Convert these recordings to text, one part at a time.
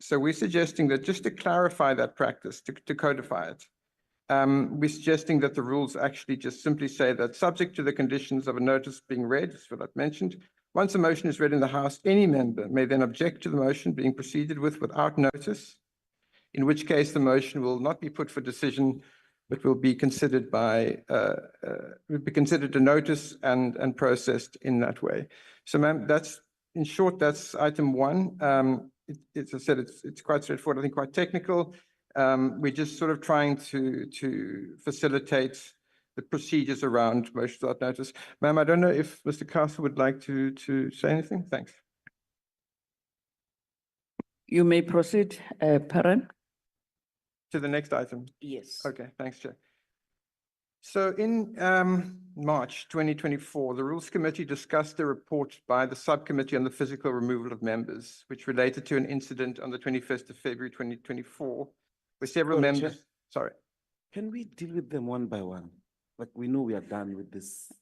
So we're suggesting that just to clarify that practice, to codify it, we're suggesting that the rules actually just simply say that subject to the conditions of a notice being read, as Philip mentioned, once a motion is read in the House, any member may then object to the motion being proceeded with without notice, in which case the motion will not be put for decision, but will be considered a notice and processed in that way. So, ma'am, that's in short, that's item 1. As I said, it's quite straightforward. I think quite technical. We're just sort of trying to facilitate the procedures around motions without notice. Ma'am, I don't know if Mr. Castle would like to say anything. Thanks. You may proceed, Perrin. To the next item. Yes. Okay, thanks, Chair. So in March 2024, the Rules Committee discussed a report by the Subcommittee on the physical removal of members, which related to an incident on the 21st of February 2024, where several members... Chair. Sorry. Can we deal with them one by one? Like we know we are done with this.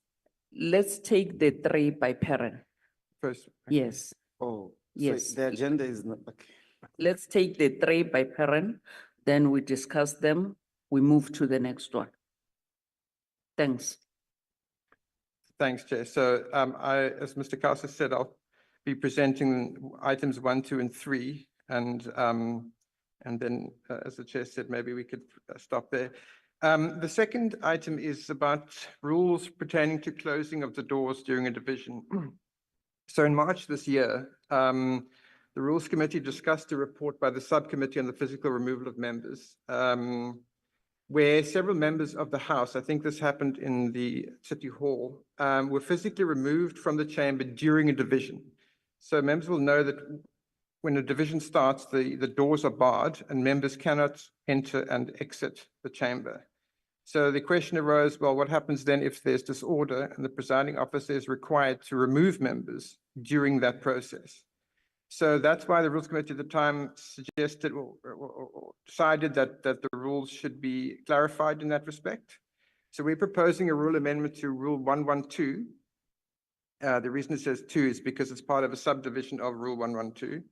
Let's take the 3 by Perrin. First. Yes. Oh, Yes. So the agenda is not okay. Let's take the 3 by Perrin, then we discuss them. We move to the next one. Thanks. Thanks, Chair. So as Mr. Castle said, I'll be presenting items 1, 2, and 3. And then, as the Chair said, maybe we could stop there. The second item is about rules pertaining to closing of the doors during a division. So in March this year, the Rules Committee discussed a report by the Subcommittee on the physical removal of members, where several members of the House, I think this happened in the City Hall, were physically removed from the chamber during a division. So members will know that when a division starts, the doors are barred and members cannot enter and exit the chamber. So the question arose, well, what happens then if there's disorder and the presiding officer is required to remove members during that process? So that's why the Rules Committee at the time suggested or decided that the rules should be clarified in that respect. So we're proposing a rule amendment to Rule 112. The reason it says 2 is because it's part of a subdivision of Rule 112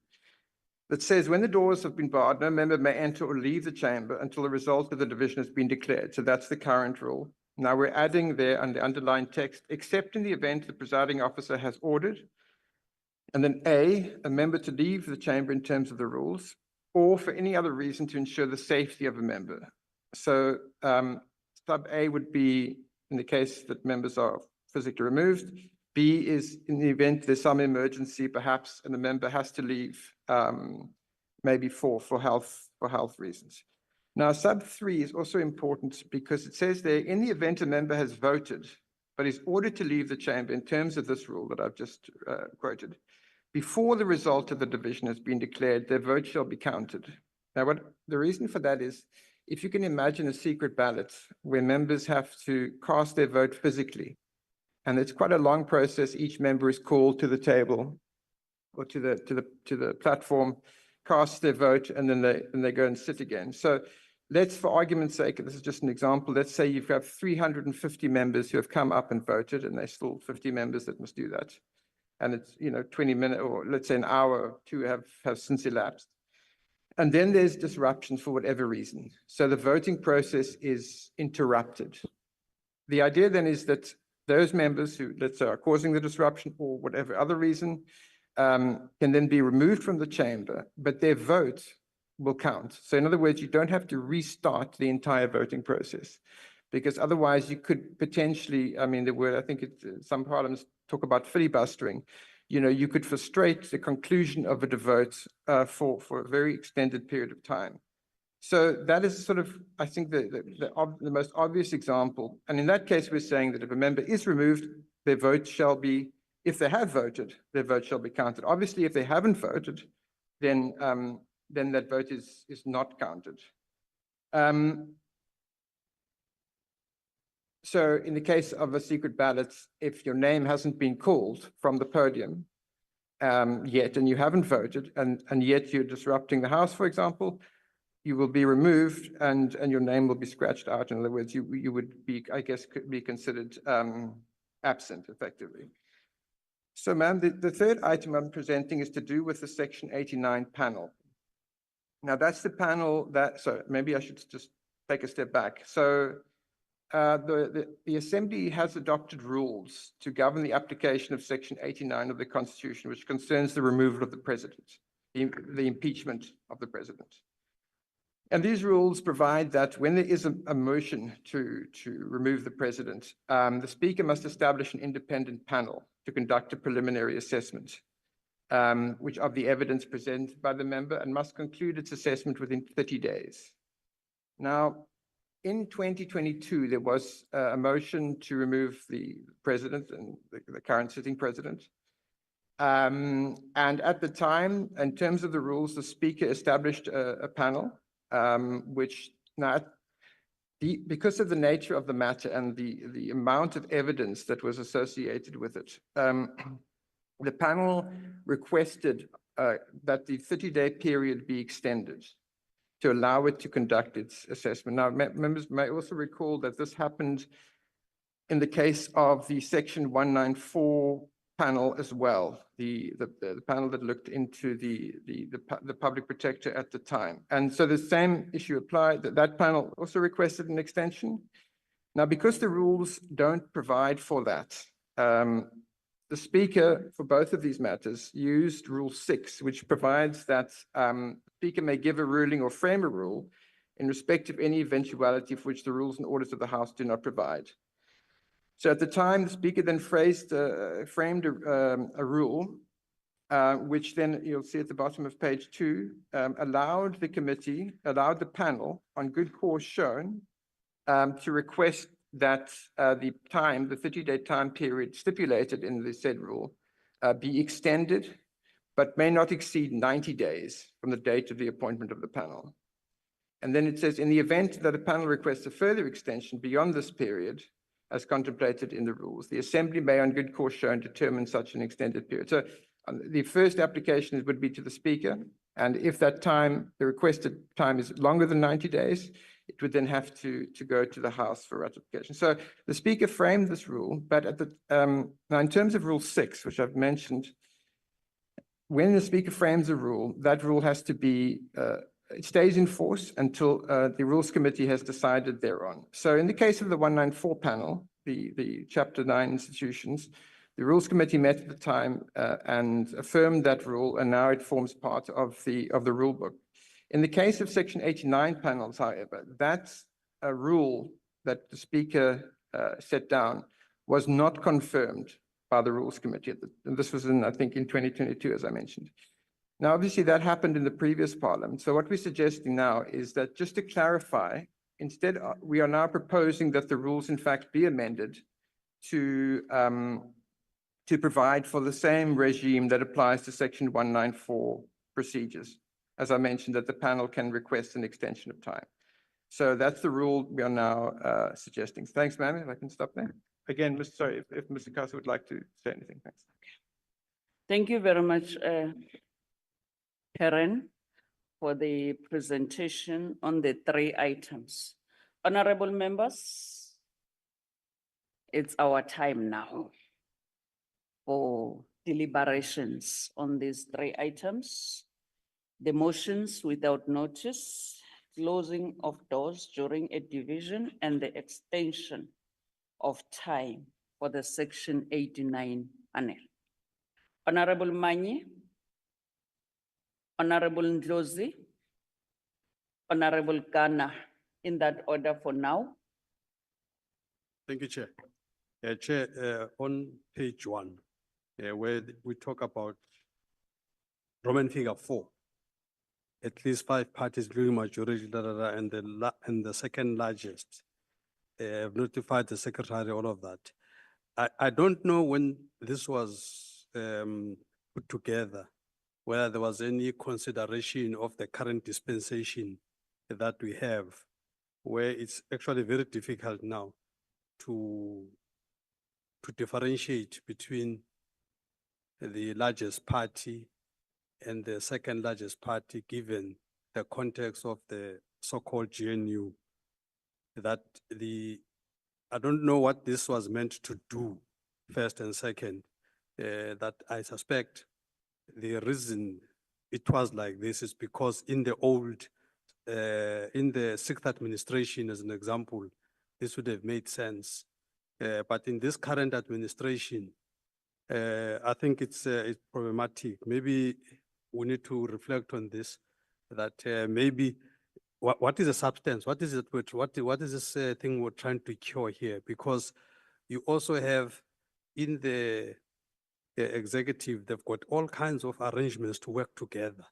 that says when the doors have been barred, no member may enter or leave the chamber until the result of the division has been declared. So that's the current rule. Now we're adding there under underlined text, except in the event the presiding officer has ordered, and then a member to leave the chamber in terms of the rules, or for any other reason to ensure the safety of a member. So sub A would be in the case that members are physically removed. B is in the event there's some emergency, perhaps, and the member has to leave, maybe for health reasons. Now, sub 3 is also important because it says there, in the event a member has voted, but is ordered to leave the chamber in terms of this rule that I've just quoted, before the result of the division has been declared, their vote shall be counted. Now, the reason for that is, if you can imagine a secret ballot where members have to cast their vote physically, and it's quite a long process. Each member is called to the table or to the platform, cast their vote, and then they go and sit again. So let's, for argument's sake, this is just an example. Let's say you've got 350 members who have come up and voted, and there's still 50 members that must do that. And it's 20 minutes, or let's say an hour or two have since elapsed. And then there's disruption for whatever reason. So the voting process is interrupted. The idea then is that those members who, let's say, are causing the disruption for whatever other reason can then be removed from the chamber, but their vote will count. So in other words, you don't have to restart the entire voting process, because otherwise you could potentially, I mean, I think some parliaments talk about filibustering. You could frustrate the conclusion of a vote for a very extended period of time. So that is sort of, I think, the most obvious example. And in that case, we're saying that if a member is removed, their vote shall be, if they have voted, their vote shall be counted. Obviously, if they haven't voted, then that vote is not counted. So in the case of a secret ballot, if your name hasn't been called from the podium yet, and you haven't voted, and yet you're disrupting the House, for example, you will be removed and your name will be scratched out. In other words, you would be, I guess, could be considered absent effectively. So, ma'am, the third item I'm presenting is to do with the Section 89 panel. Now that's the panel that, so maybe I should just take a step back. So the Assembly has adopted rules to govern the application of Section 89 of the Constitution, which concerns the removal of the president, the impeachment of the president. And these rules provide that when there is a motion to remove the president, the Speaker must establish an independent panel to conduct a preliminary assessment, which of the evidence presented by the member, and must conclude its assessment within 30 days. Now, in 2022, there was a motion to remove the president and the current sitting president. And at the time, in terms of the rules, the Speaker established a panel, which now, because of the nature of the matter and the amount of evidence that was associated with it, the panel requested that the 30-day period be extended to allow it to conduct its assessment. Now, members may also recall that this happened in the case of the Section 194 panel as well, the panel that looked into the public protector at the time. And so the same issue applied, that panel also requested an extension. Now, because the rules don't provide for that, the Speaker for both of these matters used Rule 6, which provides that the Speaker may give a ruling or frame a rule in respect of any eventuality for which the rules and orders of the House do not provide. So at the time, the Speaker then framed a rule, which then you'll see at the bottom of page 2, allowed the panel on good cause shown to request that the 30-day time period stipulated in the said rule be extended, but may not exceed 90 days from the date of the appointment of the panel. And then it says, in the event that a panel requests a further extension beyond this period, as contemplated in the rules, the Assembly may on good cause shown determine such an extended period. So the first application would be to the Speaker, and if that time, the requested time is longer than 90 days, it would then have to go to the House for ratification. So the Speaker framed this rule, but at now in terms of Rule 6, which I've mentioned, when the Speaker frames a rule, that rule has to be, it stays in force until the Rules Committee has decided thereon. So in the case of the 194 panel, the Chapter 9 institutions, the Rules Committee met at the time and affirmed that rule, and now it forms part of the rule book. In the case of Section 89 panels, however, that's a rule that the Speaker set down was not confirmed by the Rules Committee. And this was I think in 2022, as I mentioned. Now, obviously, that happened in the previous Parliament. So what we're suggesting now is that, just to clarify, instead, we are now proposing that the rules, in fact, be amended to provide for the same regime that applies to Section 194 procedures. As I mentioned, that the panel can request an extension of time. So that's the rule we are now suggesting. Thanks, ma'am. If I can stop there. Again, sorry, if Mr. Kasa would like to say anything. Thanks. Thank you very much, Karen, for the presentation on the 3 items. Honorable members, it's our time now for deliberations on these 3 items. The motions without notice, closing of doors during a division, and the extension of time for the Section 89 panel. Honorable Manye, Honorable Ndlozi, Honorable Ghana, in that order for now. Thank you, Chair. Chair, on page 1, where we talk about Roman figure 4, at least 5 parties, including majority, and the second largest, have notified the secretary, all of that. I don't know when this was put together, whether there was any consideration of the current dispensation that we have, where it's actually very difficult now to differentiate between the largest party and the second largest party, given the context of the so-called GNU, that I don't know what this was meant to do, first and second, that I suspect the reason it was like this is because in the old, in the sixth administration, as an example, this would have made sense. But in this current administration, I think it's problematic. Maybe we need to reflect on this, that maybe what is the substance? What is it? What is this thing we're trying to cure here? Because you also have in the executive, they've got all kinds of arrangements to work together.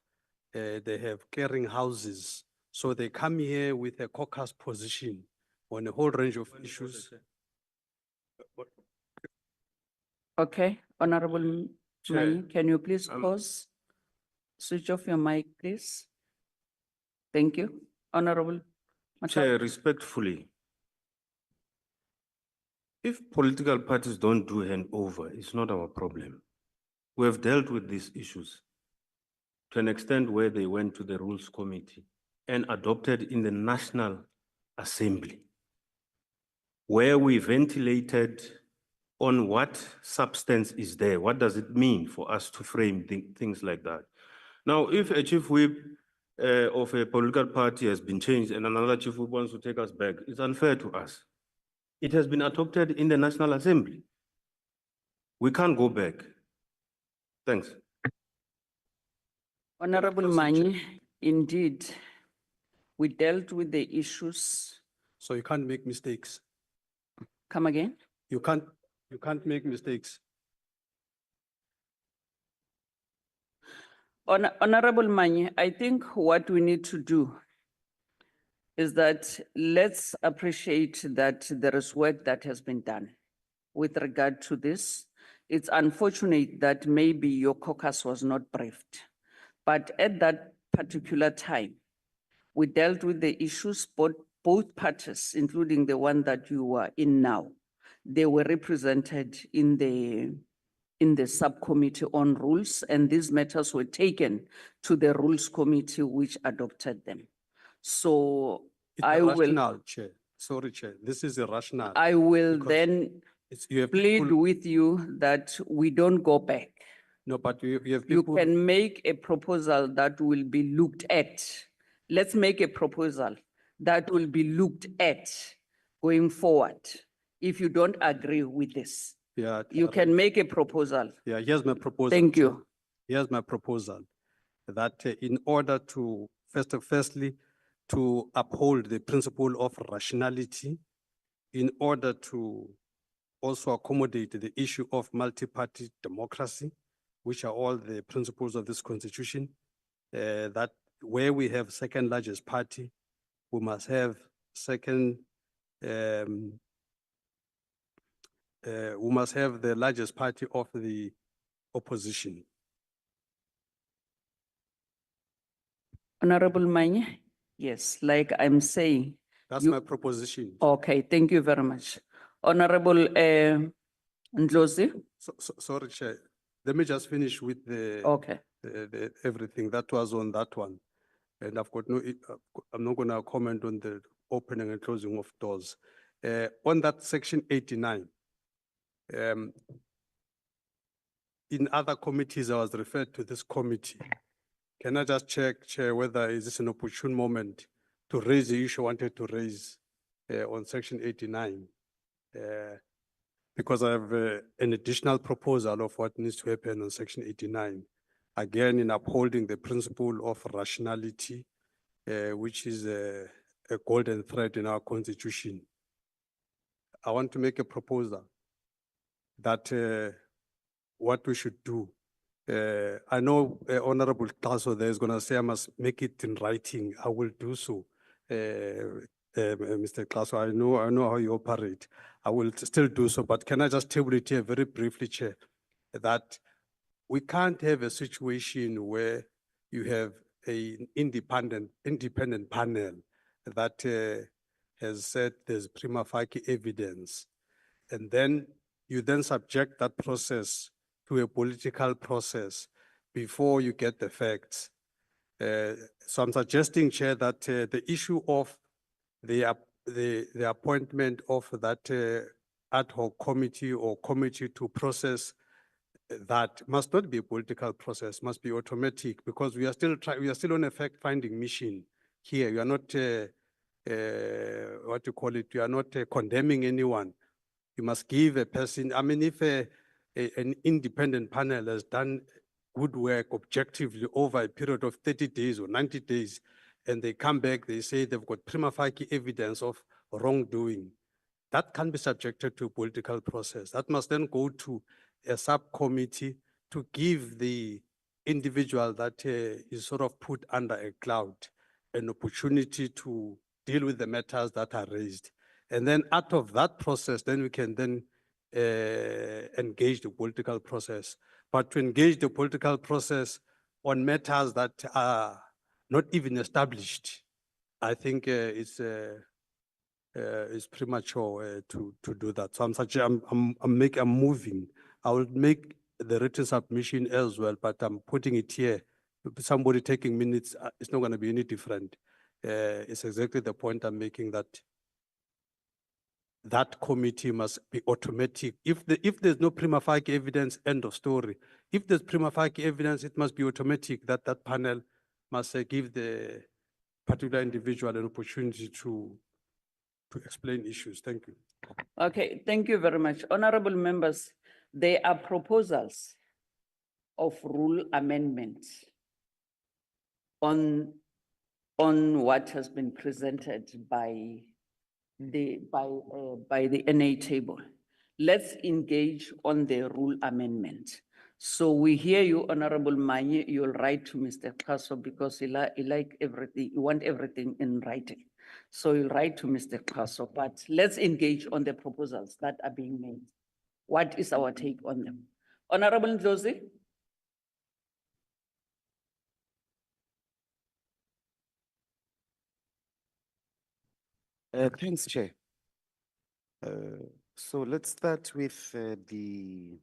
They have clearing houses. So they come here with a caucus position on a whole range of issues. Okay, Honorable Chair, Manyi, can you please pause? Switch off your mic, please. Thank you. Honorable. Matla- Chair, respectfully, if political parties don't do handover, it's not our problem. We have dealt with these issues to an extent where they went to the Rules Committee and adopted in the National Assembly, where we ventilated on what substance is there. What does it mean for us to frame things like that? Now, if a chief whip of a political party has been changed and another chief whip wants to take us back, it's unfair to us. It has been adopted in the National Assembly. We can't go back. Thanks. Honorable Manyi, indeed, we dealt with the issues. So you can't make mistakes. Come again? You can't make mistakes. Honorable Manyi, I think what we need to do is that let's appreciate that there is work that has been done with regard to this. It's unfortunate that maybe your caucus was not briefed, but at that particular time, we dealt with the issues, both parties, including the one that you are in now. They were represented in the subcommittee on rules, and these matters were taken to the rules committee, which adopted them. So It's I a will, rationale, Chair. Sorry, Chair. This is a rationale. I will because then You have plead people, with you that we don't go back. no, but you have You people. can make a proposal that will be looked at. Let's make a proposal that will be looked at going forward. If you don't agree with this, Yeah, you can make a proposal. Yeah, here's my proposal. Thank Chair. you. Here's my proposal, that in order to, firstly, to uphold the principle of rationality, in order to also accommodate the issue of multi-party democracy, which are all the principles of this constitution, that where we have second largest party, we must have second, we must have the largest party of the opposition. Honorable Manyi, yes, like I'm saying. That's You- my proposition. Okay, thank you very much. Honorable Ndlozi, Sorry, Chair. Let me just finish with okay. the everything that was on that one. And I've got no, I'm not gonna comment on the opening and closing of doors. On that section 89, in other committees, I was referred to this committee. Can I just check, Chair, whether is this an opportune moment to raise the issue I wanted to raise on section 89? Because I have an additional proposal of what needs to happen on section 89. Again, in upholding the principle of rationality, which is a golden thread in our constitution. I want to make a proposal that what we should do. I know Honorable Taso there is going to say I must make it in writing. I will do so. Mr. Klaso, I know how you operate. I will still do so, but can I just table it here very briefly, Chair, that we can't have a situation where you have an independent panel that has said there's prima facie evidence, and then you then subject that process to a political process before you get the facts. So I'm suggesting, Chair, that the issue of the appointment of that ad hoc committee or committee to process that must not be a political process, must be automatic, because we are still on a fact-finding mission here. You are not, what you call it, you are not condemning anyone. You must give a person, I mean, if an independent panel has done good work objectively over a period of 30 days or 90 days, and they come back, they say they've got prima facie evidence of wrongdoing, that can be subjected to a political process. That must then go to a subcommittee to give the individual that is sort of put under a cloud an opportunity to deal with the matters that are raised. And then out of that process, then we can then engage the political process. But to engage the political process on matters that are not even established, I think it's premature to do that. So I'm moving. I will make the written submission as well, but I'm putting it here. Somebody taking minutes, it's not going to be any different. It's exactly the point I'm making, that that committee must be automatic. If there's no prima facie evidence, end of story. If there's prima facie evidence, it must be automatic that that panel must give the particular individual an opportunity to explain issues. Thank you. Okay, thank you very much. Honorable members, there are proposals of rule amendments on what has been presented by the NA table. Let's engage on the rule amendment. So we hear you, Honorable Manye, you'll write to Mr. Kaso because he like everything, you want everything in writing. So you'll write to Mr. Kaso, but let's engage on the proposals that are being made. What is our take on them? Honorable Ndlozi? Thanks, Chair. So let's start with the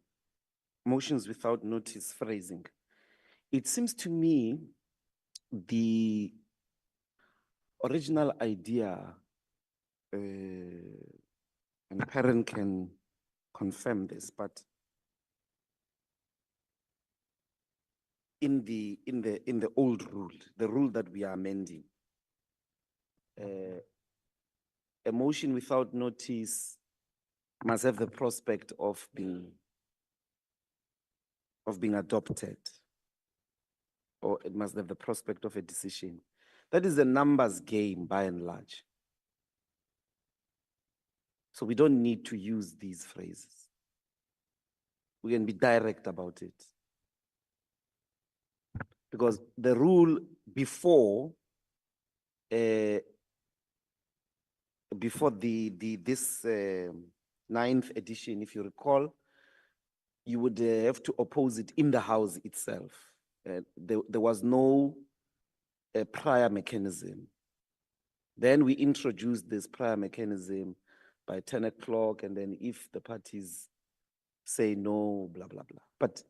motions without notice phrasing. It seems to me the original idea, and Karen can confirm this, but in the old rule, the rule that we are amending, a motion without notice must have the prospect of being adopted, or it must have the prospect of a decision. That is a numbers game by and large. So we don't need to use these phrases. We can be direct about it. Because the rule before this 9th edition, if you recall, you would have to oppose it in the House itself. There was no prior mechanism. Then we introduced this prior mechanism by 10 o'clock, and then if the parties say no, blah, blah, blah. But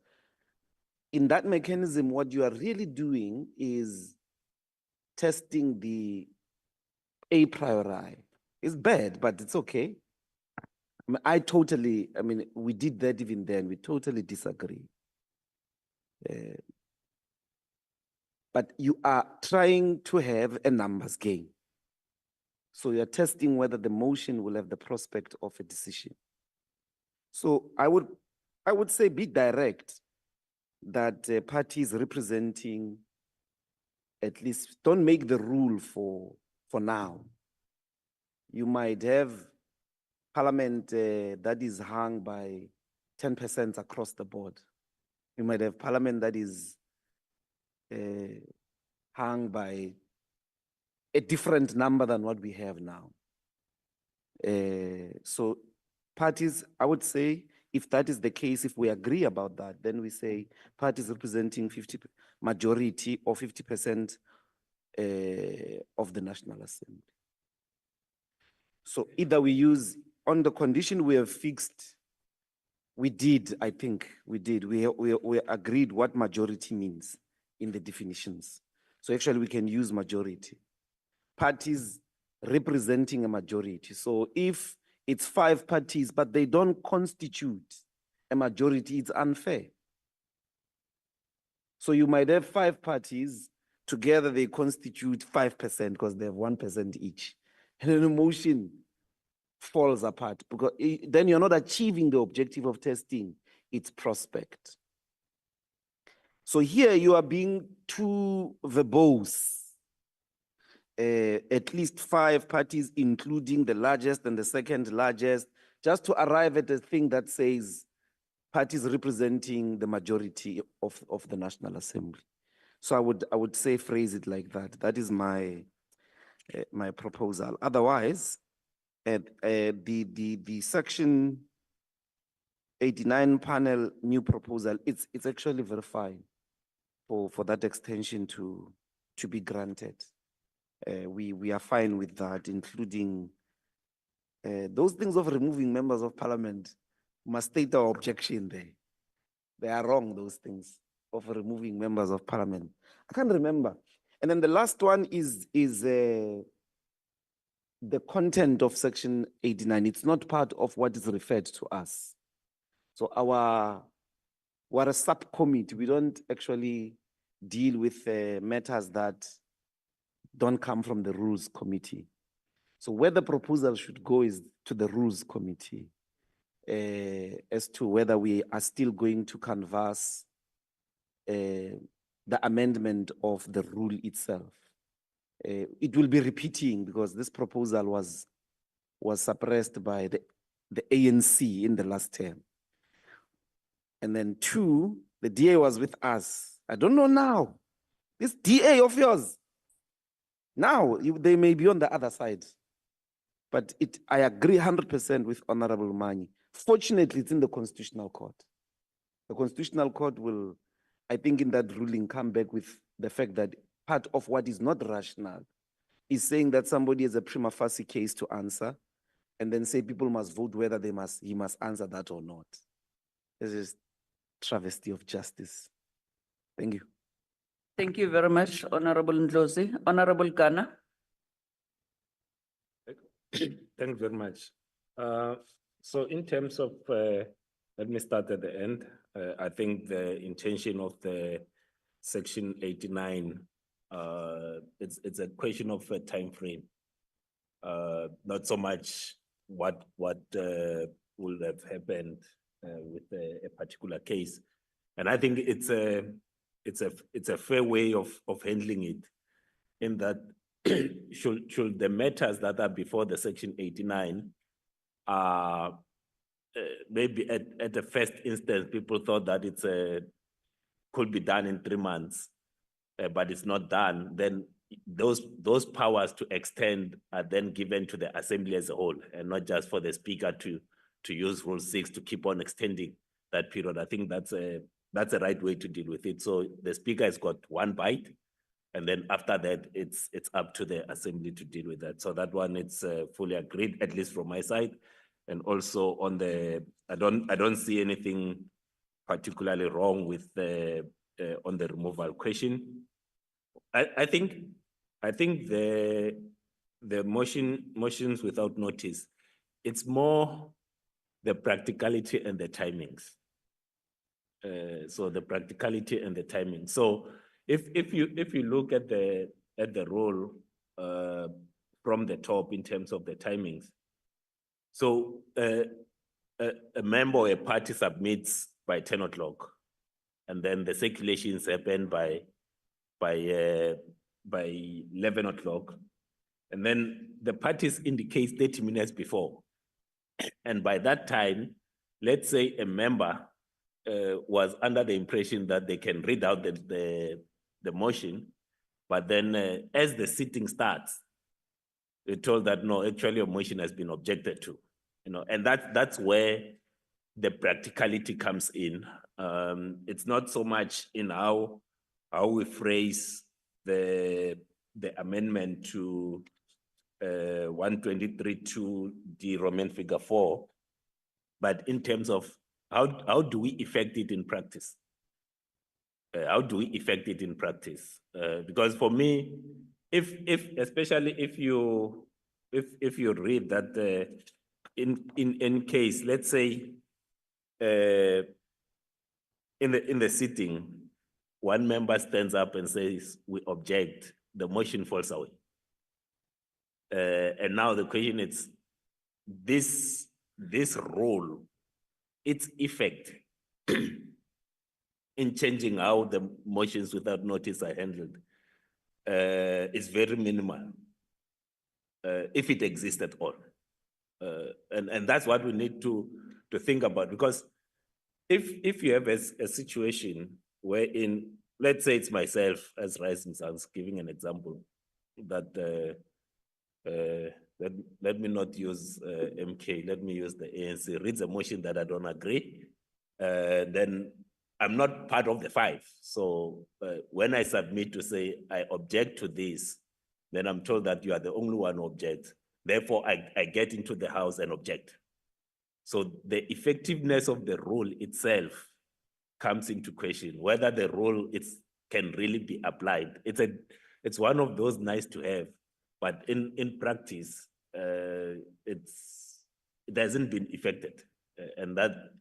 in that mechanism, what you are really doing is testing the a priori. It's bad, but it's okay. I mean, we did that even then. We totally disagree. But you are trying to have a numbers game. So you're testing whether the motion will have the prospect of a decision. So I would say be direct that parties representing, at least don't make the rule for now. You might have parliament that is hung by 10% across the board. You might have parliament that is hung by a different number than what we have now. So parties, I would say, if that is the case, if we agree about that, then we say parties representing 50 majority or 50% of the National Assembly. So either we use, on the condition we have fixed, we did, I think we did, we agreed what majority means in the definitions. So actually we can use majority. Parties representing a majority. So if it's 5 parties, but they don't constitute a majority, it's unfair. So you might have 5 parties, together they constitute 5% because they have 1% each. And then the motion falls apart because then you're not achieving the objective of testing its prospect. So here you are being too verbose. At least 5 parties, including the largest and the second largest, just to arrive at a thing that says parties representing the majority of the National Assembly. So I would say phrase it like that. That is my my proposal. Otherwise, the section 89 panel new proposal, it's actually very fine for that extension to be granted. We are fine with that, including those things of removing members of parliament. Must state our objection there. They are wrong, those things of removing members of parliament. I can't remember. And then the last one is the content of section 89. It's not part of what is referred to us. So we're a subcommittee. We don't actually deal with matters that don't come from the rules committee. So where the proposal should go is to the rules committee as to whether we are still going to canvass the amendment of the rule itself. It will be repeating because this proposal was suppressed by the ANC in the last term. And then 2, the DA was with us. I don't know now. This DA of yours, now they may be on the other side. But I agree 100% with Honorable Mani. Fortunately, it's in the Constitutional Court. The Constitutional Court will, I think in that ruling, come back with the fact that part of what is not rational is saying that somebody has a prima facie case to answer and then say people must vote whether he must answer that or not. This is travesty of justice. Thank you. Thank you very much, Honorable Ndlozi. Honorable Ghana. Thanks very much. So in terms of, let me start at the end. I think the intention of the section 89, it's a question of a time frame. Not so much what will have happened with a particular case. And I think it's a fair way of handling it, in that should the matters that are before the section 89 maybe at the first instance people thought that it's could be done in 3 months, but it's not done, then those powers to extend are then given to the assembly as a whole, and not just for the speaker to use rule 6 to keep on extending that period. I think that's a right way to deal with it. So the speaker has got 1 bite, and then after that, it's up to the assembly to deal with that. So that one, it's fully agreed, at least from my side. And also on the, I don't see anything particularly wrong with the on the removal question. I think the motions without notice, it's more the practicality and the timings. So the practicality and the timing. So if you look at the rule from the top in terms of the timings, so a member or a party submits by 10 o'clock, and then the circulations happen by 11 o'clock, and then the parties indicate 30 minutes before, and by that time, let's say a member was under the impression that they can read out the motion, but then as the sitting starts, we're told that no, actually your motion has been objected to, and that's where the practicality comes in. It's not so much in how we phrase the amendment to 123(2)D Roman figure 4, but in terms of how do we effect it in practice? How do we effect it in practice? Because for me, especially if you read that in case, let's say in the sitting, one member stands up and says, we object, the motion falls away. And now the question is, this rule, its effect in changing how the motions without notice are handled is very minimal, if it exists at all. And that's what we need to think about, because if you have a situation wherein, let's say it's myself as Rising Suns, giving an example, that let me not use MK, let me use the ANC, reads a motion that I don't agree, then I'm not part of the 5. So when I submit to say, I object to this, then I'm told that you are the only one who objects. Therefore, I get into the house and object. So the effectiveness of the rule itself comes into question, whether the rule can really be applied. It's one of those nice to have, but in practice, it hasn't been effected. And that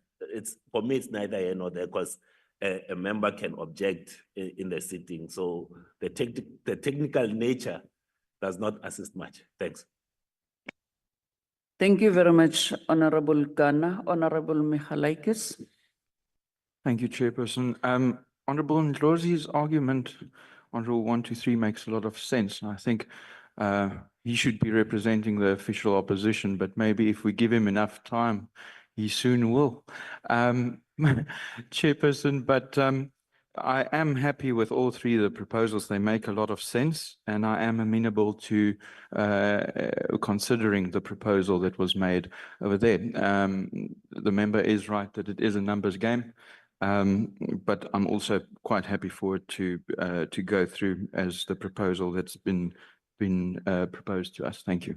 for me, it's neither here nor there, because a member can object in the sitting. So the technical nature does not assist much. Thanks. Thank you very much, Honorable Ghana. Honorable Michalaikis. Thank you, Chairperson. Honorable Ndlozi's argument on Rule 123 makes a lot of sense. I think he should be representing the official opposition, but maybe if we give him enough time, he soon will. Chairperson, but I am happy with all 3 of the proposals. They make a lot of sense, and I am amenable to considering the proposal that was made over there. The member is right that it is a numbers game, but I'm also quite happy for it to go through as the proposal that's been proposed to us. Thank you.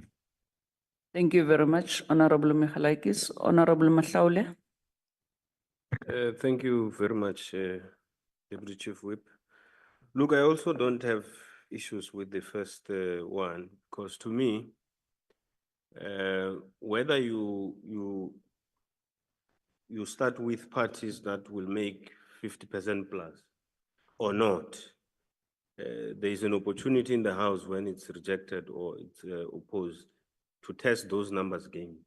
Thank you very much, Honorable Michalaikis. Honorable Mahlaule. Thank you very much, Deputy Chief Whip. Look, I also don't have issues with the first one, because to me, whether you start with parties that will make 50% plus or not, there is an opportunity in the House when it's rejected or it's opposed to test those numbers again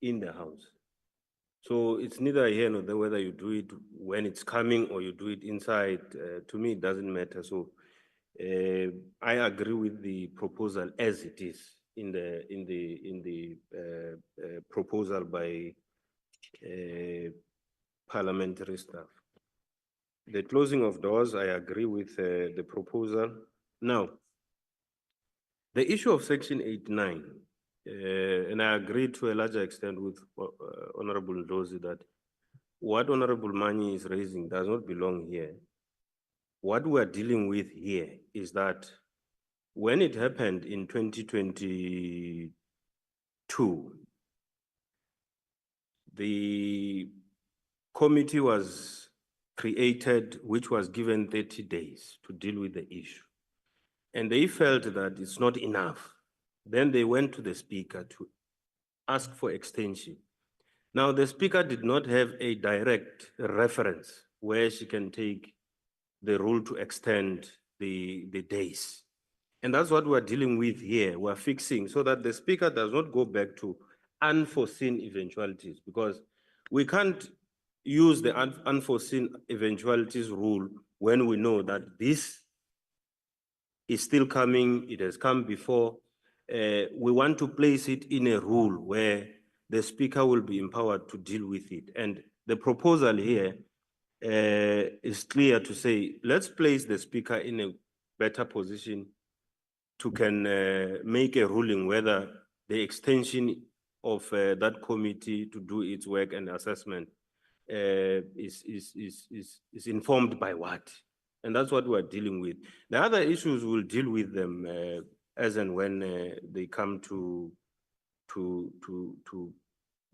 in the House. So it's neither here nor there whether you do it when it's coming or you do it inside. To me, it doesn't matter. So I agree with the proposal as it is in the proposal by parliamentary staff. The closing of doors, I agree with the proposal. Now, the issue of Section 89. And I agree to a larger extent with Honorable Ndlozi that what Honorable Mani is raising does not belong here. What we are dealing with here is that when it happened in 2022, the committee was created, which was given 30 days to deal with the issue. And they felt that it's not enough. Then they went to the speaker to ask for extension. Now, the speaker did not have a direct reference where she can take the rule to extend the days. And that's what we're dealing with here. We're fixing so that the speaker does not go back to unforeseen eventualities, because we can't use the unforeseen eventualities rule when we know that this is still coming, it has come before. We want to place it in a rule where the speaker will be empowered to deal with it. And the proposal here is clear to say, let's place the speaker in a better position to can make a ruling whether the extension of that committee to do its work and assessment is informed by what. And that's what we're dealing with. The other issues, we'll deal with them as and when they come to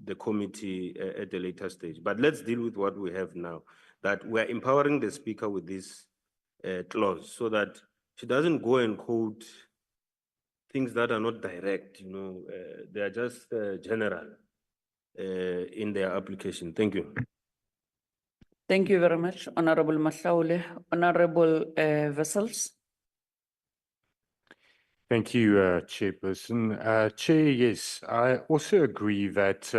the committee at a later stage. But let's deal with what we have now, that we're empowering the speaker with this clause so that she doesn't go and quote things that are not direct, they are just general in their application. Thank you. Thank you very much, Honorable Mahlaule. Honorable Vessels. Thank you, Chairperson. Chair, yes, I also agree that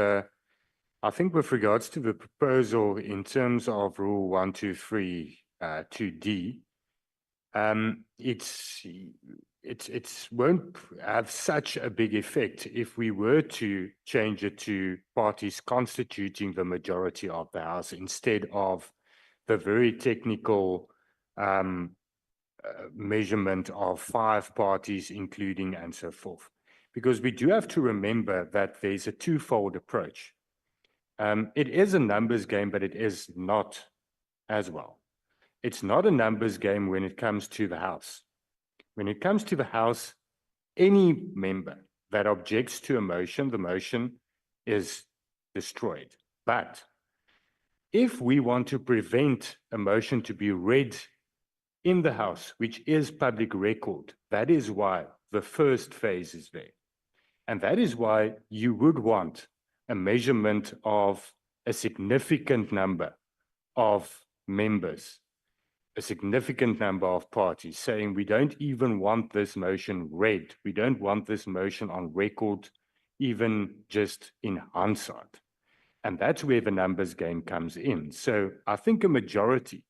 I think with regards to the proposal in terms of Rule 123 2D, it won't have such a big effect if we were to change it to parties constituting the majority of the House instead of the very technical measurement of 5 parties, including and so forth. Because we do have to remember that there's a twofold approach. It is a numbers game, but it is not as well. It's not a numbers game when it comes to the House. When it comes to the House, any member that objects to a motion, the motion is destroyed. But if we want to prevent a motion to be read in the House, which is public record, that is why the first phase is there. And that is why you would want a measurement of a significant number of members, a significant number of parties saying we don't even want this motion read. We don't want this motion on record, even just in hindsight. And that's where the numbers game comes in. So I think a majority,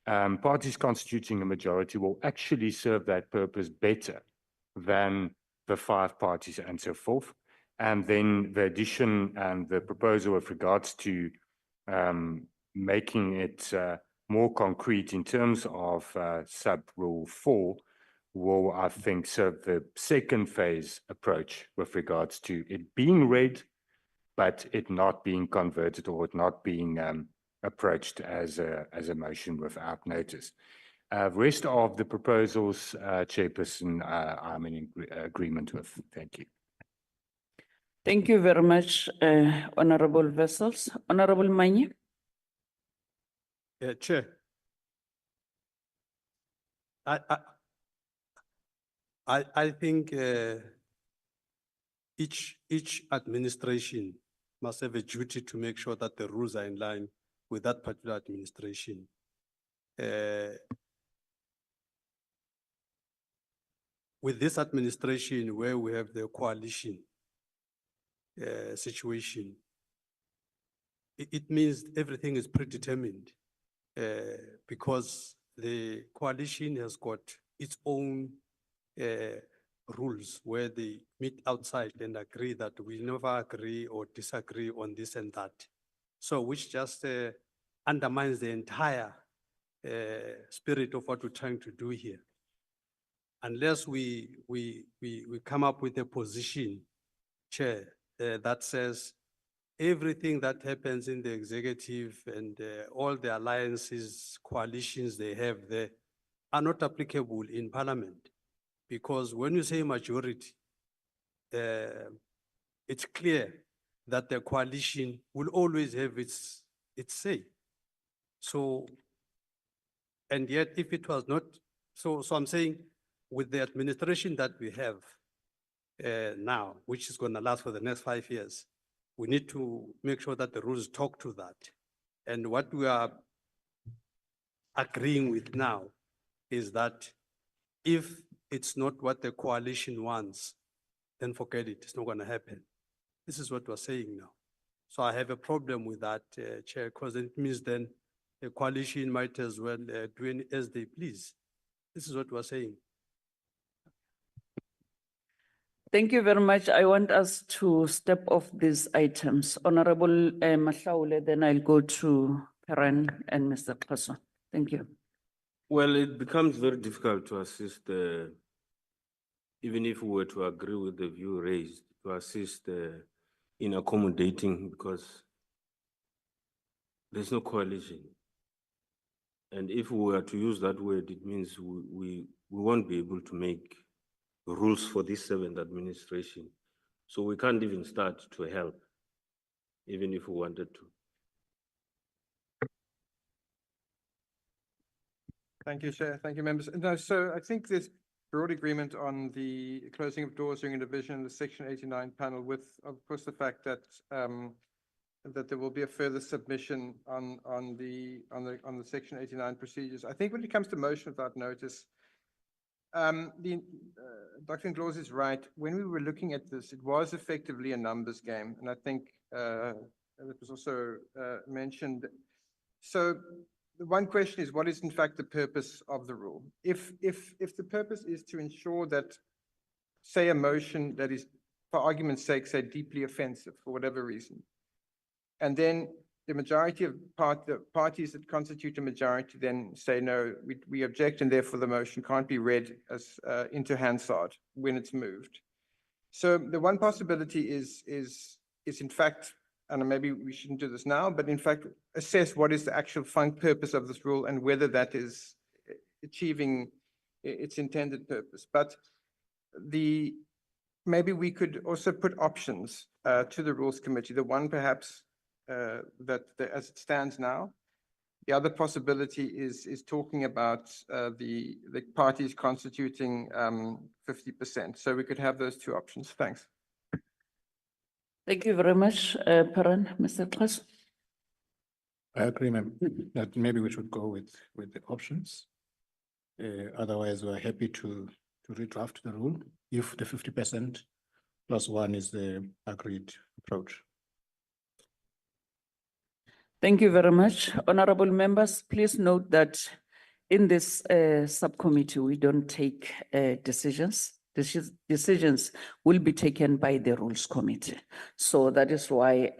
parties constituting a majority will actually serve that purpose better than the 5 parties and so forth. And then the addition and the proposal with regards to making it more concrete in terms of sub-rule 4 will, I think, serve the second phase approach with regards to it being read, but it not being converted or it not being approached as a motion without notice. Rest of the proposals, Chairperson, I'm in agreement with. Thank you. Thank you very much, Honorable Vessels. Honorable Manye. Chair. I think each administration must have a duty to make sure that the rules are in line with that particular administration. With this administration where we have the coalition situation, it means everything is predetermined because the coalition has got its own rules where they meet outside and agree that we never agree or disagree on this and that. So which just undermines the entire spirit of what we're trying to do here. Unless we come up with a position, Chair, that says everything that happens in the executive and all the alliances, coalitions they have there are not applicable in Parliament. Because when you say majority, it's clear that the coalition will always have its say. So, and yet if it was not, so I'm saying with the administration that we have now, which is going to last for the next 5 years, we need to make sure that the rules talk to that. And what we are agreeing with now is that if it's not what the coalition wants, then forget it, it's not going to happen. This is what we're saying now. So I have a problem with that, Chair, because it means then the coalition might as well do it as they please. This is what we're saying. Thank you very much. I want us to step off these items. Honorable Mahlaule, then I'll go to Peran and Mr. Person. Thank you. Well, it becomes very difficult to assist, even if we were to agree with the view raised, to assist in accommodating because there's no coalition. And if we were to use that word, it means we won't be able to make rules for this 7th administration. So we can't even start to help, even if we wanted to. Thank you, Chair. Thank you, members. No, so I think there's broad agreement on the closing of doors during a division in the Section 89 panel with, of course, the fact that that there will be a further submission on the Section 89 procedures. I think when it comes to motion without notice, Dr. Nglozi is right. When we were looking at this, it was effectively a numbers game, and I think it was also mentioned. So the one question is, what is in fact the purpose of the rule? If the purpose is to ensure that, say, a motion that is, for argument's sake, say deeply offensive for whatever reason, and then the majority of the parties that constitute a majority then say, no, we object, and therefore the motion can't be read as into Hansard when it's moved. So the one possibility is in fact, and maybe we shouldn't do this now, but in fact, assess what is the actual purpose of this rule and whether that is achieving its intended purpose. But maybe we could also put options to the Rules Committee. The one perhaps as it stands now. The other possibility is talking about the parties constituting 50%. So we could have those two options. Thanks. Thank you very much, Perrin. Mr. Klaas. I agree, ma'am, that maybe we should go with the options. Otherwise, we're happy to redraft the rule if the 50% plus one is the agreed approach. Thank you very much. Honorable members, please note that in this subcommittee, we don't take decisions. Decisions will be taken by the Rules Committee. So that is why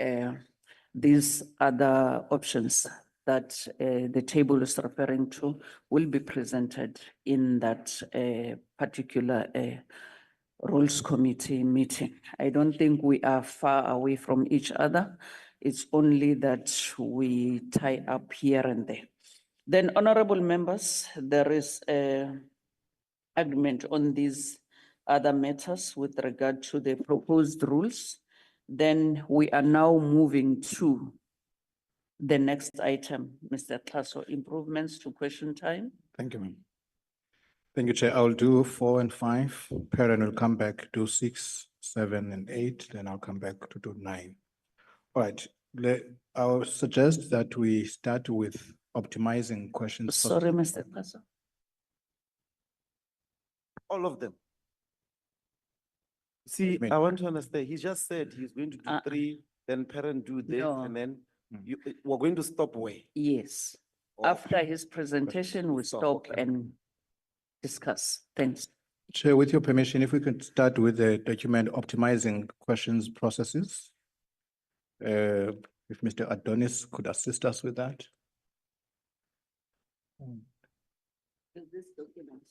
these other options that the table is referring to will be presented in that particular Rules Committee meeting. I don't think we are far away from each other. It's only that we tie up here and there. Then, honorable members, there is an agreement on these other matters with regard to the proposed rules. Then we are now moving to the next item, Mr. Klaas, improvements to question time. Thank you, ma'am. Thank you, Chair. I'll do 4 and 5. Perrin will come back to 6, 7, and 8. Then I'll come back to do 9. All right. I'll suggest that we start with optimizing questions. Sorry, Mr. Klaas. All of them. See, I want to understand. He just said he's going to do 3, then parent do this, No. and then we're going to stop where? Yes. Oh, After his presentation, we stop okay. and discuss. Thanks. Chair, with your permission, if we could start with the document optimizing questions processes. If Mr. Adonis could assist us with that. This document.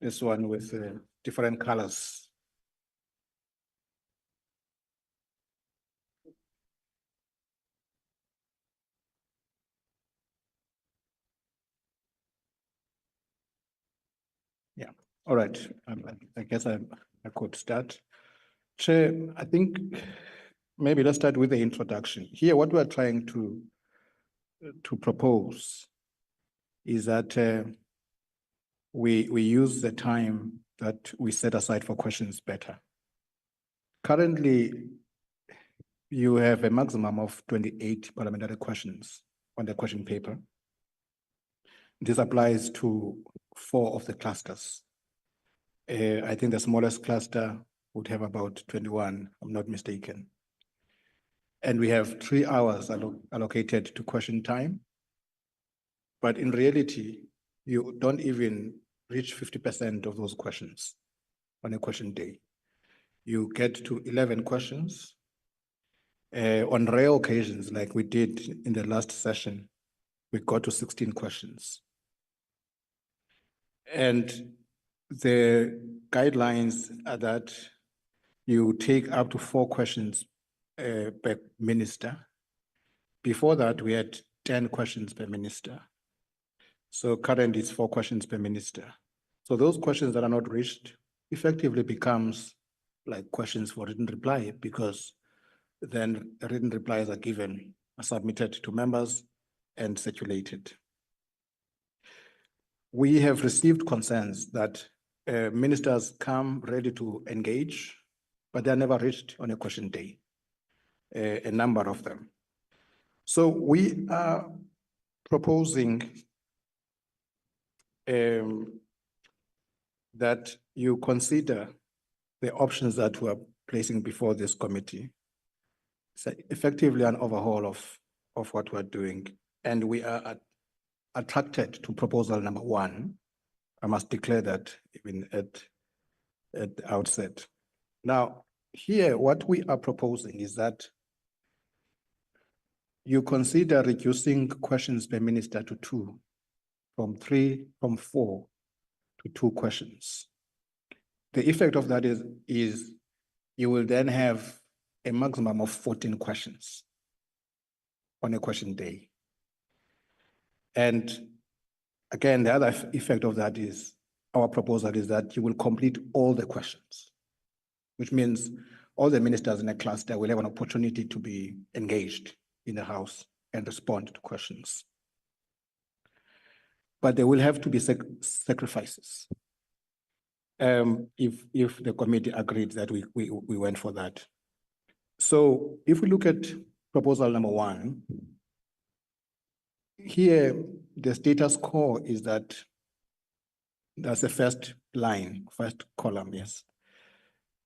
This one with different colors. Yeah, all right. I guess I could start. Chair, I think maybe let's start with the introduction. Here, what we're trying to propose is that we use the time that we set aside for questions better. Currently, you have a maximum of 28 parliamentary questions on the question paper. This applies to 4 of the clusters. I think the smallest cluster would have about 21, I'm not mistaken. And we have 3 hours allocated to question time. But in reality, you don't even reach 50% of those questions on a question day. You get to 11 questions. On rare occasions, like we did in the last session, we got to 16 questions. And the guidelines are that you take up to 4 questions per minister. Before that, we had 10 questions per minister. So currently it's 4 questions per minister. So those questions that are not reached effectively becomes like questions for written reply, because then written replies are given, are submitted to members and circulated. We have received concerns that ministers come ready to engage, but they're never reached on a question day. a number of them. So we are proposing that you consider the options that we're placing before this committee. It's effectively an overhaul of what we're doing. And we are attracted to proposal number 1. I must declare that even at the outset. Now, here, what we are proposing is that you consider reducing questions per minister to 2, from 4 to 2 questions. The effect of that is you will then have a maximum of 14 questions on a question day. And again, the other effect of that is, our proposal is that you will complete all the questions, which means all the ministers in a cluster will have an opportunity to be engaged in the House and respond to questions. But there will have to be sacrifices if the committee agreed that we went for that. So if we look at proposal number 1, here the status quo is that that's the first line, first column, yes.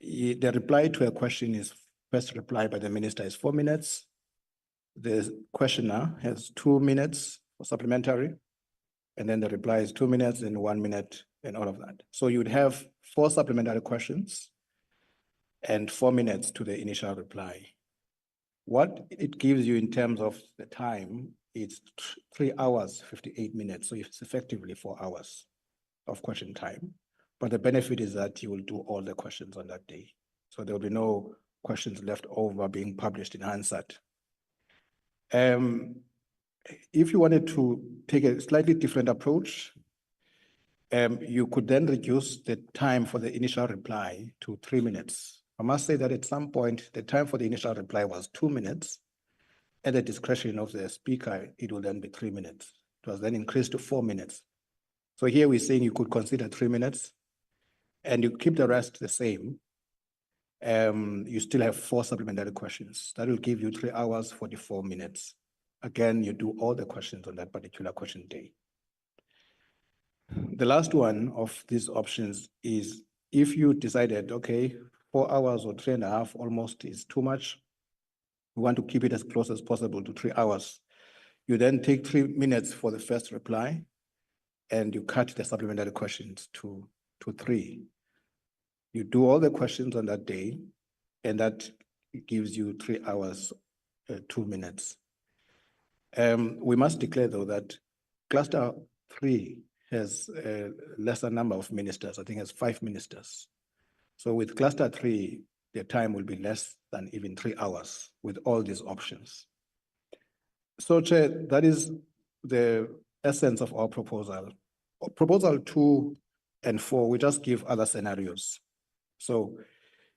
The reply to a question is, first reply by the minister is 4 minutes. The questioner has 2 minutes for supplementary, and then the reply is 2 minutes and 1 minute and all of that. So you'd have 4 supplementary questions and 4 minutes to the initial reply. What it gives you in terms of the time, it's 3 hours, 58 minutes. So it's effectively 4 hours of question time. But the benefit is that you will do all the questions on that day. So there will be no questions left over being published in Hansard. If you wanted to take a slightly different approach, you could then reduce the time for the initial reply to 3 minutes. I must say that at some point, the time for the initial reply was 2 minutes. At the discretion of the speaker, it will then be 3 minutes. It was then increased to 4 minutes. So here we're saying you could consider 3 minutes and you keep the rest the same. You still have 4 supplementary questions. That will give you 3 hours, 44 minutes. Again, you do all the questions on that particular question day. The last one of these options is if you decided, okay, 4 hours or 3.5 almost is too much. We want to keep it as close as possible to 3 hours. You then take 3 minutes for the first reply and you cut the supplementary questions to 3. You do all the questions on that day and that gives you 3 hours, 2 minutes. We must declare though that cluster 3 has a lesser number of ministers. I think it has 5 ministers. So with cluster 3, the time will be less than even 3 hours with all these options. So Chair, that is the essence of our proposal. Proposal 2 and 4, we just give other scenarios. So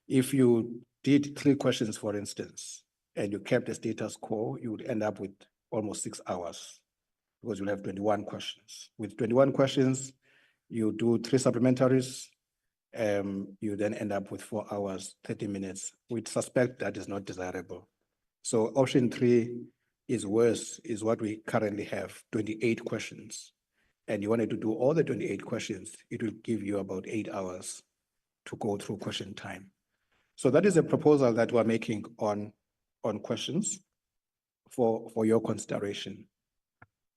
if you did 3 questions, for instance, and you kept the status quo, you would end up with almost 6 hours because you'll have 21 questions. With 21 questions, you do 3 supplementaries, you then end up with 4 hours, 30 minutes. We suspect that is not desirable. So option 3 is worse, is what we currently have, 28 questions. And you wanted to do all the 28 questions, it will give you about 8 hours to go through question time. So that is a proposal that we're making on questions for your consideration.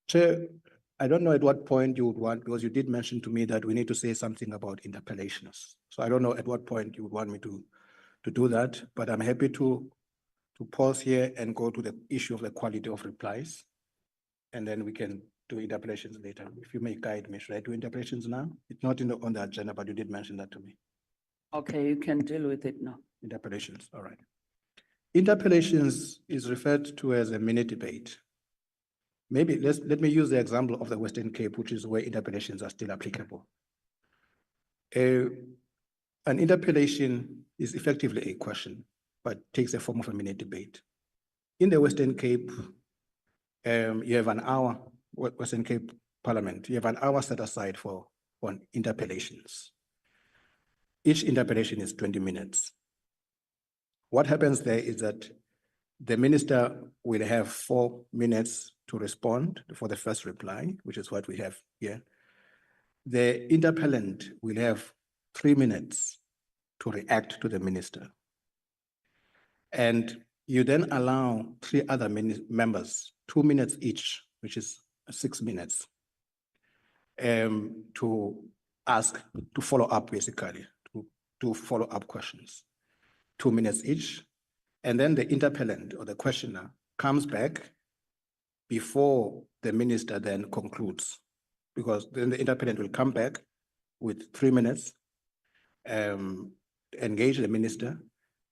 Chair, I don't know at what point you would want, because you did mention to me that we need to say something about interpellations. So I don't know at what point you would want me to do that, but I'm happy to pause here and go to the issue of the quality of replies. And then we can do interpellations later. If you may guide me, should I do interpellations now? It's not on the agenda, but you did mention that to me. Okay, you can deal with it now. Interpellations, all right. Interpellations is referred to as a mini debate. Maybe let me use the example of the Western Cape, which is where interpellations are still applicable. An interpellation is effectively a question, but takes the form of a mini debate. In the Western Cape, you have an hour, Western Cape Parliament, you have an hour set aside for interpellations. Each interpellation is 20 minutes. What happens there is that The minister will have 4 minutes to respond for the first reply, which is what we have here. The interpellant will have 3 minutes to react to the minister. And you then allow 3 other members 2 minutes each, which is 6 minutes, to ask, to follow up, basically, to follow up questions. 2 minutes each. And then the interpellant or the questioner comes back before the minister then concludes, because then the interpellant will come back with 3 minutes, engage the minister,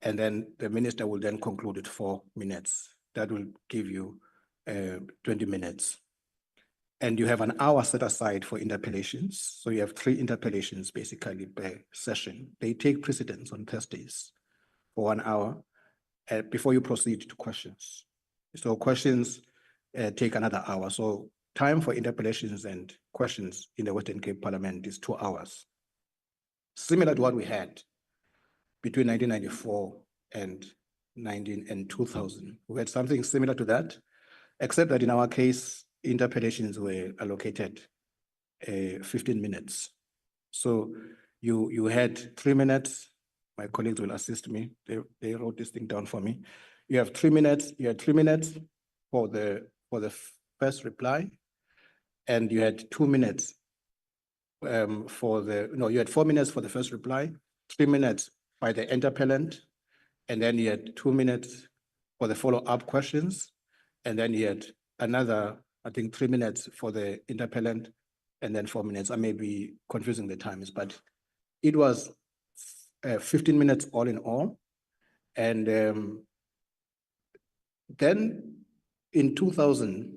and then the minister will then conclude with 4 minutes. That will give you 20 minutes. And you have an hour set aside for interpellations. So you have 3 interpellations basically per session. They take precedence on Thursdays for 1 hour before you proceed to questions. So questions take another hour. So time for interpellations and questions in the Western Cape Parliament is 2 hours. Similar to what we had between 1994 and 2000. We had something similar to that, except that in our case, interpellations were allocated 15 minutes. So you had 3 minutes. My colleagues will assist me. They wrote this thing down for me. You have 3 minutes. You had 3 minutes for the first reply, and you had 2 minutes you had 4 minutes for the first reply, 3 minutes by the interpellant, and then you had 2 minutes for the follow-up questions, and then you had another, I think, 3 minutes for the interpellant, and then 4 minutes. I may be confusing the times, but it was 15 minutes all in all. And then in 2000,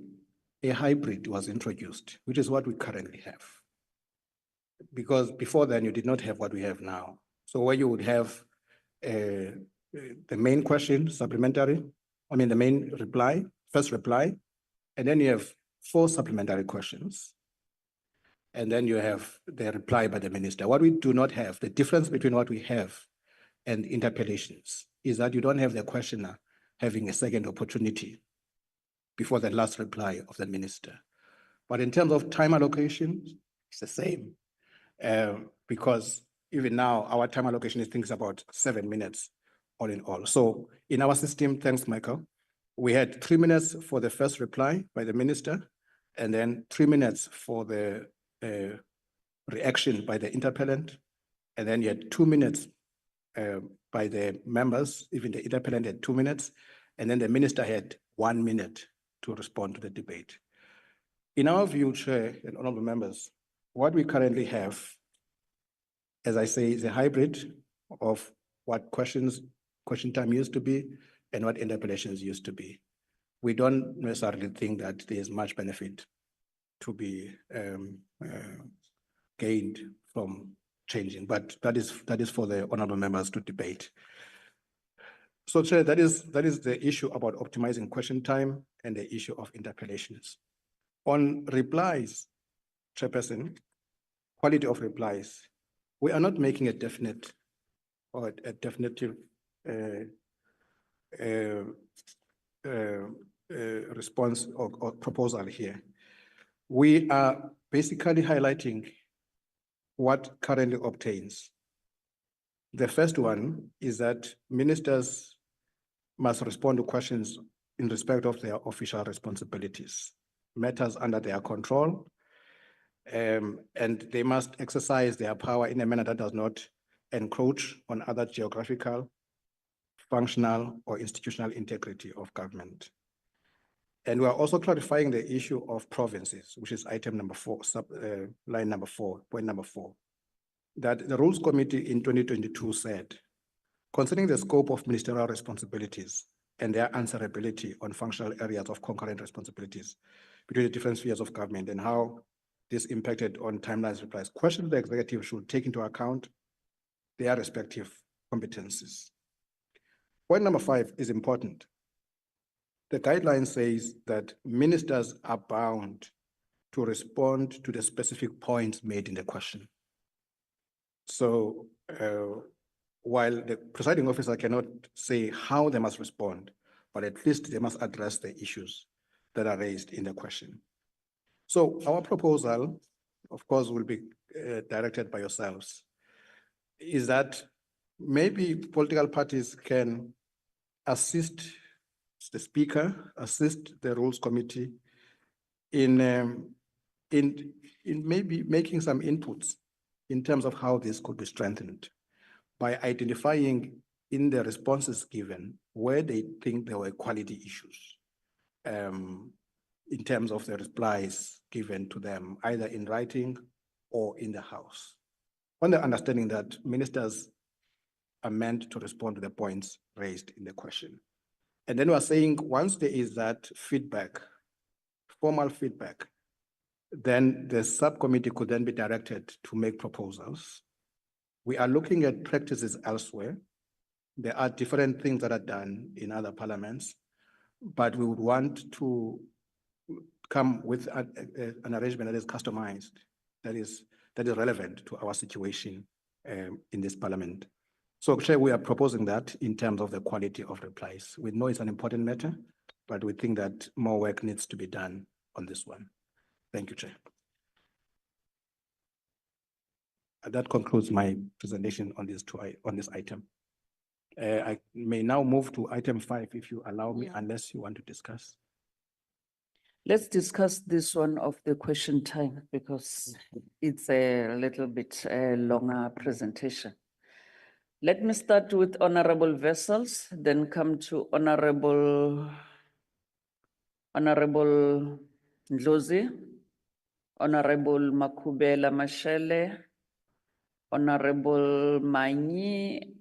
a hybrid was introduced, which is what we currently have. Because before then, you did not have what we have now. So where you would have the main question, the main reply, first reply, and then you have 4 supplementary questions. And then you have the reply by the minister. What we do not have, the difference between what we have and interpellations, is that you don't have the questioner having a second opportunity before the last reply of the minister. But in terms of time allocation, it's the same. Because even now, our time allocation is things about 7 minutes all in all. So in our system, thanks, Michael, we had 3 minutes for the first reply by the minister, and then 3 minutes for the reaction by the interpellant, and then you had 2 minutes by the members, even the interpellant had 2 minutes, and then the minister had 1 minute to respond to the debate. In our view, Chair and honorable members, what we currently have, as I say, is a hybrid of what question time used to be and what interpellations used to be. We don't necessarily think that there's much benefit to be gained from changing, but that is for the honorable members to debate. So, Chair, that is the issue about optimizing question time and the issue of interpellations. On replies, Chairperson, quality of replies, we are not making a definite or a definitive response or proposal here. We are basically highlighting what currently obtains. The first one is that ministers must respond to questions in respect of their official responsibilities, matters under their control, and they must exercise their power in a manner that does not encroach on other geographical, functional, or institutional integrity of government. And we are also clarifying the issue of provinces, which is item number 4, line number 4, point number 4, that the Rules Committee in 2022 said, concerning the scope of ministerial responsibilities and their answerability on functional areas of concurrent responsibilities between the different spheres of government and how this impacted on timelines replies, questions the executive should take into account their respective competencies. Point number 5 is important. The guideline says that ministers are bound to respond to the specific points made in the question. So while the presiding officer cannot say how they must respond, but at least they must address the issues that are raised in the question. So our proposal, of course, will be directed by yourselves, is that maybe political parties can assist the speaker, assist the rules committee in maybe making some inputs in terms of how this could be strengthened by identifying in the responses given where they think there were quality issues in terms of the replies given to them, either in writing or in the House. On the understanding that ministers are meant to respond to the points raised in the question. And then we're saying once there is that feedback, formal feedback, then the subcommittee could then be directed to make proposals. We are looking at practices elsewhere. There are different things that are done in other parliaments, but we would want to come with an arrangement that is customized, that is relevant to our situation in this parliament. So, Chair, we are proposing that in terms of the quality of replies. We know it's an important matter, but we think that more work needs to be done on this one. Thank you, Chair. And that concludes my presentation on this item. I may now move to item 5, if you allow me, unless you want to discuss. Let's discuss this one of the question time because it's a little bit longer presentation. Let me start with honorable vessels, then come to honorable Ndlozi, honorable Makubela Mashele, honorable Manyi,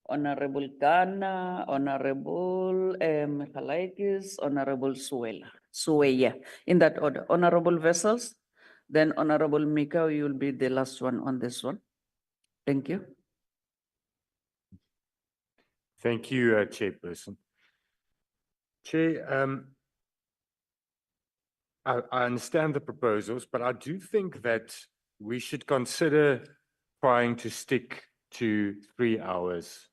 honorable Ghana, honorable Michalaikis, honorable Sueya, in that order. Honorable vessels, then honorable Mika, you will be the last one on this one. Thank you. Thank you, Chairperson. Chair, I understand the proposals, but I do think that we should consider trying to stick to 3 hours,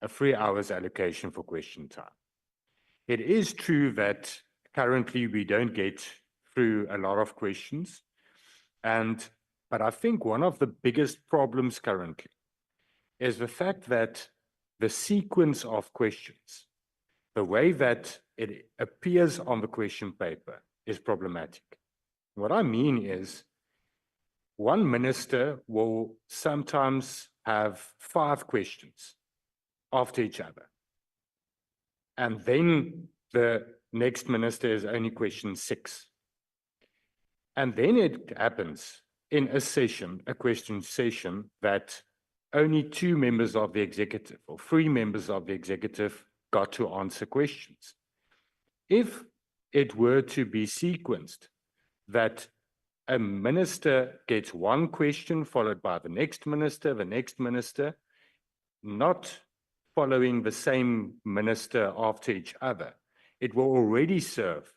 a 3 hours allocation for question time. It is true that currently we don't get through a lot of questions, but I think one of the biggest problems currently is the fact that the sequence of questions, the way that it appears on the question paper is problematic. What I mean is, one minister will sometimes have 5 questions after each other. And then the next minister is only question 6. And then it happens in a session, a question session, that only 2 members of the executive or 3 members of the executive got to answer questions. If it were to be sequenced that a minister gets 1 question followed by the next minister, not following the same minister after each other, it will already serve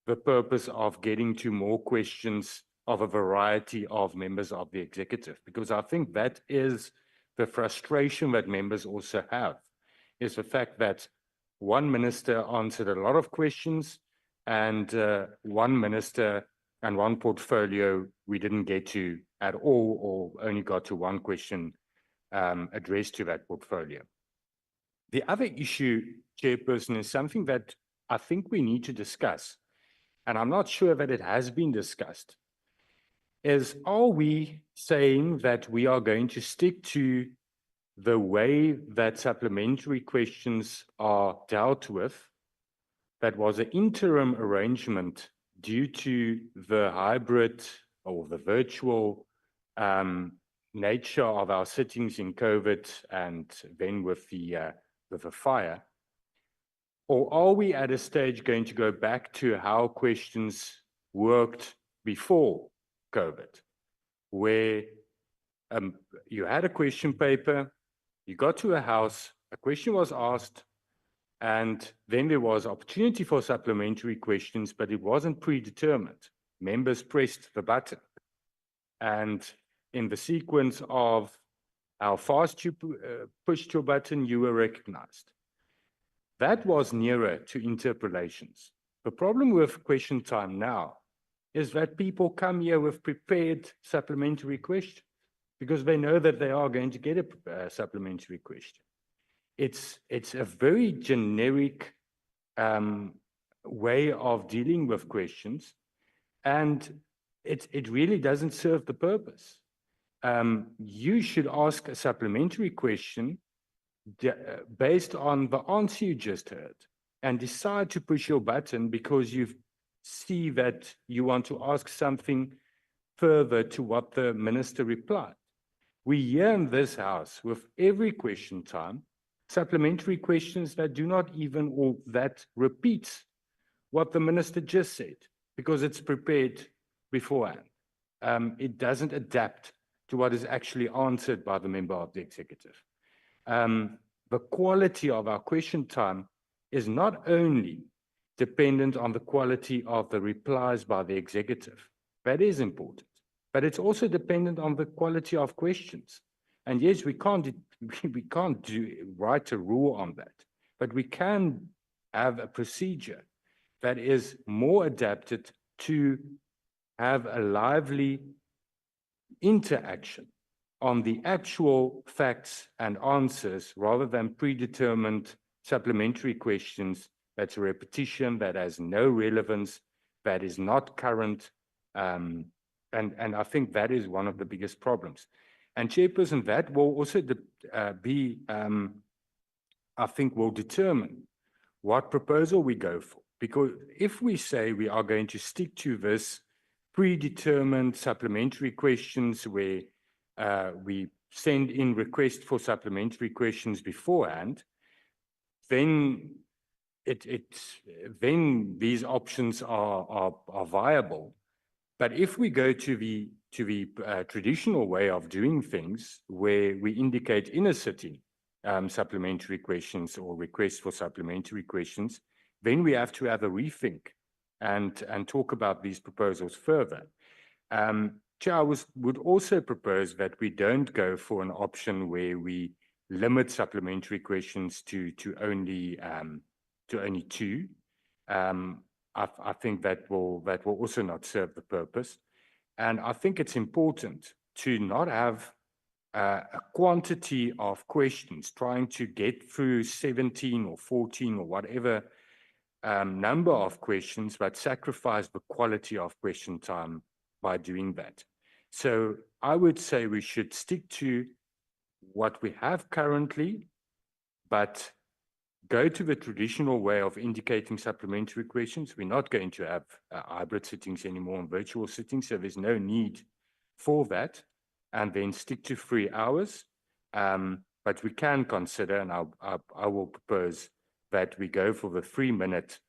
the purpose of getting to more questions of a variety of members of the executive, because I think that is the frustration that members also have, is the fact that one minister answered a lot of questions and one minister and one portfolio we didn't get to at all, or only got to 1 question addressed to that portfolio. The other issue, Chairperson, is something that I think we need to discuss, and I'm not sure that it has been discussed, is are we saying that we are going to stick to the way that supplementary questions are dealt with? That was an interim arrangement due to the hybrid or the virtual nature of our sittings in COVID and then with the fire? Or are we at a stage going to go back to how questions worked before COVID, where you had a question paper, you got to a house, a question was asked, and then there was opportunity for supplementary questions, but it wasn't predetermined. Members pressed the button. And in the sequence of how fast you pushed your button, you were recognized. That was nearer to interpolations. The problem with question time now is that people come here with prepared supplementary questions because they know that they are going to get a supplementary question. It's a very generic way of dealing with questions, and it really doesn't serve the purpose. You should ask a supplementary question based on the answer you just heard and decide to push your button because you see that you want to ask something further to what the minister replied. We hear in this house with every question time, supplementary questions that do not even, or that repeats what the minister just said because it's prepared beforehand. It doesn't adapt to what is actually answered by the member of the executive. The quality of our question time is not only dependent on the quality of the replies by the executive. That is important, but it's also dependent on the quality of questions. And yes, we can't write a rule on that, but we can have a procedure that is more adapted to have a lively interaction on the actual facts and answers rather than predetermined supplementary questions that's a repetition, that has no relevance, that is not current. And I think that is one of the biggest problems. And Chairperson, that will also I think will determine what proposal we go for. Because if we say we are going to stick to this predetermined supplementary questions where we send in requests for supplementary questions beforehand, then then these options are viable. But if we go to the traditional way of doing things, where we indicate in a sitting supplementary questions or requests for supplementary questions, then we have to have a rethink and talk about these proposals further. Chair, I would also propose that we don't go for an option where we limit supplementary questions to only two. I think that will also not serve the purpose. And I think it's important to not have a quantity of questions trying to get through 17 or 14 or whatever number of questions, but sacrifice the quality of question time by doing that. So I would say we should stick to what we have currently, but go to the traditional way of indicating supplementary questions. We're not going to have hybrid sittings anymore and virtual sittings, so there's no need for that, and then stick to 3 hours. But we can consider, and I will propose that we go for the 3-minute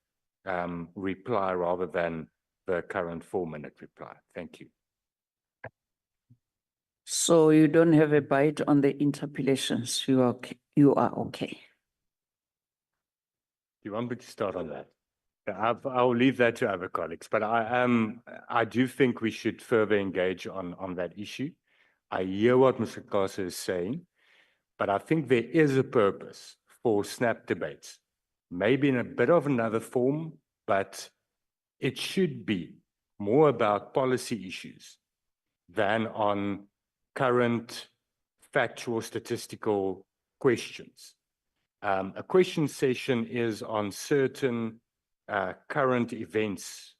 reply rather than the current 4-minute reply. Thank you. So you don't have a bite on the interpellations. You are okay. You are okay. You want me to start on that? I'll leave that to other colleagues, but I do think we should further engage on that issue. I hear what Mr. Kasa is saying, but I think there is a purpose for snap debates, maybe in a bit of another form, but it should be more about policy issues than on current factual statistical questions. A question session is on certain current events.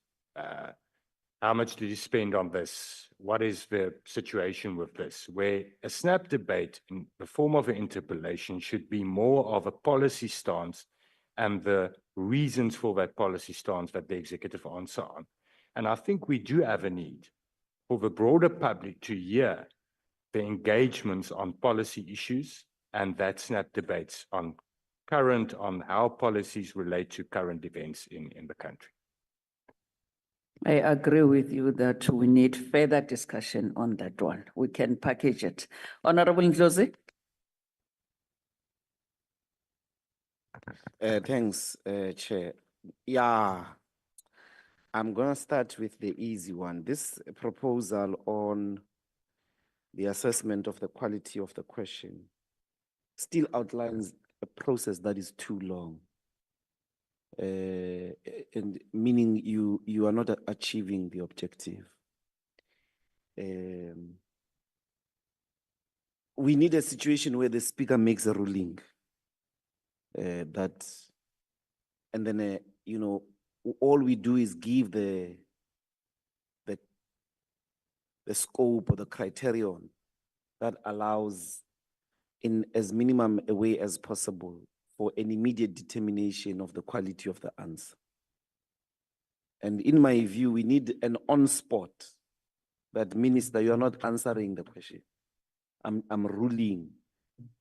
How much did you spend on this? What is the situation with this? Where a snap debate in the form of an interpellation should be more of a policy stance and the reasons for that policy stance that the executive answer on. And I think we do have a need for the broader public to hear the engagements on policy issues and that snap debates on how policies relate to current events in the country. I agree with you that we need further discussion on that one. We can package it. Honorable Ndlozi? Thanks, Chair. Yeah, I'm gonna start with the easy one. This proposal on the assessment of the quality of the question still outlines a process that is too long. and meaning you are not achieving the objective. We need a situation where the speaker makes a ruling that, and then, you know, all we do is give the scope or the criterion that allows in as minimum a way as possible for an immediate determination of the quality of the answer. And in my view, we need an on-spot that, Minister, you are not answering the question. I'm ruling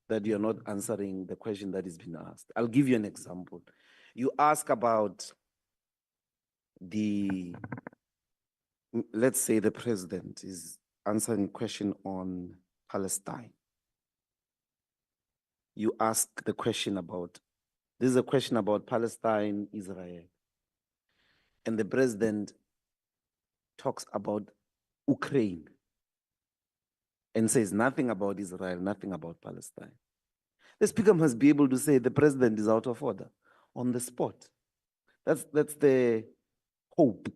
that you are not answering the question that is being asked. I'll give you an example. You ask about let's say the president is answering a question on Palestine. You ask the question about, this is a question about Palestine, Israel. And the president talks about Ukraine and says nothing about Israel, nothing about Palestine. The speaker must be able to say the president is out of order on the spot. That's the hope.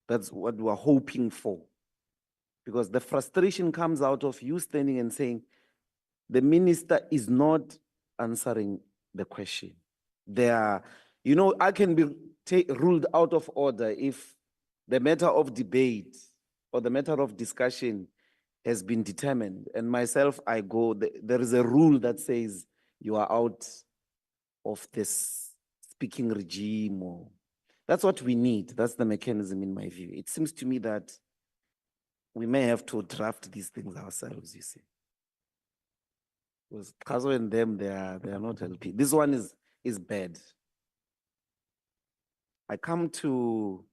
That's what we're hoping for. Because the frustration comes out of you standing and saying, the minister is not answering the question. You know, I can be ruled out of order if the matter of debate or the matter of discussion has been determined. And myself, I go, there is a rule that says you are out of this speaking regime, or that's what we need. That's the mechanism in my view. It seems to me that we may have to draft these things ourselves, you see. Because Kazo and them, they are not helping. This one is bad. I come to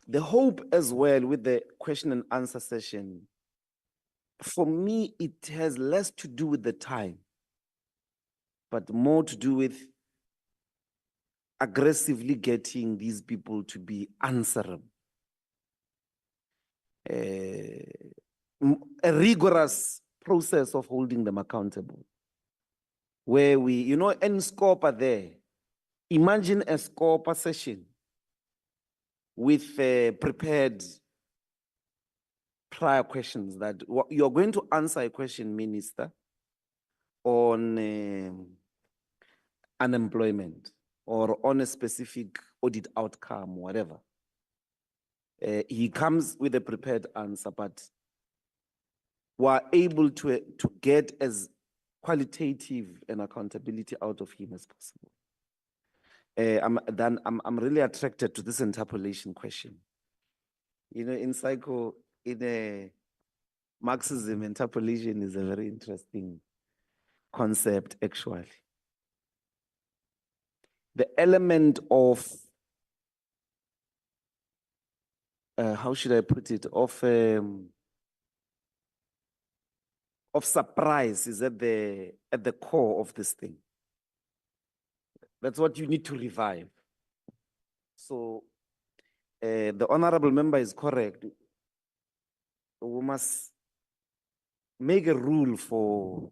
the hope as well with the question and answer session. For me, it has less to do with the time, but more to do with aggressively getting these people to be answerable. A rigorous process of holding them accountable. Where we, you know, and scope are there. Imagine a scope session with prepared prior questions that you're going to answer a question, Minister, on unemployment or on a specific audit outcome, whatever. He comes with a prepared answer, but we're able to get as qualitative an accountability out of him as possible. I'm really attracted to this interpolation question. You know, in psycho, in Marxism, interpolation is a very interesting concept, actually. The element of, how should I put it, of surprise is at the core of this thing. That's what you need to revive. So the honorable member is correct. We must make a rule for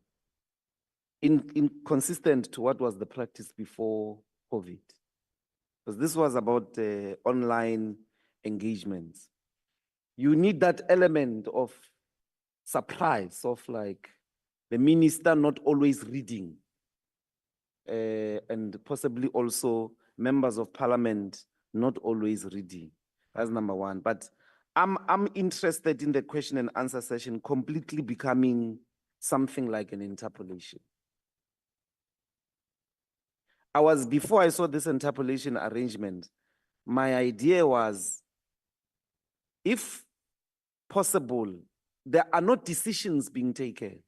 inconsistent to what was the practice before COVID. Because this was about online engagements. You need that element of surprise, of like the minister not always reading, and possibly also members of parliament not always reading. That's number one. But I'm interested in the question and answer session completely becoming something like an interpolation. Before I saw this interpolation arrangement, my idea was, if possible, there are not decisions being taken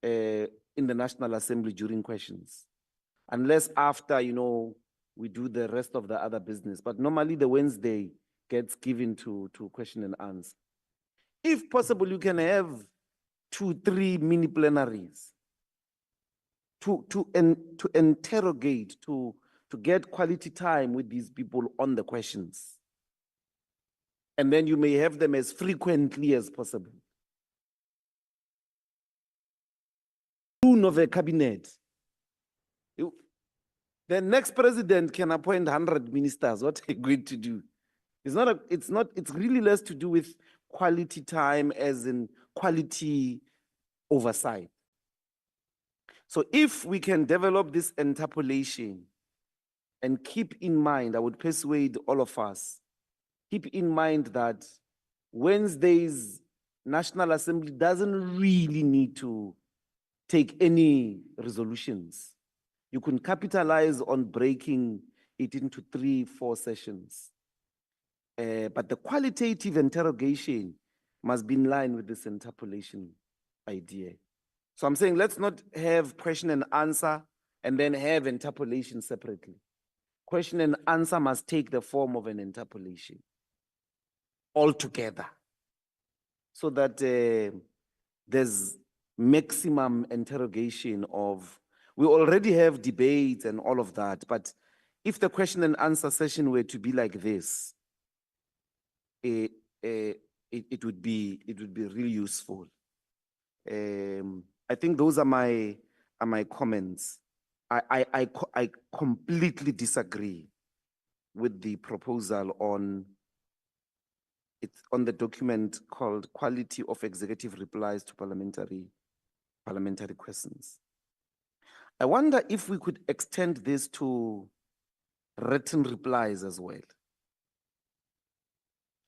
in the National Assembly during questions, unless after, you know, we do the rest of the other business. But normally the Wednesday gets given to question and answer. If possible, you can have 2-3 mini plenaries to interrogate, to get quality time with these people on the questions. And then you may have them as frequently as possible. Of a cabinet. The next president can appoint 100 ministers. What are you going to do? It's really less to do with quality time as in quality oversight. So if we can develop this interpolation and keep in mind, I would persuade all of us, keep in mind that Wednesday's National Assembly doesn't really need to take any resolutions. You can capitalize on breaking it into 3-4 sessions. But the qualitative interrogation must be in line with this interpolation idea. So I'm saying let's not have question and answer and then have interpolation separately. Question and answer must take the form of an interpolation altogether so that there's maximum interrogation of, we already have debates and all of that, but if the question and answer session were to be like this, it would be really useful. I think those are my comments. I completely disagree with the proposal on the document called Quality of Executive Replies to Parliamentary Questions. I wonder if we could extend this to written replies as well.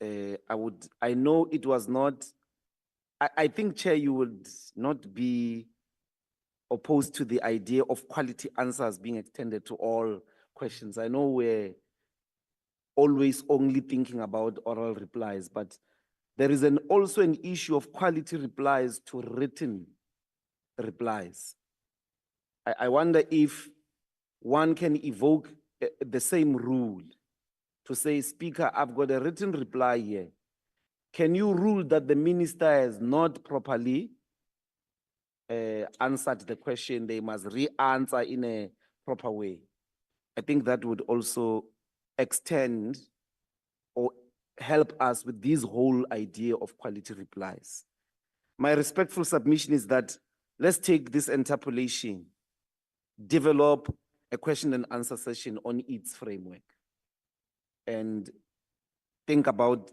I know it was not, I think, Chair, you would not be opposed to the idea of quality answers being extended to all questions. I know we're always only thinking about oral replies, but there is also an issue of quality replies to written replies. I wonder if one can evoke the same rule to say, Speaker, I've got a written reply here. Can you rule that the minister has not properly answered the question? They must re-answer in a proper way. I think that would also extend or help us with this whole idea of quality replies. My respectful submission is that let's take this interpolation, develop a question and answer session on its framework, and think about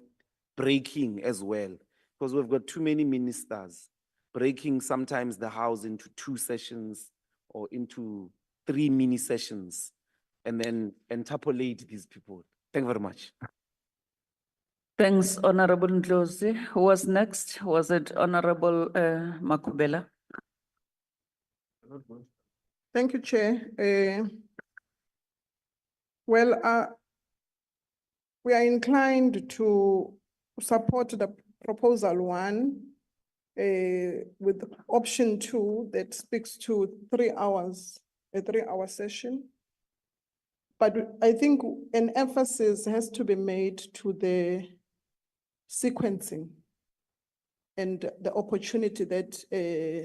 breaking as well, because we've got too many ministers, breaking sometimes the House into 2 sessions or into 3 mini sessions, and then interpolate these people. Thank you very much. Thanks, Honorable Ndlozi. Who was next? Was it Honorable Makubela? Thank you, Chair. We are inclined to support the proposal 1 with option 2 that speaks to 3 hours, a 3-hour session. But I think an emphasis has to be made to the sequencing and the opportunity that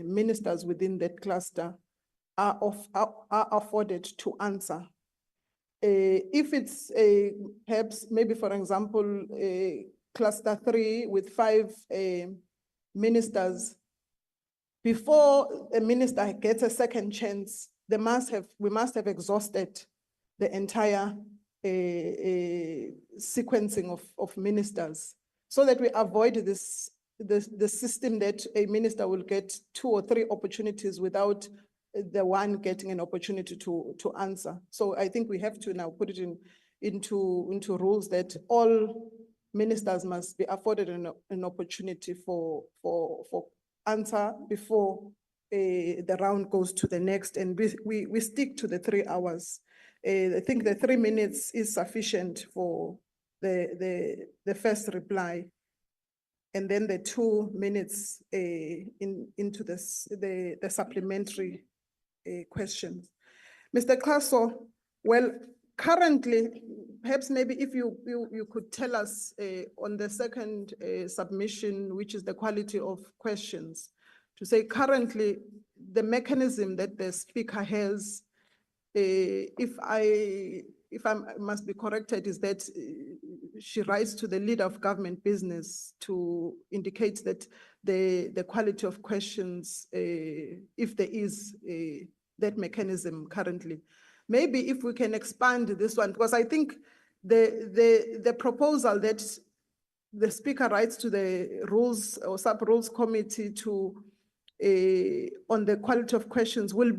ministers within that cluster are afforded to answer. If it's perhaps maybe, for example, cluster 3 with 5 ministers, before a minister gets a second chance, we must have exhausted the entire sequencing of ministers, so that we avoid the system that a minister will get 2 or 3 opportunities without the one getting an opportunity to answer. So I think we have to now put it into rules that all ministers must be afforded an opportunity for answer before the round goes to the next, and we stick to the 3 hours. I think the 3 minutes is sufficient for the first reply, and then the 2 minutes into the supplementary questions. Mr. Klaso, well, currently, perhaps maybe if you could tell us on the second submission, which is the quality of questions, to say currently the mechanism that the speaker has, if I must be corrected, is that she writes to the leader of government business to indicate that the quality of questions, if there is that mechanism currently. maybe if we can expand this one, because I think the proposal that the speaker writes to the rules or sub-rules committee to, on the quality of questions will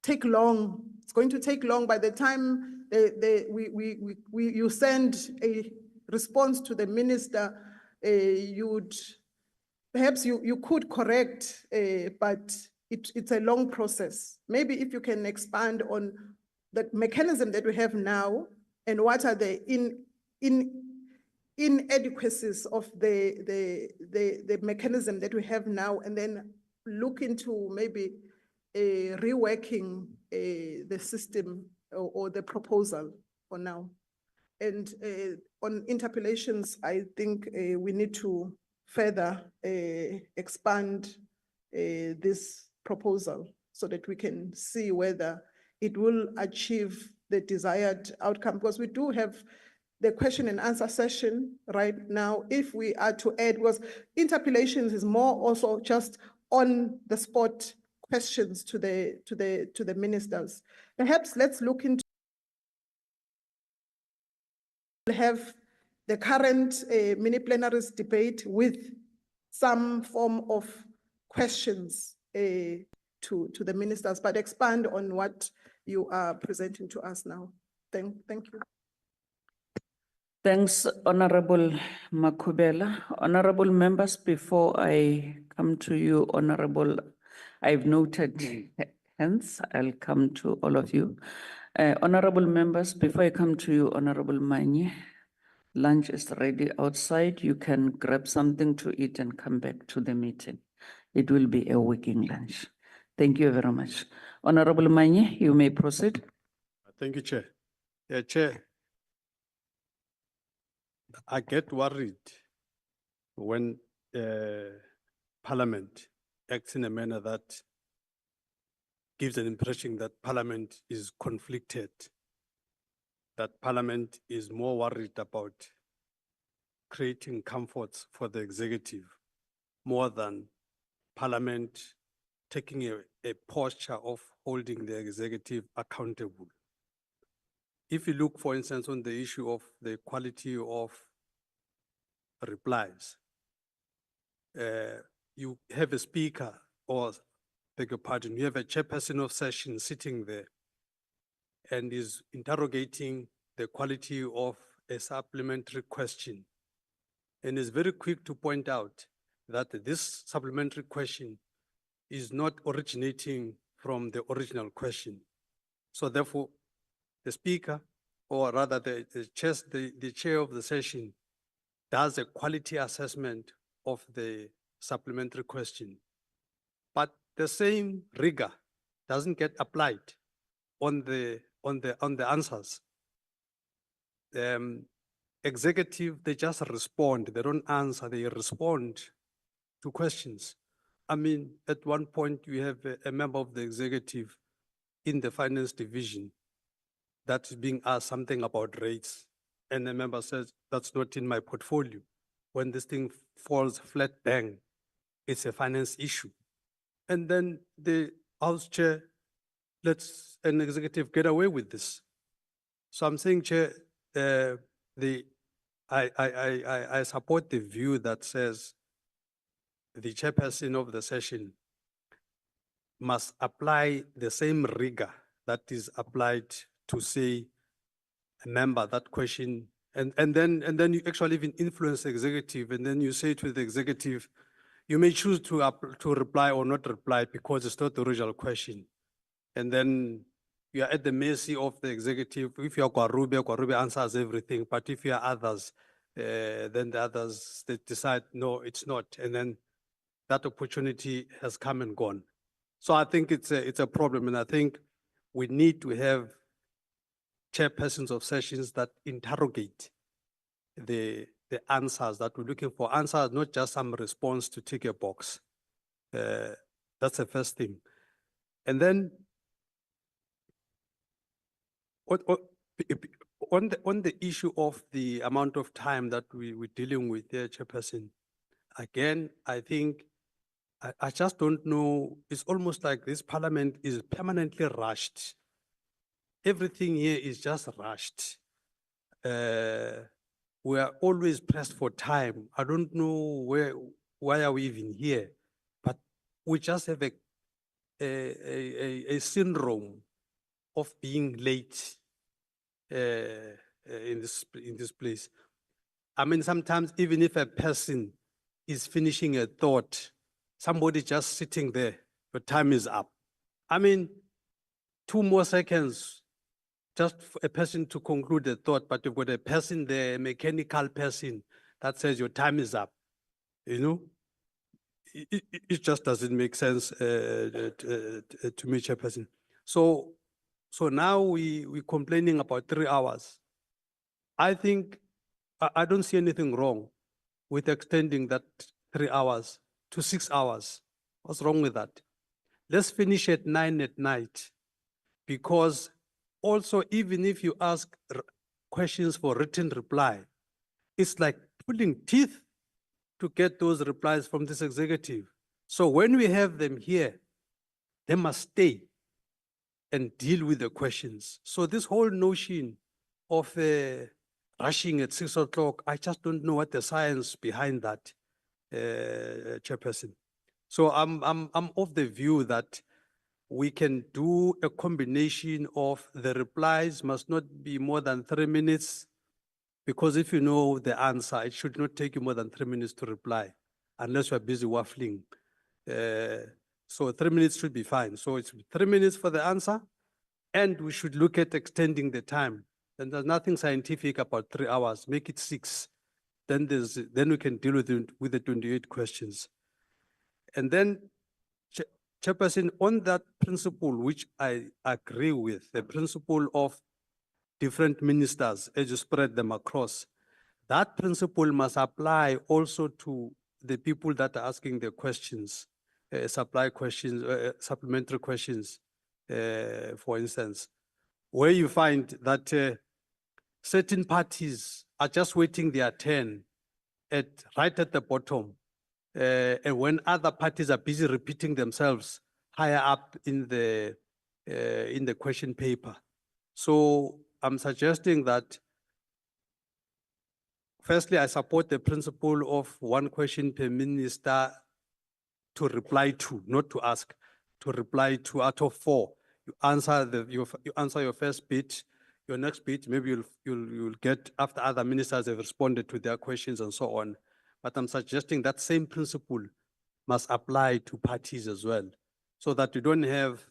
take long. It's going to take long. By the time you send a response to the minister, perhaps you could correct, but it's a long process. Maybe if you can expand on the mechanism that we have now and what are the inadequacies of the mechanism that we have now, and then look into maybe reworking the system or the proposal for now. And on interpellations, I think we need to further expand this proposal so that we can see whether it will achieve the desired outcome, because we do have the question and answer session right now. If we are to add, because interpellations is more also just on the spot questions to the ministers. Perhaps let's look into have the current mini plenaries debate with some form of questions to the ministers, but expand on what you are presenting to us now. Thank you. Thanks, Honorable Makubela. Honorable members, before I come to you, Honorable, I've noted, hence I'll come to all of you. Honorable members, before I come to you, Honorable Manye, lunch is ready outside. You can grab something to eat and come back to the meeting. It will be a working lunch. Thank you very much. Honorable Manye, you may proceed. Thank you, Chair. Yeah, Chair. I get worried when Parliament acts in a manner that gives an impression that Parliament is conflicted, that Parliament is more worried about creating comforts for the executive more than Parliament taking a posture of holding the executive accountable. If you look, for instance, on the issue of the quality of replies, you have a speaker, or beg your pardon, you have a chairperson of session sitting there and is interrogating the quality of a supplementary question, and is very quick to point out that this supplementary question is not originating from the original question. So therefore, the speaker, or rather the chair of the session, does a quality assessment of the supplementary question. But the same rigor doesn't get applied on the answers. Executive, they just respond, they don't answer, they respond to questions. I mean, at one point you have a member of the executive in the finance division that is being asked something about rates, and the member says, that's not in my portfolio. When this thing falls flat bang, it's a finance issue. And then the House Chair lets an executive get away with this. So I'm saying, Chair, I support the view that says the chairperson of the session must apply the same rigor that is applied to say a member that question, and then you actually even influence the executive, and then you say to the executive, you may choose to reply or not reply because it's not the original question. And then you are at the mercy of the executive. If you are Kwarube answers everything, but if you are others, then the others, they decide, no, it's not. And then that opportunity has come and gone. So I think it's a problem, and I think we need to have chairpersons of sessions that interrogate the answers that we're looking for. Answers, not just some response to tick a box. That's the first thing. And then on the issue of the amount of time that we're dealing with there, Chairperson, again, I think I just don't know. It's almost like this Parliament is permanently rushed everything here is just rushed. We are always pressed for time. I don't know why are we even here, but we just have a syndrome of being late in this place. I mean, sometimes even if a person is finishing a thought, somebody just sitting there, your time is up. I mean, 2 more seconds, just for a person to conclude the thought, but you've got a person there, a mechanical person that says your time is up. You know, it just doesn't make sense to me, Chairperson. So now we're complaining about 3 hours. I think I don't see anything wrong with extending that 3 hours to 6 hours. What's wrong with that? Let's finish at 9 at night, because also, even if you ask questions for written reply, it's like pulling teeth to get those replies from this executive. So when we have them here, they must stay and deal with the questions. So this whole notion of rushing at 6 o'clock, I just don't know what the science behind that, Chairperson. So I'm of the view that we can do a combination of the replies must not be more than 3 minutes, because if you know the answer, it should not take you more than 3 minutes to reply, unless you're busy waffling. So 3 minutes should be fine. So it's 3 minutes for the answer, and we should look at extending the time. And there's nothing scientific about 3 hours, make it 6. Then we can deal with the 28 questions. And then, Chairperson, on that principle, which I agree with, the principle of different ministers as you spread them across, that principle must apply also to the people that are asking the questions, supplementary questions, for instance, where you find that certain parties are just waiting their turn right at the bottom. And when other parties are busy repeating themselves higher up in the question paper. So I'm suggesting that, firstly, I support the principle of 1 question per minister to reply to, not to ask, to reply to out of 4. You answer you answer your first bit, your next bit, maybe you'll get after other ministers have responded to their questions and so on. But I'm suggesting that same principle must apply to parties as well, so that you don't have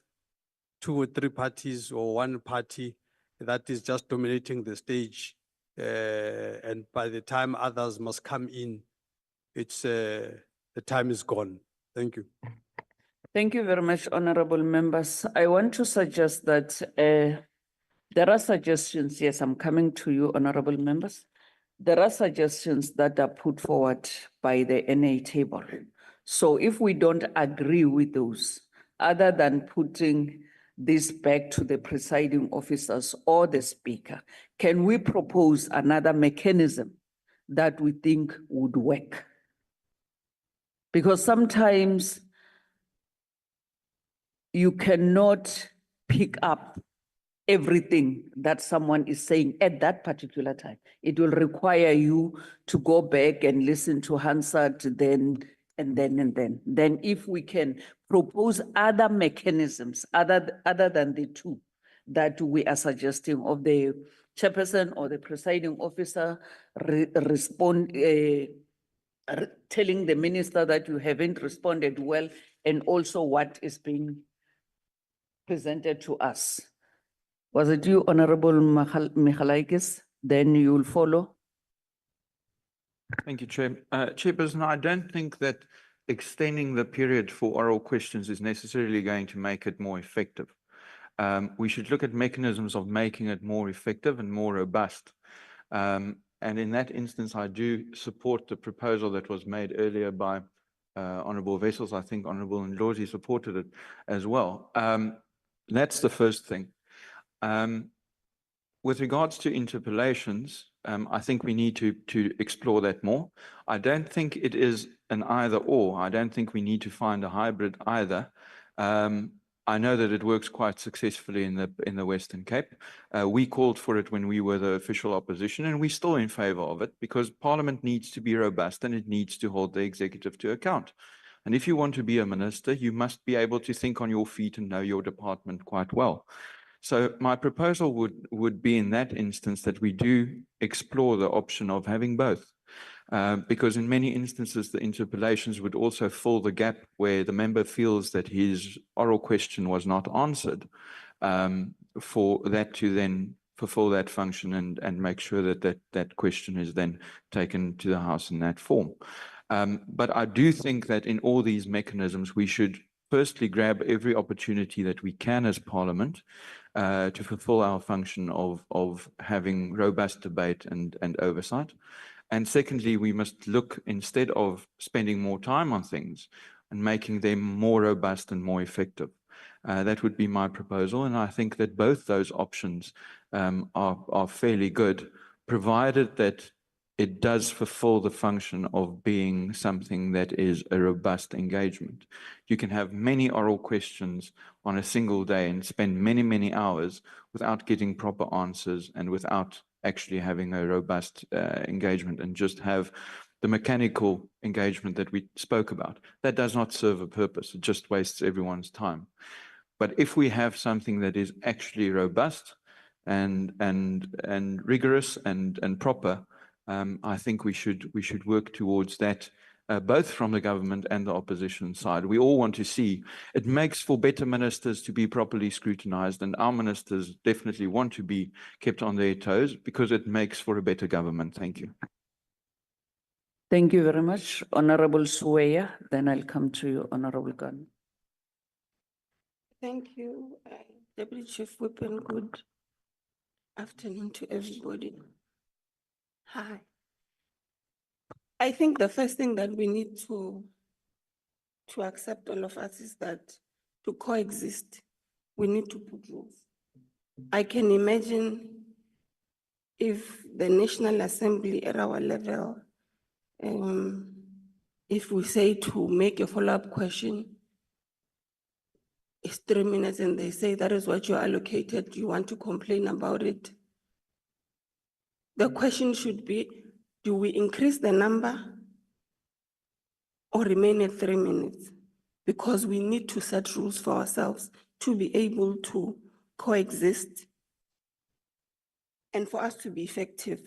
2 or 3 parties or 1 party that is just dominating the stage. And by the time others must come in, the time is gone. Thank you. Thank you very much, honorable members. I want to suggest that there are suggestions. Yes, I'm coming to you, honorable members. There are suggestions that are put forward by the NA table. So if we don't agree with those, other than putting this back to the presiding officers or the speaker, can we propose another mechanism that we think would work? Because sometimes you cannot pick up everything that someone is saying at that particular time. It will require you to go back and listen to Hansard, then if we can propose other mechanisms other than the 2 that we are suggesting, of the chairperson or the presiding officer telling the minister that you haven't responded well, and also what is being presented to us. Was it you, Honorable Michalaikis? Then you'll follow. Thank you, Chair. Chairperson, I don't think that extending the period for oral questions is necessarily going to make it more effective. We should look at mechanisms of making it more effective and more robust. And in that instance, I do support the proposal that was made earlier by Honourable Wessels. I think Honourable Ndlozi supported it as well. That's the first thing. With regards to interpellations, I think we need to explore that more. I don't think it is an either or. I don't think we need to find a hybrid either. I know that it works quite successfully in the Western Cape. We called for it when we were the official opposition, and we're still in favor of it because Parliament needs to be robust and it needs to hold the executive to account. And if you want to be a minister, you must be able to think on your feet and know your department quite well. So my proposal would be in that instance that we do explore the option of having both. Because in many instances, the interpellations would also fill the gap where the member feels that his oral question was not answered, for that to then fulfill that function and make sure that question is then taken to the House in that form. But I do think that in all these mechanisms, we should firstly grab every opportunity that we can as Parliament to fulfill our function of having robust debate and oversight. And secondly, we must look, instead of spending more time on things, and making them more robust and more effective. That would be my proposal. And I think that both those options are fairly good, provided that it does fulfill the function of being something that is a robust engagement. You can have many oral questions on a single day and spend many, many hours without getting proper answers and without actually having a robust engagement, and just have the mechanical engagement that we spoke about. That does not serve a purpose. It just wastes everyone's time. But if we have something that is actually robust and rigorous and proper, I think we should work towards that, both from the government and the opposition side. We all want to see it makes for better ministers to be properly scrutinized, and our ministers definitely want to be kept on their toes because it makes for a better government. Thank you. Thank you very much, Honorable Sueya. Then I'll come to you, Honorable Gunn. Thank you, Deputy Chief Whip, and good afternoon to everybody. Hi. I think the first thing that we need to accept, all of us, is that to coexist, we need to put rules. I can imagine if the National Assembly at our level, if we say to make a follow-up question, it's 3 minutes and they say that is what you're allocated, you want to complain about it. The question should be, do we increase the number or remain at 3 minutes? Because we need to set rules for ourselves to be able to coexist and for us to be effective.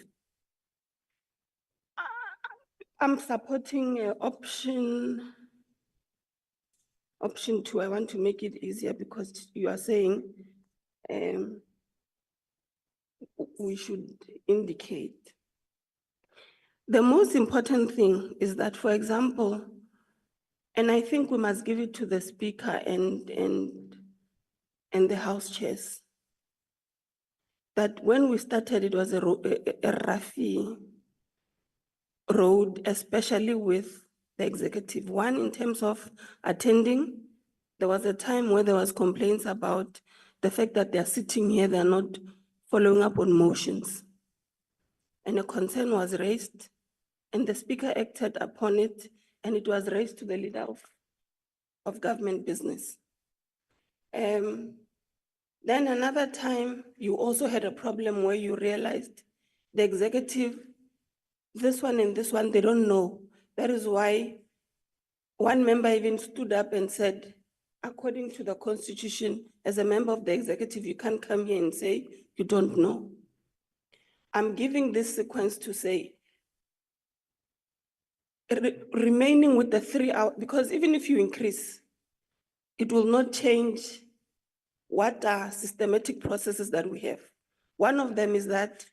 I'm supporting option 2. I want to make it easier because you are saying we should indicate. The most important thing is that, for example, and I think we must give it to the Speaker and the House chairs, that when we started, it was a roughy road, especially with the executive. One, in terms of attending, there was a time where there was complaints about the fact that they're sitting here, they're not following up on motions. And a concern was raised, and the Speaker acted upon it, and it was raised to the leader of government business. Then another time, you also had a problem where you realized the executive, this one and this one, they don't know. That is why one member even stood up and said, according to the Constitution, as a member of the executive, you can't come here and say you don't know. I'm giving this sequence to say, remaining with the 3 hours, because even if you increase, it will not change what are systematic processes that we have. One of them is that,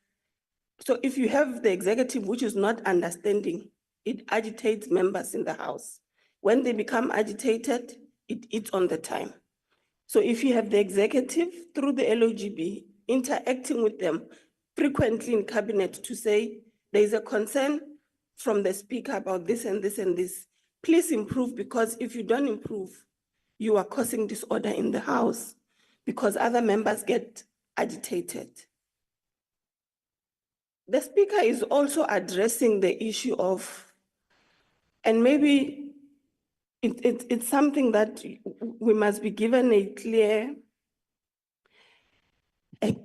so if you have the executive which is not understanding, it agitates members in the House. When they become agitated, it eats on the time. So if you have the executive through the LOGB interacting with them frequently in cabinet to say, there is a concern from the Speaker about this and this and this, please improve, because if you don't improve, you are causing disorder in the House because other members get agitated. The Speaker is also addressing the issue of, and maybe it's something that we must be given a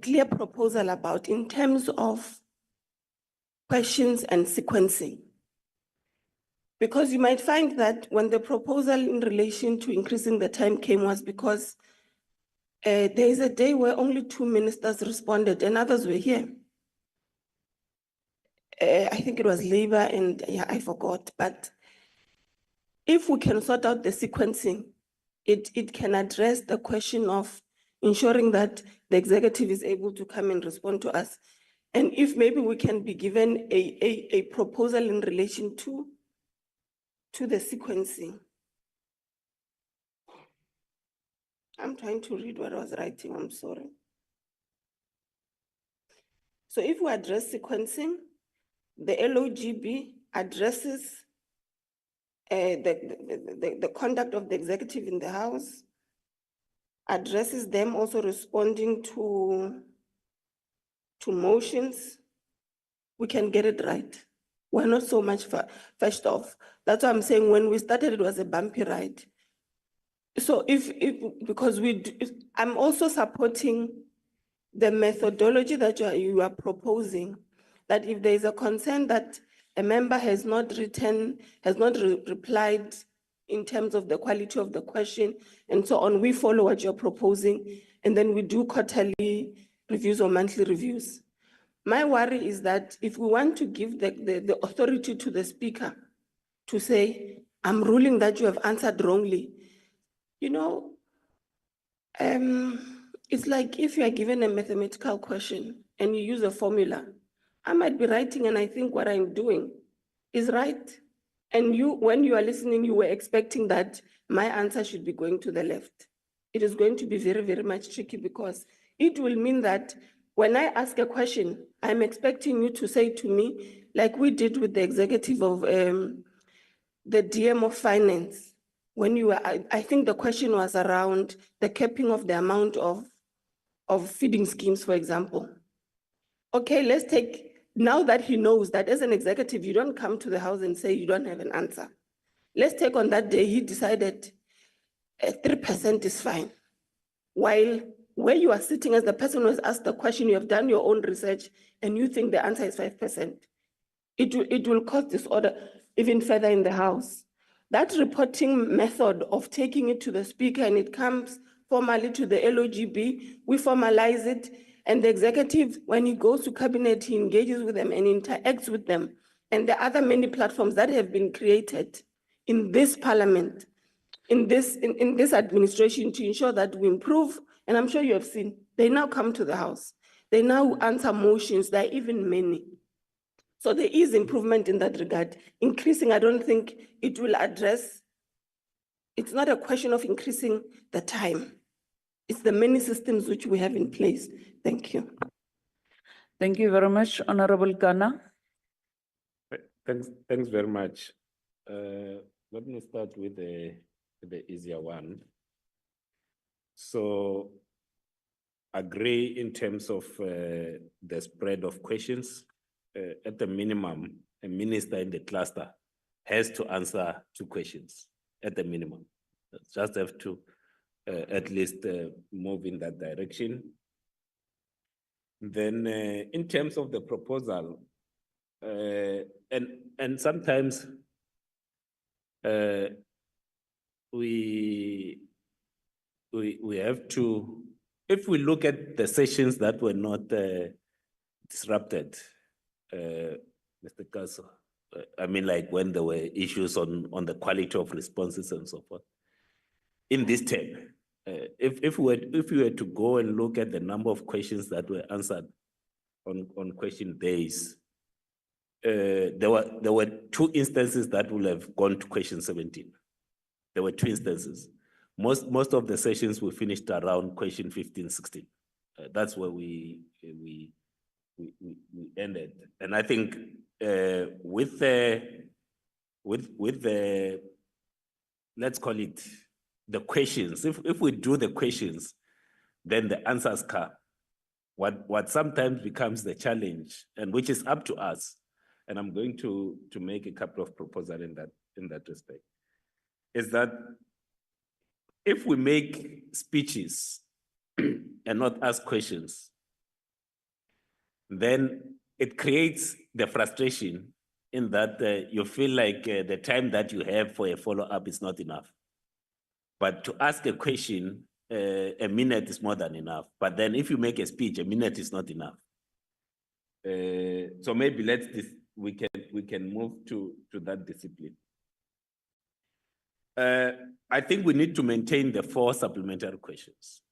clear proposal about in terms of questions and sequencing. Because you might find that when the proposal in relation to increasing the time came was because there is a day where only 2 ministers responded and others were here. I think it was Labor and yeah, I forgot. But if we can sort out the sequencing, it can address the question of ensuring that the executive is able to come and respond to us. And if maybe we can be given a proposal in relation to the sequencing. I'm trying to read what I was writing, I'm sorry. So if we address sequencing, the LOGB addresses the conduct of the executive in the House, addresses them also responding to motions, we can get it right. We're not so much first off. That's why I'm saying when we started, it was a bumpy ride. So because I'm also supporting the methodology that you are proposing, that if there is a concern that a member has not replied in terms of the quality of the question and so on, we follow what you're proposing, and then we do quarterly reviews or monthly reviews. My worry is that if we want to give the authority to the speaker to say, I'm ruling that you have answered wrongly, you know, it's like if you are given a mathematical question and you use a formula, I might be writing and I think what I'm doing is right. And when you are listening, you were expecting that my answer should be going to the left. It is going to be very, very much tricky because it will mean that when I ask a question, I'm expecting you to say to me, like we did with the executive of the DM of Finance, when you were, I think the question was around the capping of the amount of feeding schemes, for example. Okay, let's take, now that he knows that as an executive, you don't come to the House and say you don't have an answer. Let's take on that day, he decided 3% is fine. While where you are sitting as the person who has asked the question, you have done your own research and you think the answer is 5%. It will cause disorder even further in the House. That reporting method of taking it to the speaker and it comes formally to the LOGB, we formalize it, and the executive, when he goes to cabinet, he engages with them and interacts with them. And the other many platforms that have been created in this parliament, in this administration to ensure that we improve, and I'm sure you have seen, they now come to the House. They now answer motions, there are even many. So there is improvement in that regard. Increasing, I don't think it will address, it's not a question of increasing the time. It's the many systems which we have in place. Thank you. Thank you very much, Honorable Ghana. Thanks very much. Let me start with the easier one. So agree in terms of the spread of questions. At the minimum, a minister in the cluster has to answer 2 questions at the minimum. Just have to at least move in that direction. Then in terms of the proposal, and sometimes we have to, if we look at the sessions that were not disrupted, Mr. Kaso, I mean, like when there were issues on the quality of responses and so forth. In this term, if we were to go and look at the number of questions that were answered on question days, there were 2 instances that would have gone to question 17. There were 2 instances. Most of the sessions we finished around question 15, 16. That's where we ended. And I think with the let's call it the questions, if we do the questions, then the answers come. What sometimes becomes the challenge, and which is up to us, and I'm going to make a couple of proposals in that respect. is that if we make speeches and not ask questions, then it creates the frustration in that you feel like the time that you have for a follow-up is not enough. But to ask a question, a minute is more than enough. But then if you make a speech, a minute is not enough. So maybe we can move to that discipline. I think we need to maintain the 4 supplementary questions.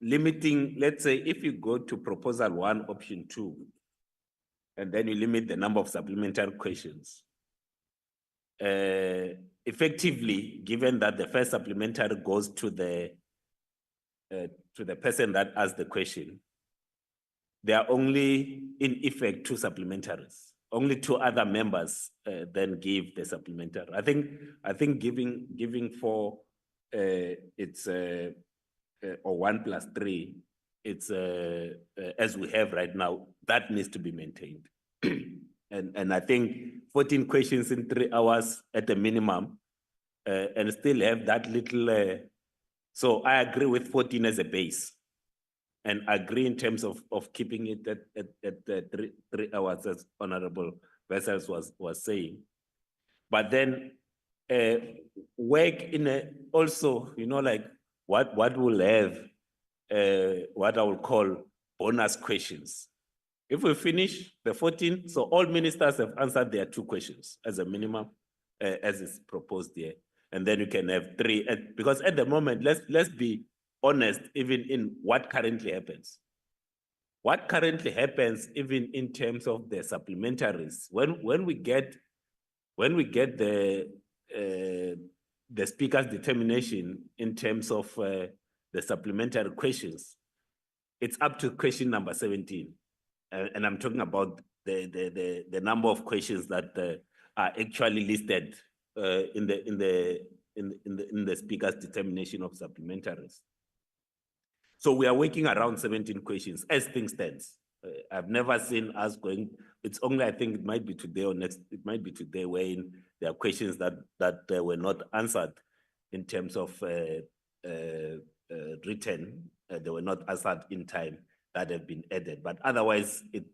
Limiting, let's say, if you go to proposal 1, option 2, and then you limit the number of supplementary questions. Effectively, given that the first supplementary goes to the person that asked the question, there are only, in effect, 2 supplementaries. Only 2 other members then give the supplementary. I think giving 4, it's or 1 + 3, it's as we have right now, that needs to be maintained. And I think 14 questions in 3 hours at a minimum, and still have that little. So I agree with 14 as a base, and agree in terms of keeping it at 3 hours, as Honorable Vessels was saying. But then work in a also, like what will have what I will call bonus questions. If we finish the 14, so all ministers have answered their 2 questions as a minimum, as is proposed here. And then you can have 3, because at the moment, let's be honest, even in what currently happens. What currently happens, even in terms of the supplementaries, when we get the speaker's determination in terms of the supplementary questions, it's up to question number 17. And I'm talking about the number of questions that are actually listed in the speaker's determination of supplementaries. So we are working around 17 questions as things stands. I've never seen us going. It's only, I think it might be today or next. It might be today wherein there are questions that were not answered in terms of written. They were not answered in time, that have been added, but otherwise it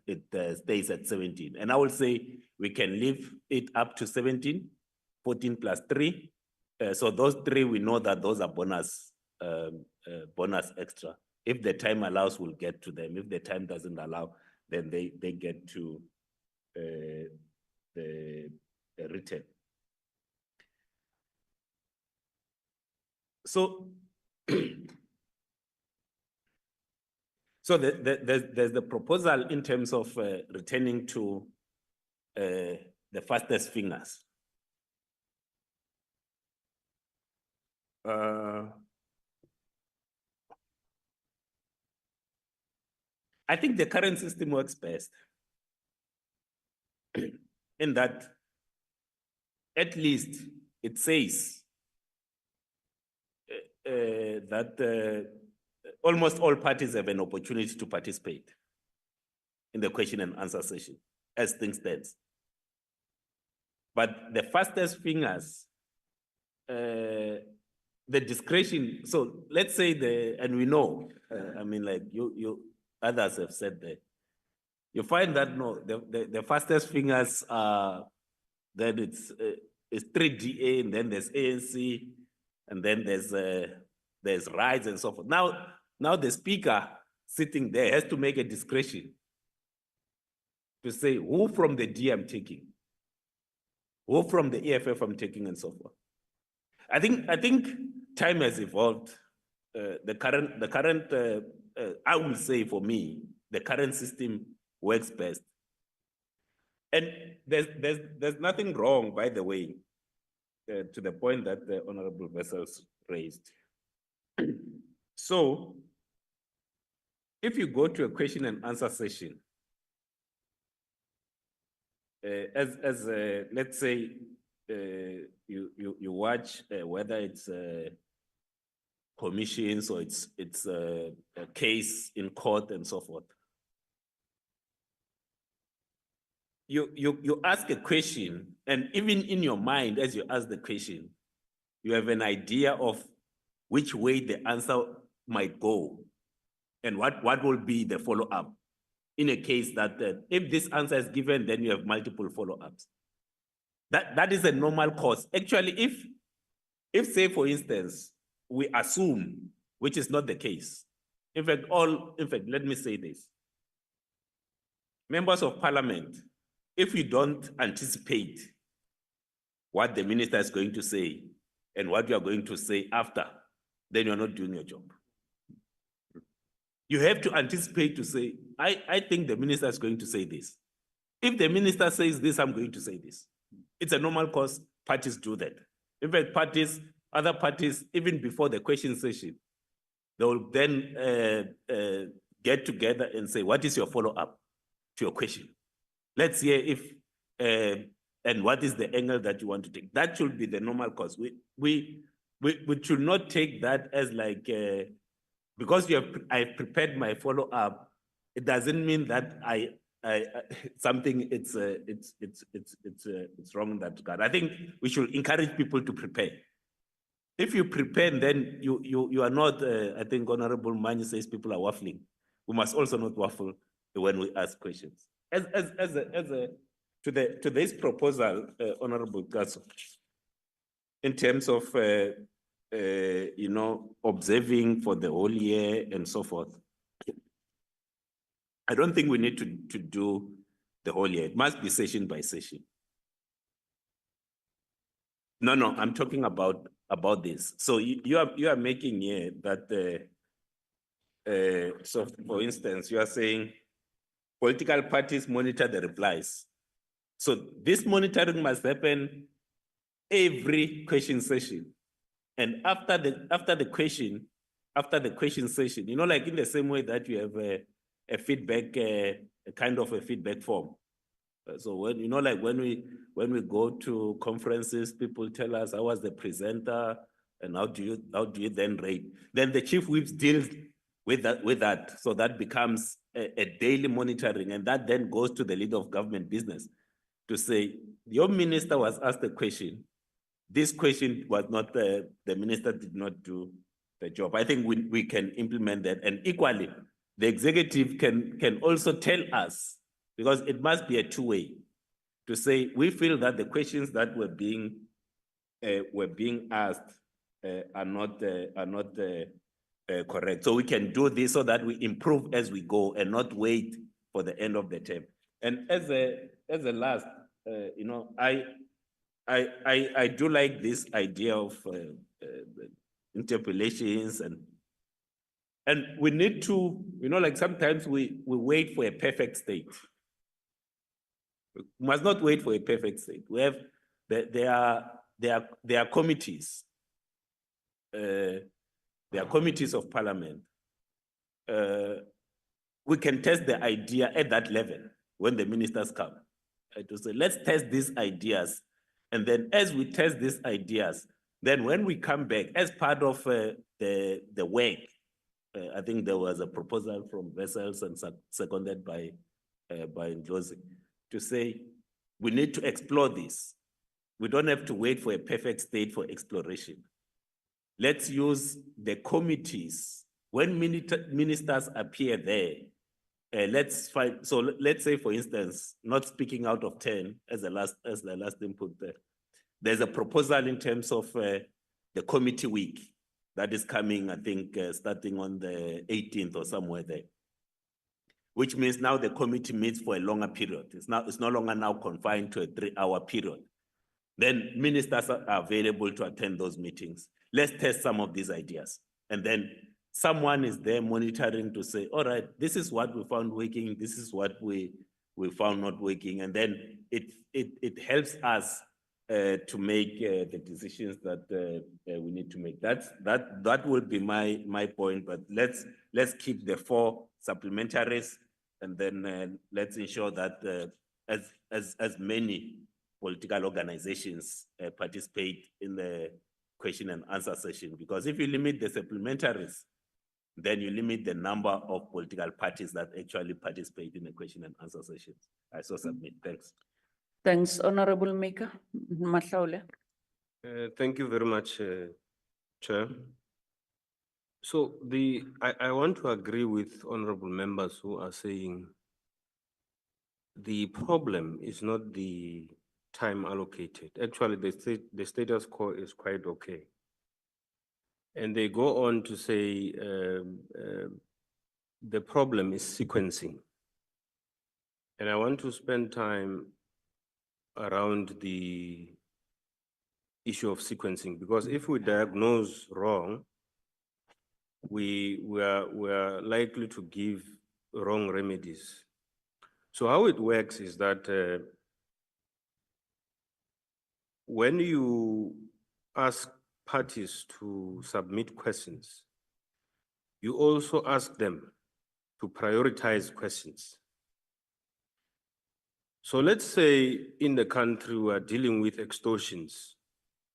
stays at 17. And I will say we can leave it up to 17, 14 + 3. So those 3, we know that those are bonus extra. If the time allows, we'll get to them. If the time doesn't allow, then they get to the written. So so there's the proposal in terms of returning to the fastest fingers. I think the current system works best in that at least it says that almost all parties have an opportunity to participate in the question and answer session as things stand. But the fastest fingers, the discretion, so let's say and we know, I mean, like you others have said that, you find that no, the fastest fingers are that it's 3DA, and then there's ANC, and then there's rights and so forth. Now the speaker sitting there has to make a discretion to say who from the D I'm taking, who from the EFF I'm taking, and so forth. I think time has evolved. The current I will say, for me, the current system works best. And there's nothing wrong, by the way, to the point that the Honorable Vessels raised. So if you go to a question and answer session, let's say you watch whether it's commissions or it's a case in court and so forth. you ask a question, and even in your mind, as you ask the question, you have an idea of which way the answer might go and what will be the follow-up in a case that if this answer is given, then you have multiple follow-ups. That is a normal course. Actually, if say, for instance, we assume, which is not the case. In fact, let me say this. Members of Parliament, if you don't anticipate what the minister is going to say and what you are going to say after, then you're not doing your job. You have to anticipate to say, I think the minister is going to say this. If the minister says this, I'm going to say this. It's a normal course, parties do that. In fact, other parties, even before the question session, they will then get together and say, what is your follow-up to your question? Let's hear if, and what is the angle that you want to take? That should be the normal course. We should not take that as like, because I've prepared my follow-up, it doesn't mean that something it's wrong in that regard. I think we should encourage people to prepare. If you prepare, then you are not. I think Honorable Mani says people are waffling. We must also not waffle when we ask questions. To this proposal, Honorable Gasso, in terms of observing for the whole year and so forth, I don't think we need to do the whole year. It must be session by session. No, I'm talking about this. So you are making here that so for instance, you are saying political parties monitor the replies. So this monitoring must happen every question session. And after the question session, like in the same way that you have a feedback, a kind of a feedback form. So when, like when we go to conferences, people tell us, how was the presenter and how do you then rate? Then the chief whips deals with that. So that becomes a daily monitoring, and that then goes to the leader of government business to say, your minister was asked a question. This question was not, the minister did not do the job. I think we can implement that. And equally, the executive can also tell us, because it must be a two-way, to say, we feel that the questions that were being asked are not correct. So we can do this so that we improve as we go and not wait for the end of the term. And as a last, I do like this idea of interpellations and we need to, like sometimes we wait for a perfect state. We must not wait for a perfect state. We have, there are committees. There are committees of parliament. We can test the idea at that level when the ministers come. To say, let's test these ideas. And then as we test these ideas, then when we come back, as part of the work, I think there was a proposal from Vessels and seconded by Ndlozi, to say, we need to explore this. We don't have to wait for a perfect state for exploration. Let's use the committees. When ministers appear there, let's find, so let's say, for instance, not speaking out of 10 as the last input there. There's a proposal in terms of the committee week that is coming, I think, starting on the 18th or somewhere there, which means now the committee meets for a longer period. It's no longer now confined to a 3-hour period. Then ministers are available to attend those meetings. Let's test some of these ideas. And then someone is there monitoring to say, all right, this is what we found working, this is what we found not working. And then it helps us to make the decisions that we need to make. That will be my point, but let's keep the 4 supplementaries, and then let's ensure that as many political organizations participate in the question and answer session, because if you limit the supplementaries, then you limit the number of political parties that actually participate in the question and answer sessions. I so submit. Thanks. Thanks, Honorable Maker. Mahlaule. Thank you very much, Chair. So I want to agree with honorable members who are saying the problem is not the time allocated. Actually, the status quo is quite okay. And they go on to say the problem is sequencing. And I want to spend time around the issue of sequencing, because if we diagnose wrong, we are likely to give wrong remedies. So how it works is that when you ask parties to submit questions, you also ask them to prioritize questions. So let's say in the country we are dealing with extortions.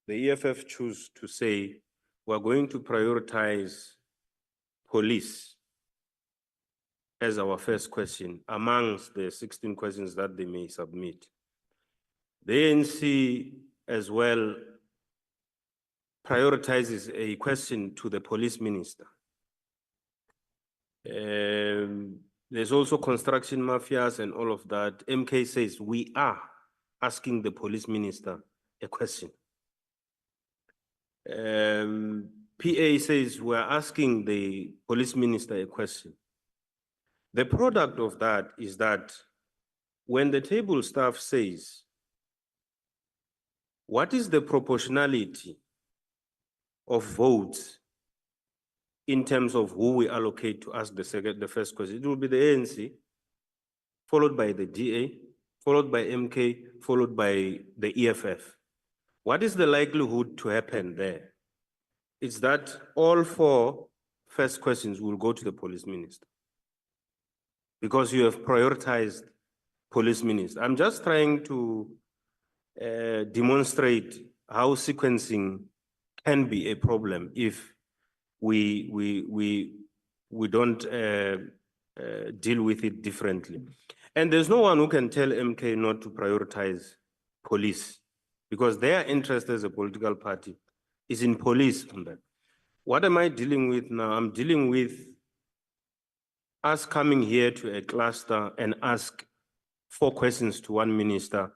The EFF choose to say we're going to prioritize police as our first question amongst the 16 questions that they may submit. The ANC as well prioritizes a question to the police minister. There's also construction mafias and all of that. MK says we are asking the police minister a question. PA says we're asking the police minister a question. The product of that is that when the table staff says, what is the proportionality of votes in terms of who we allocate to ask the first question? It will be the ANC, followed by the DA, followed by MK, followed by the EFF. What is the likelihood to happen there? It's that all four first questions will go to the police minister, because you have prioritized police minister. I'm just trying to demonstrate how sequencing can be a problem if we don't deal with it differently. And there's no one who can tell MK not to prioritize police, because their interest as a political party is in police on that. What am I dealing with now? I'm dealing with us coming here to a cluster and ask 4 questions to one minister,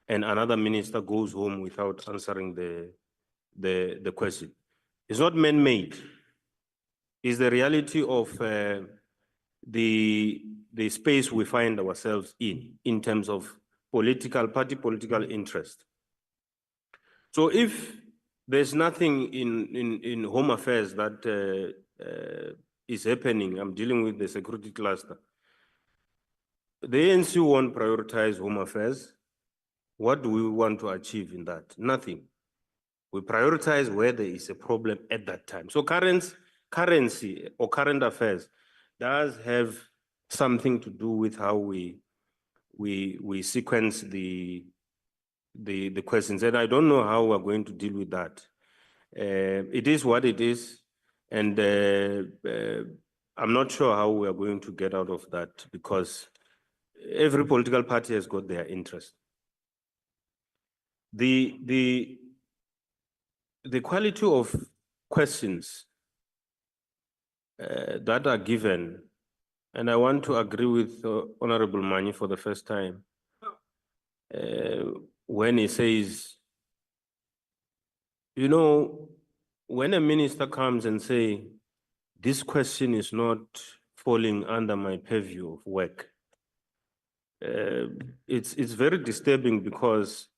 and another minister goes home without answering the question. It's not man-made. It's the reality of the space we find ourselves in terms of political interest. So if there's nothing in home affairs that is happening, I'm dealing with the security cluster. The ANC won't prioritize home affairs. What do we want to achieve in that? Nothing. We prioritize where there is a problem at that time. So currency or current affairs does have something to do with how we sequence the questions. And I don't know how we're going to deal with that. It is what it is. And I'm not sure how we are going to get out of that, because every political party has got their interest. The quality of questions that are given, and I want to agree with Honorable Mani for the first time, when he says, you know, when a minister comes and say, this question is not falling under my purview of work, it's very disturbing, because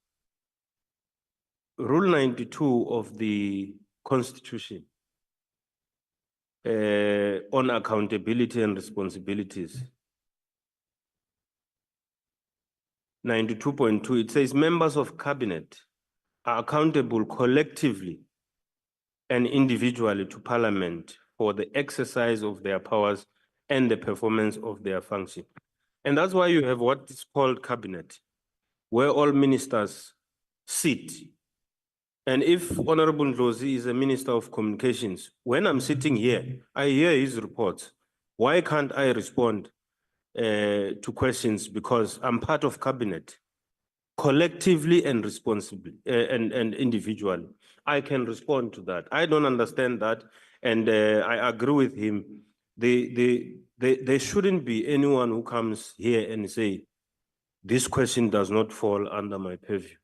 Rule 92 of the Constitution on accountability and responsibilities, 92.2, it says members of cabinet are accountable collectively and individually to Parliament for the exercise of their powers and the performance of their function. And that's why you have what is called cabinet, where all ministers sit And if Honorable Ndlozi is a Minister of Communications, when I'm sitting here, I hear his reports. Why can't I respond to questions? Because I'm part of cabinet, collectively and responsibly and individually. I can respond to that. I don't understand that, and I agree with him. There shouldn't be anyone who comes here and say, this question does not fall under my purview.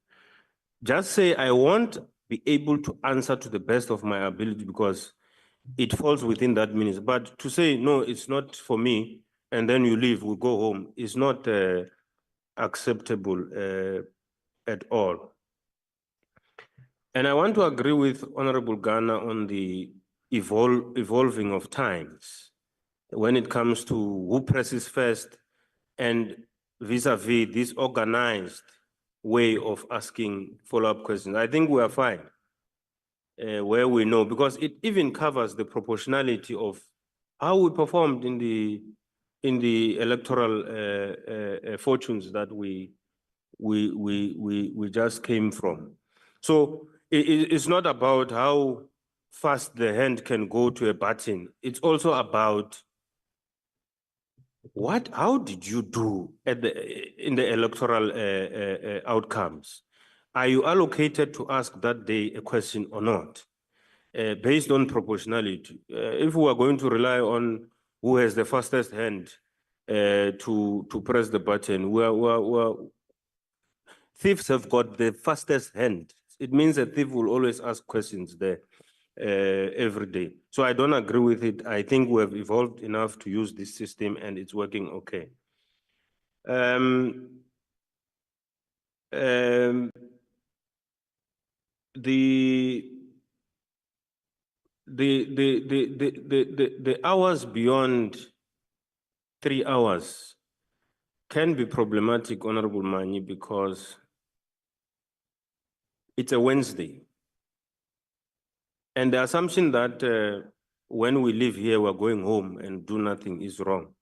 Just say, I won't be able to answer to the best of my ability because it falls within that minister. But to say, no, it's not for me, and then you leave, we go home, is not acceptable at all. And I want to agree with Honorable Ghana on the evolving of times when it comes to who presses first and vis-a-vis this organized way of asking follow-up questions. I think we are fine where we know, because it even covers the proportionality of how we performed in the electoral fortunes that we just came from. So it's not about how fast the hand can go to a button. It's also about how did you do in the electoral outcomes? Are you allocated to ask that day a question or not? Based on proportionality. If we are going to rely on who has the fastest hand to press the button, thieves have got the fastest hand. It means a thief will always ask questions there every day. So I don't agree with it. I think we have evolved enough to use this system and it's working okay. The hours beyond 3 hours can be problematic, Honorable Mani, because it's a Wednesday. And the assumption that when we live here, we're going home and do nothing is wrong.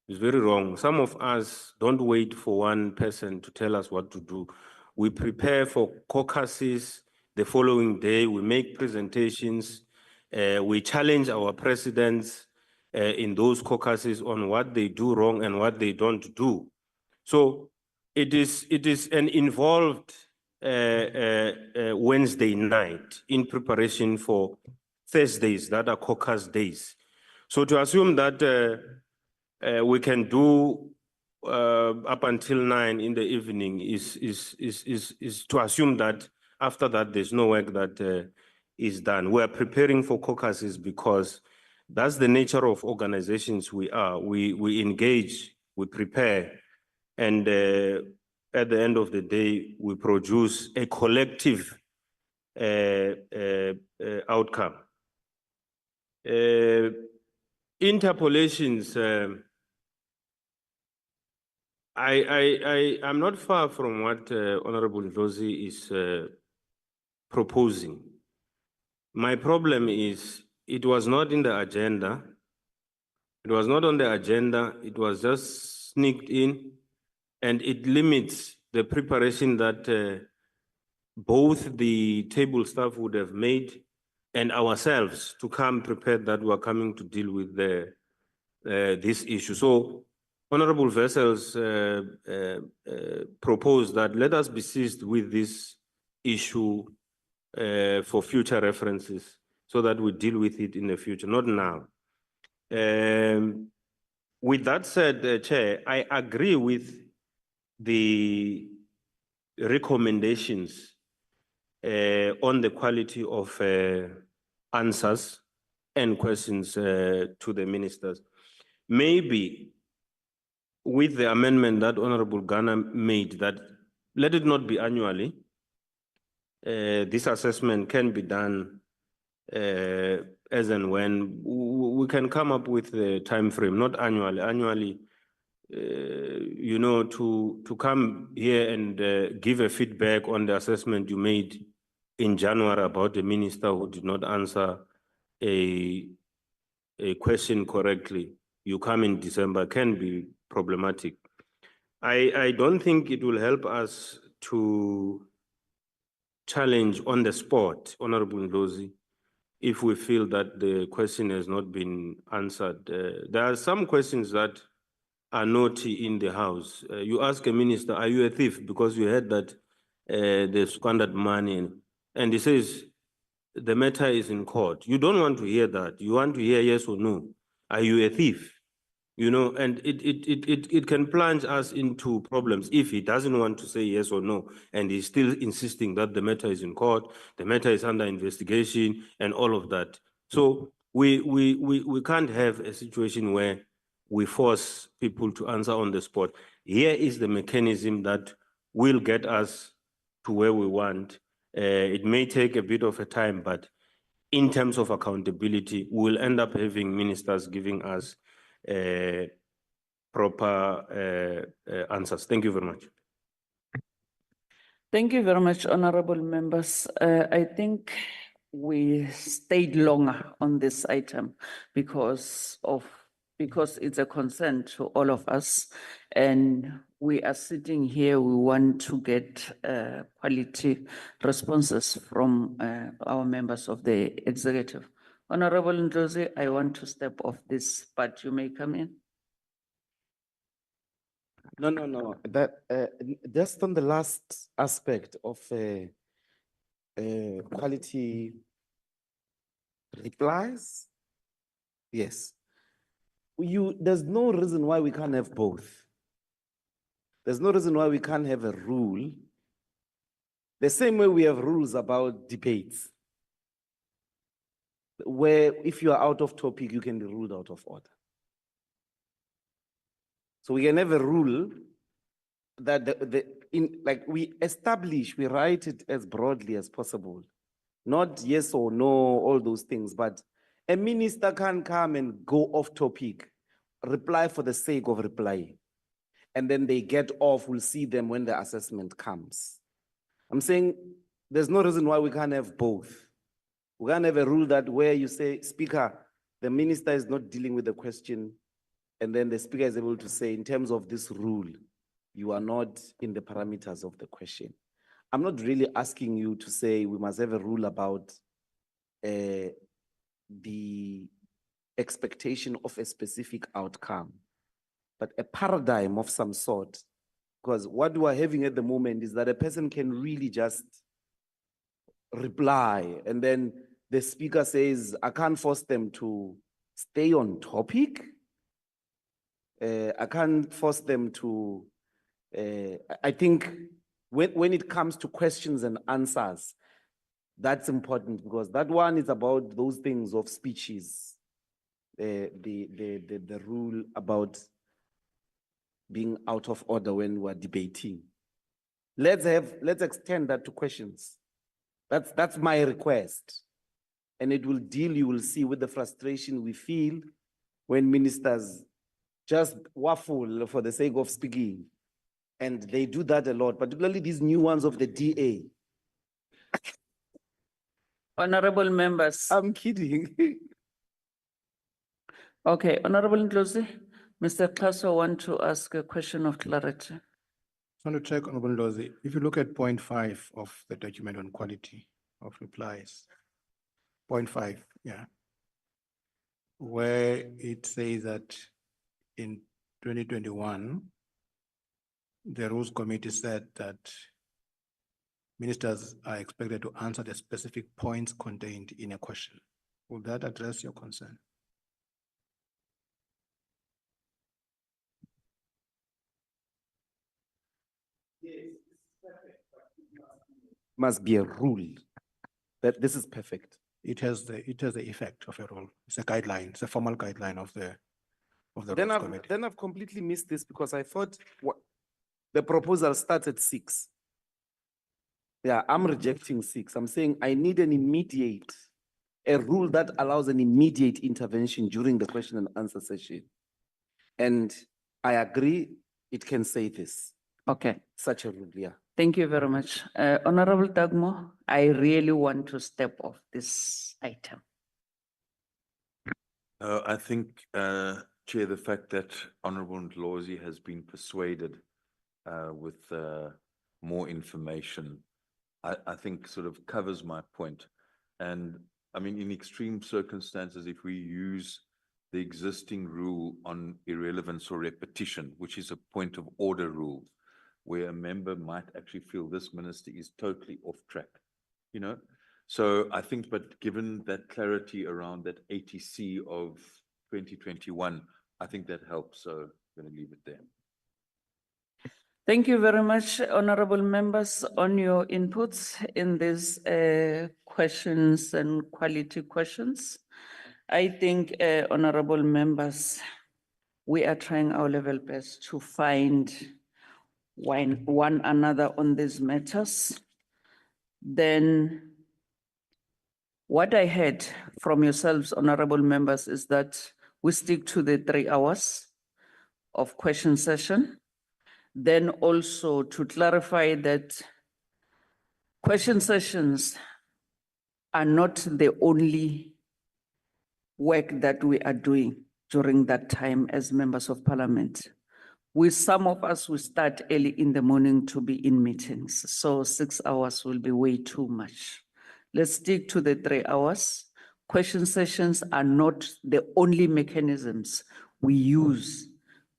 It's very wrong. Some of us don't wait for one person to tell us what to do. We prepare for caucuses the following day. We make presentations. We challenge our presidents in those caucuses on what they do wrong and what they don't do. So it is an involved Wednesday night in preparation for Thursdays that are caucus days. So to assume that we can do up until 9 in the evening is to assume that after that there's no work that is done. We're preparing for caucuses because that's the nature of organizations we are. We engage, we prepare, and at the end of the day, we produce a collective outcome. Interpolations, I'm not far from what Honorable Ndlozi is proposing. My problem is it was not in the agenda. It was not on the agenda. It was just sneaked in, and it limits the preparation that both the table staff would have made and ourselves to come prepared that we're coming to deal with this issue. So Honorable Vessels proposed that let us be seized with this issue for future references so that we deal with it in the future, not now. With that said, Chair, I agree with the recommendations on the quality of answers and questions to the ministers. Maybe with the amendment that Honorable Ghana made, that let it not be annually. This assessment can be done as and when we can come up with the time frame, not annually. Annually, you know, to come here and give a feedback on the assessment you made in January about the minister who did not answer a question correctly, you come in December, can be problematic. I don't think it will help us to challenge on the spot, Honorable Ndlozi, if we feel that the question has not been answered. There are some questions that are naughty in the House. You ask a minister, are you a thief? Because you heard that they've squandered money, and he says, the matter is in court. You don't want to hear that. You want to hear yes or no. Are you a thief? You know, and it can plunge us into problems if he doesn't want to say yes or no, and he's still insisting that the matter is in court, the matter is under investigation, and all of that. So we can't have a situation where we force people to answer on the spot. Here is the mechanism that will get us to where we want. It may take a bit of a time, but in terms of accountability, we'll end up having ministers giving us proper answers. Thank you very much. Thank you very much, honorable members. I think we stayed longer on this item because it's a concern to all of us. And we are sitting here, we want to get quality responses from our members of the executive. Honorable Ndlozi, I want to step off this, but you may come in. No. That just on the last aspect of quality replies. Yes. There's no reason why we can't have both. There's no reason why we can't have a rule. The same way we have rules about debates, where if you are out of topic, you can be ruled out of order. So we can have a rule that we establish, we write it as broadly as possible. Not yes or no, all those things, but a minister can come and go off topic, reply for the sake of replying. And then they get off, we'll see them when the assessment comes. I'm saying there's no reason why we can't have both. We can't have a rule that where you say, Speaker, the minister is not dealing with the question, and then the speaker is able to say, in terms of this rule, you are not in the parameters of the question. I'm not really asking you to say we must have a rule about the expectation of a specific outcome, but a paradigm of some sort. Because what we are having at the moment is that a person can really just reply, and then the speaker says, I can't force them to stay on topic. I can't force them to, I think when it comes to questions and answers, that's important because that one is about those things of speeches, the rule about being out of order when we're debating. Let's extend that to questions. That's my request. And it will deal, you will see, with the frustration we feel when ministers just waffle for the sake of speaking. And they do that a lot, particularly these new ones of the DA. Honorable members. I'm kidding. Okay, Honorable Ndlozi, Mr. Klaso want to ask a question of clarity. I want to check, Honorable Ndlozi, if you look at point 5 of the document on quality of replies, point 5, yeah, where it says that in 2021, the Rules Committee said that ministers are expected to answer the specific points contained in a question. Will that address your concern? Must be a rule that this is perfect. It has the effect of a rule. It's a guideline. It's a formal guideline of the Then Rules Committee. then I've completely missed this because I thought the proposal starts at 6. Yeah, I'm rejecting 6. I'm saying I need a rule that allows an immediate intervention during the question and answer session. And I agree, it can say this. Okay, Such a rule, yeah. thank you very much. Honorable Dagmo, I really want to step off this item. I think, Chair, the fact that Honorable Ndlozi has been persuaded with more information I think sort of covers my point. And I mean, in extreme circumstances, if we use the existing rule on irrelevance or repetition, which is a point of order rule, where a member might actually feel this minister is totally off track, you know? So I think, but given that clarity around that ATC of 2021, I think that helps. So I'm going to leave it there. Thank you very much, honorable members, on your inputs in these questions and quality questions. I think, honorable members, we are trying our level best to find one another on these matters. Then what I heard from yourselves, honorable members, is that we stick to the 3 hours of question session. Then also to clarify that question sessions are not the only work that we are doing during that time as members of parliament. Some of us will start early in the morning to be in meetings. So 6 hours will be way too much. Let's stick to the 3 hours. Question sessions are not the only mechanisms we use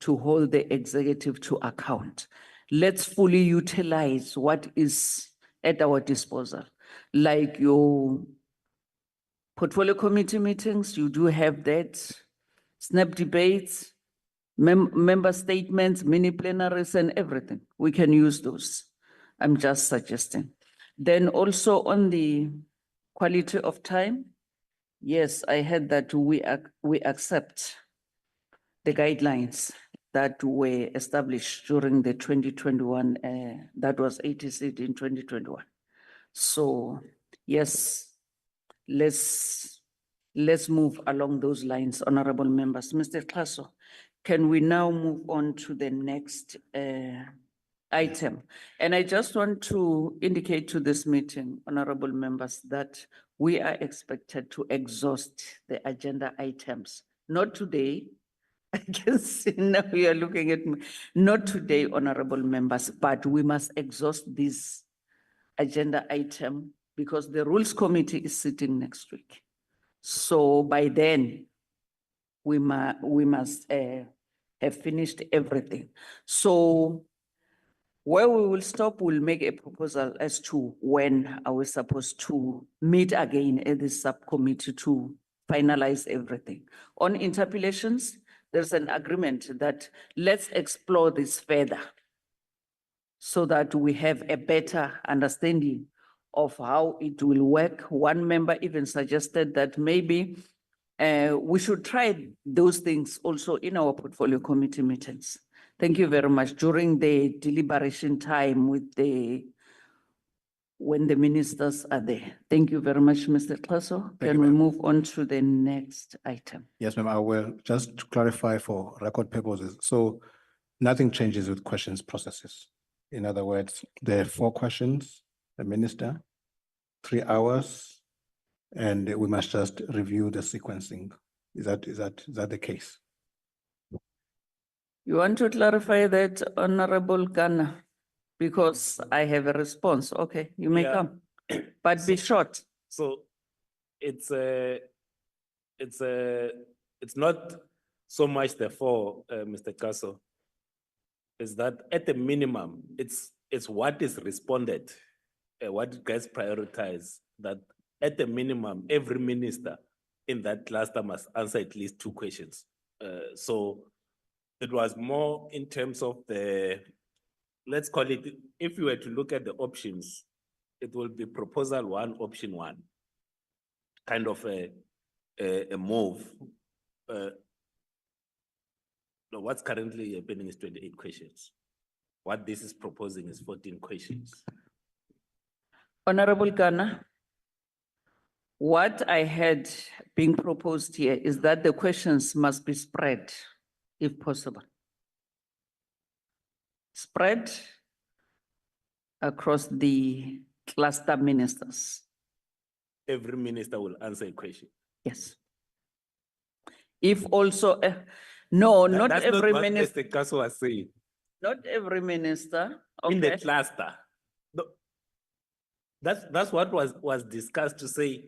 to hold the executive to account. Let's fully utilize what is at our disposal. Like your portfolio committee meetings, you do have that, snap debates, member statements, mini plenaries and everything. We can use those. I'm just suggesting. Then also on the quality of time, yes, I heard that we accept the guidelines that were established during the 2021, that was ATC in 2021. So yes, let's move along those lines, honorable members. Mr. Klaso, can we now move on to the next item? And I just want to indicate to this meeting, honorable members, that we are expected to exhaust the agenda items, not today. I can see now you are looking at me. Not today, honorable members, but we must exhaust this agenda item because the Rules Committee is sitting next week. So by then, we must have finished everything. So where we will stop, we'll make a proposal as to when are we supposed to meet again at this subcommittee to finalize everything. On interpellations, there's an agreement that let's explore this further so that we have a better understanding of how it will work. One member even suggested that maybe we should try those things also in our portfolio committee meetings. Thank you very much. During the deliberation time when the ministers are there. Thank you very much, Mr. Klaso. Can we move on to the next item? Yes, ma'am, I will just to clarify for record purposes. So nothing changes with questions processes. In other words, there are 4 questions, the minister, 3 hours, and we must just review the sequencing. Is that the case? You want to clarify that, Honorable Ghana? Because I have a response. Okay, you may Yeah. come, but be short. So it's not so much the 4, Mr. Kaso, is that at the minimum, it's what is responded, what gets prioritized, that at the minimum, every minister in that cluster must answer at least 2 questions. So it was more in terms of the, let's call it, if you were to look at the options, it will be proposal 1, option 1, kind of a move. No, what's currently happening is 28 questions. What this is proposing is 14 questions. Honorable Ghana, what I had being proposed here is that the questions must be spread, if possible. Spread across the cluster ministers. Every minister will answer a question. Yes. If also, no, not That's every what minister, Mr. Kaso was saying. not every minister. In the Okay. cluster. That's what was discussed to say,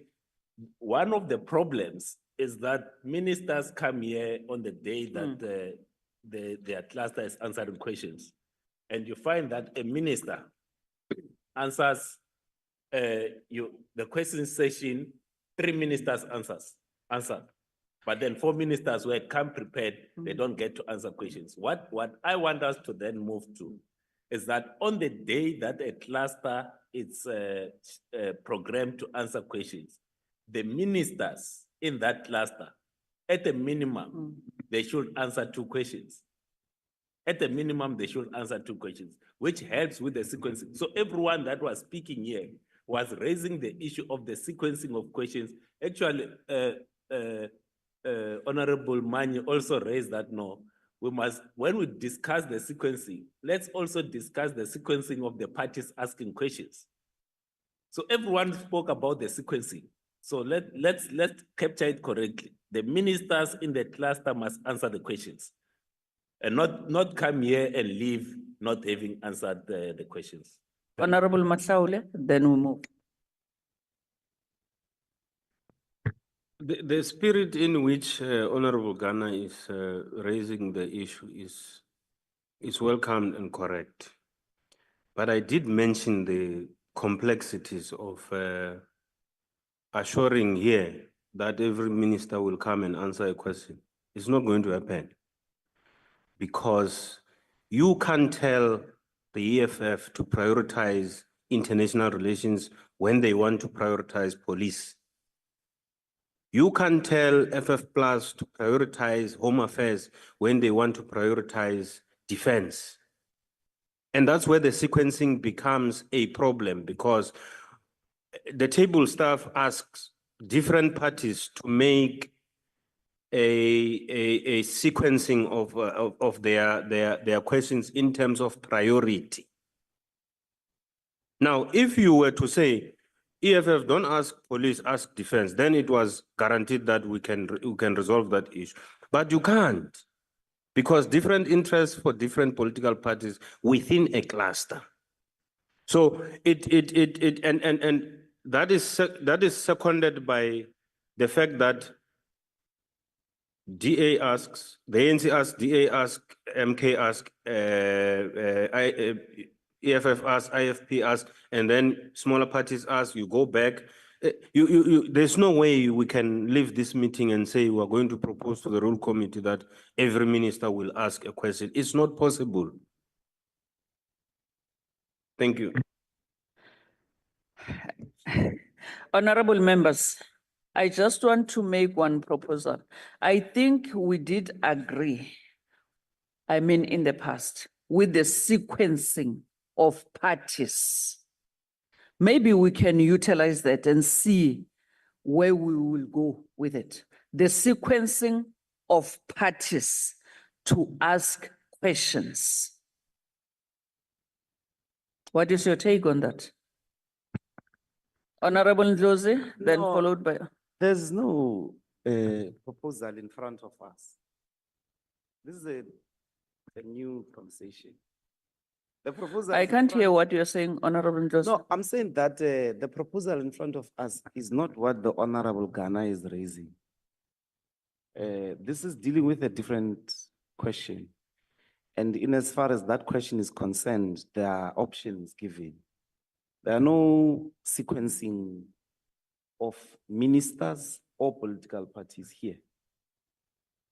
one of the problems is that ministers come here on the day that their cluster is answering questions. And you find that a minister answers the question session, 3 ministers answer. But then 4 ministers who had come prepared, they don't get to answer questions. What I want us to then move to is that on the day that a cluster is programmed to answer questions, the ministers in that cluster, at a minimum, they should answer 2 questions. At a minimum, they should answer 2 questions, which helps with the sequencing. So everyone that was speaking here was raising the issue of the sequencing of questions. Actually, Honorable Mani also raised that no, we must, when we discuss the sequencing, let's also discuss the sequencing of the parties asking questions. So everyone spoke about the sequencing. So let's capture it correctly. The ministers in the cluster must answer the questions and not come here and leave not having answered the questions. Honorable Matsaule, then we move. The spirit in which Honorable Ghana is raising the issue is welcomed and correct. But I did mention the complexities of assuring here that every minister will come and answer a question. It's not going to happen. Because you can't tell the EFF to prioritize international relations when they want to prioritize police. You can't tell FF Plus to prioritize home affairs when they want to prioritize defense. And that's where the sequencing becomes a problem, because the table staff asks different parties to make a sequencing of their questions in terms of priority. Now, if you were to say, EFF don't ask police, ask defense, then it was guaranteed that we can resolve that issue. But you can't, because different interests for different political parties within a cluster. So and that is seconded by the fact that DA asks, the ANC asks, DA asks, MK asks, EFF asks, IFP asks, and then smaller parties ask, you go back. There's no way we can leave this meeting and say we're going to propose to the rule committee that every minister will ask a question. It's not possible. Thank you. Honorable members, I just want to make one proposal. I think we did agree, I mean, in the past, with the sequencing of parties. Maybe we can utilize that and see where we will go with it. The sequencing of parties to ask questions. What is your take on that? Honorable Ndlozi, then No. followed by. There's no proposal in front of us. This is a new conversation. The proposal. I in can't hear front- what you're saying, Honorable Ndlozi. No, I'm saying that the proposal in front of us is not what the Honorable Ghana is raising. This is dealing with a different question. And in as far as that question is concerned, there are options given. There are no sequencing of ministers or political parties here.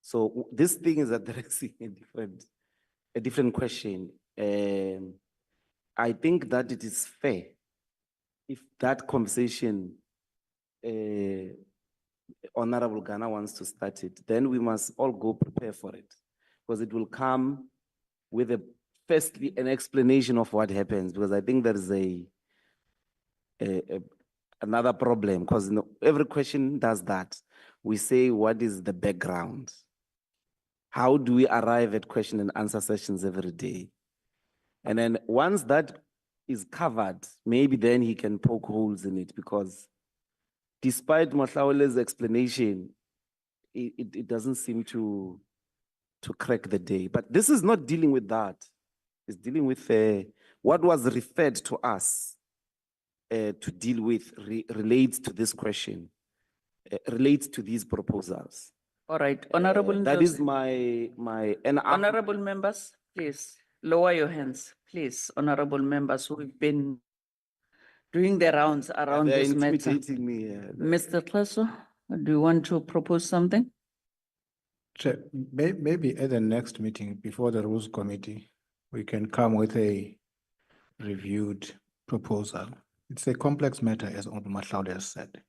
So this thing is addressing a different question. I think that it is fair if that conversation, Honorable Ghana wants to start it, then we must all go prepare for it, because it will come with firstly an explanation of what happens, because I think there is another problem, because every question does that. We say, what is the background? How do we arrive at question and answer sessions every day? And then once that is covered, maybe then he can poke holes in it, because despite Mahlaule's explanation, it doesn't seem to crack the day. But this is not dealing with that. It's dealing with what was referred to us to deal with relates to this question, relates to these proposals. All right, Honorable That is Ndlozi. and Honorable members, please lower your hands, please. Honorable members who've been doing the rounds around they're this matter. intimidating me. Mr. Kleso, do you want to propose something? Chair, maybe at the next meeting before the Rules Committee, we can come with a reviewed proposal. It's a complex matter, as Honorable Matlaude has said,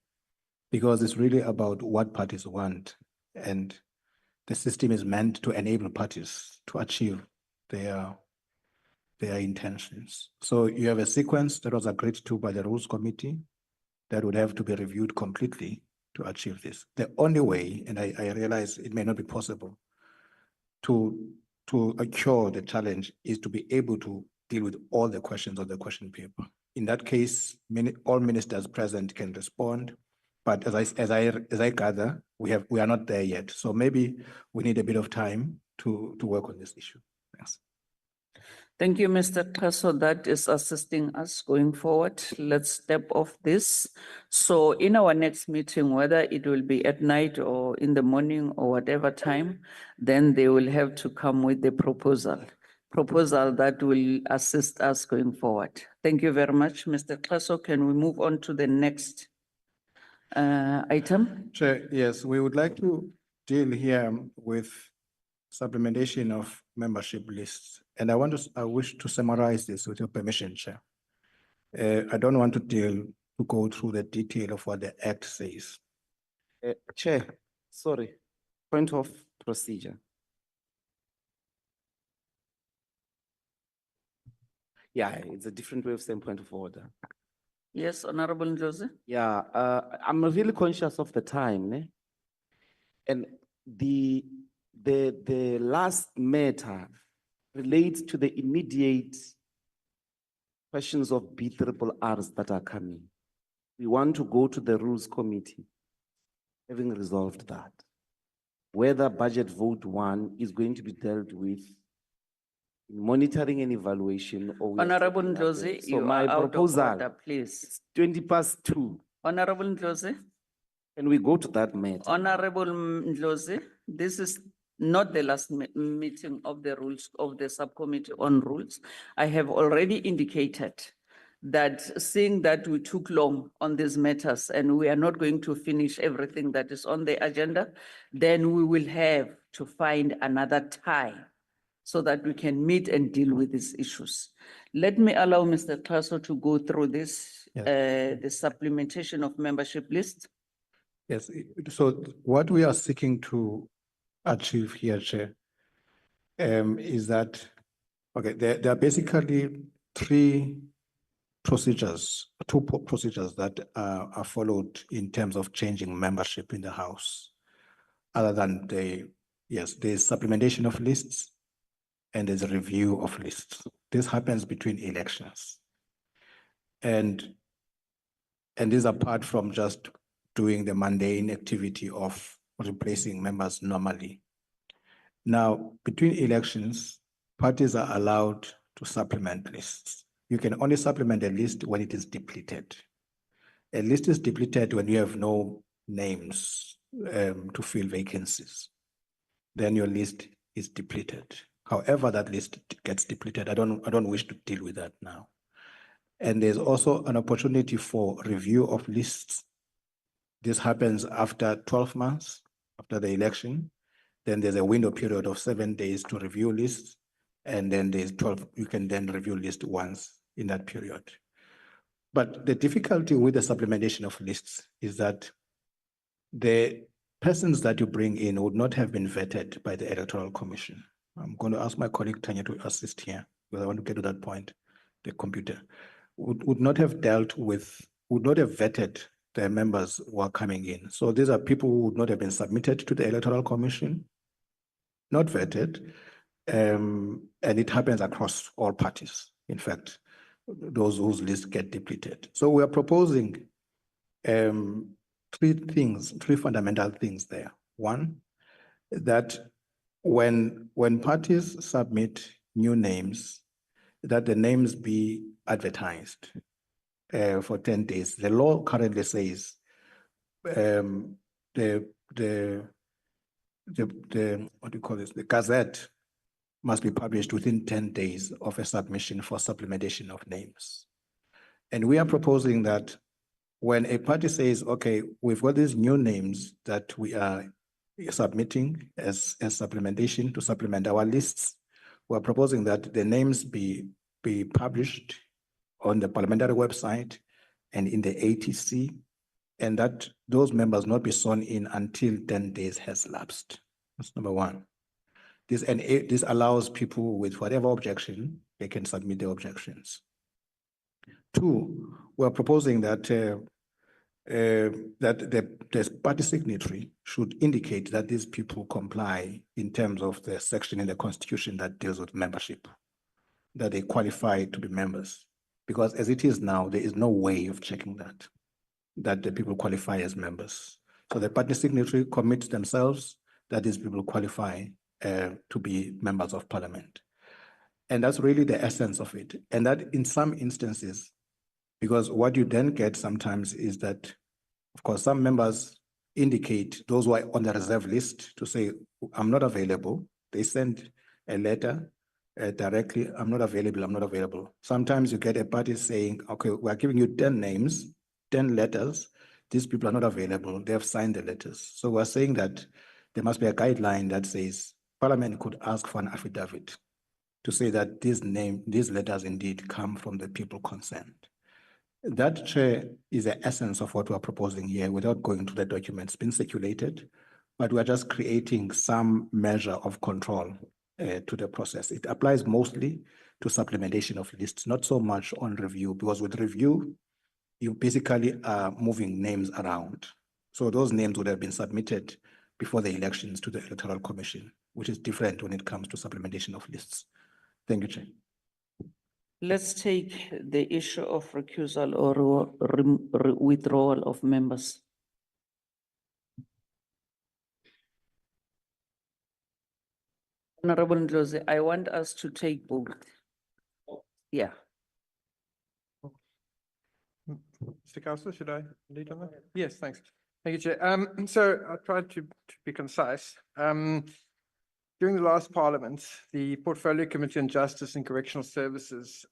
because it's really about what parties want, and the system is meant to enable parties to achieve their intentions. So you have a sequence that was agreed to by the Rules Committee that would have to be reviewed completely to achieve this. The only way, and I realize it may not be possible, to cure the challenge is to be able to deal with all the questions on the question paper. In that case, all ministers present can respond. But as I gather, we are not there yet. So maybe we need a bit of time to work on this issue. Thanks. Thank you, Mr. Kleso. That is assisting us going forward. Let's step off this. So in our next meeting, whether it will be at night or in the morning or whatever time, then they will have to come with the proposal that will assist us going forward. Thank you very much, Mr. Kleso. Can we move on to the next item? Chair, yes, we would like to deal here with supplementation of membership lists. And I wish to summarize this with your permission, Chair. I don't want to go through the detail of what the Act says. Chair, sorry, point of procedure. Yeah, it's a different way of saying point of order. Yes, Honorable Ndlozi. Yeah, I'm really conscious of the time, ne? And the last matter relates to the immediate questions of BRRRs that are coming. We want to go to the Rules Committee, having resolved that. Whether budget vote 1 is going to be dealt with in monitoring and evaluation or. Honorable Ndlozi, So you my are out of proposal, order, please. it's 2:20. Honorable Ndlozi. Can we go to that matter? Honorable Ndlozi, this is not the last meeting of the rules of the subcommittee on rules. I have already indicated that seeing that we took long on these matters and we are not going to finish everything that is on the agenda, then we will have to find another time so that we can meet and deal with these issues. Let me allow Mr. Kleso to go through this, the supplementation of membership list. Yes, so what we are seeking to achieve here, Chair, is that, okay, there are basically two procedures that are followed in terms of changing membership in the House, other than there's supplementation of lists and there's a review of lists. This happens between elections. And this apart from just doing the mundane activity of replacing members normally. Now, between elections, parties are allowed to supplement lists. You can only supplement a list when it is depleted. A list is depleted when you have no names to fill vacancies. Then your list is depleted. However, that list gets depleted, I don't wish to deal with that now. And there's also an opportunity for review of lists. This happens after 12 months, after the election. Then there's a window period of 7 days to review lists. And then there's 12, you can then review list once in that period. But the difficulty with the supplementation of lists is that the persons that you bring in would not have been vetted by the Electoral Commission. I'm going to ask my colleague Tanya to assist here, because I want to get to that point. The computer would not have vetted the members who are coming in. So these are people who would not have been submitted to the Electoral Commission, not vetted, and it happens across all parties. In fact, those whose lists get depleted. So we are proposing three fundamental things there. One, that when parties submit new names, that the names be advertised. for 10 days. The law currently says the what do you call this? The Gazette must be published within 10 days of a submission for supplementation of names. And we are proposing that when a party says, okay, we've got these new names that we are submitting as supplementation to supplement our lists, we're proposing that the names be published on the parliamentary website and in the ATC, and that those members not be sworn in until 10 days has lapsed. That's number one. This allows people with whatever objection, they can submit their objections. Two, we're proposing that the party signatory should indicate that these people comply in terms of the section in the Constitution that deals with membership, that they qualify to be members. Because as it is now, there is no way of checking that the people qualify as members. So the party signatory commits themselves that these people qualify to be members of parliament. And that's really the essence of it. And that in some instances, because what you then get sometimes is that, of course, some members indicate, those who are on the reserve list, to say, I'm not available. They send a letter directly, I'm not available, I'm not available. Sometimes you get a party saying, okay, we're giving you 10 names, 10 letters. These people are not available. They have signed the letters. So we're saying that there must be a guideline that says Parliament could ask for an affidavit to say that these letters indeed come from the people concerned. That, Chair, is the essence of what we're proposing here without going to the documents being circulated, but we're just creating some measure of control to the process. It applies mostly to supplementation of lists, not so much on review, because with review, you basically are moving names around. So those names would have been submitted before the elections to the Electoral Commission, which is different when it comes to supplementation of lists. Thank you, Chair. Let's take the issue of recusal or withdrawal of members. Honorable Ndlozi, I want us to take both. Yeah. Mr. Councillor, should I lead on that? Yes, thanks. Thank you, Chair. So I'll try to be concise. During the last Parliament, the Portfolio Committee on Justice and Correctional Services,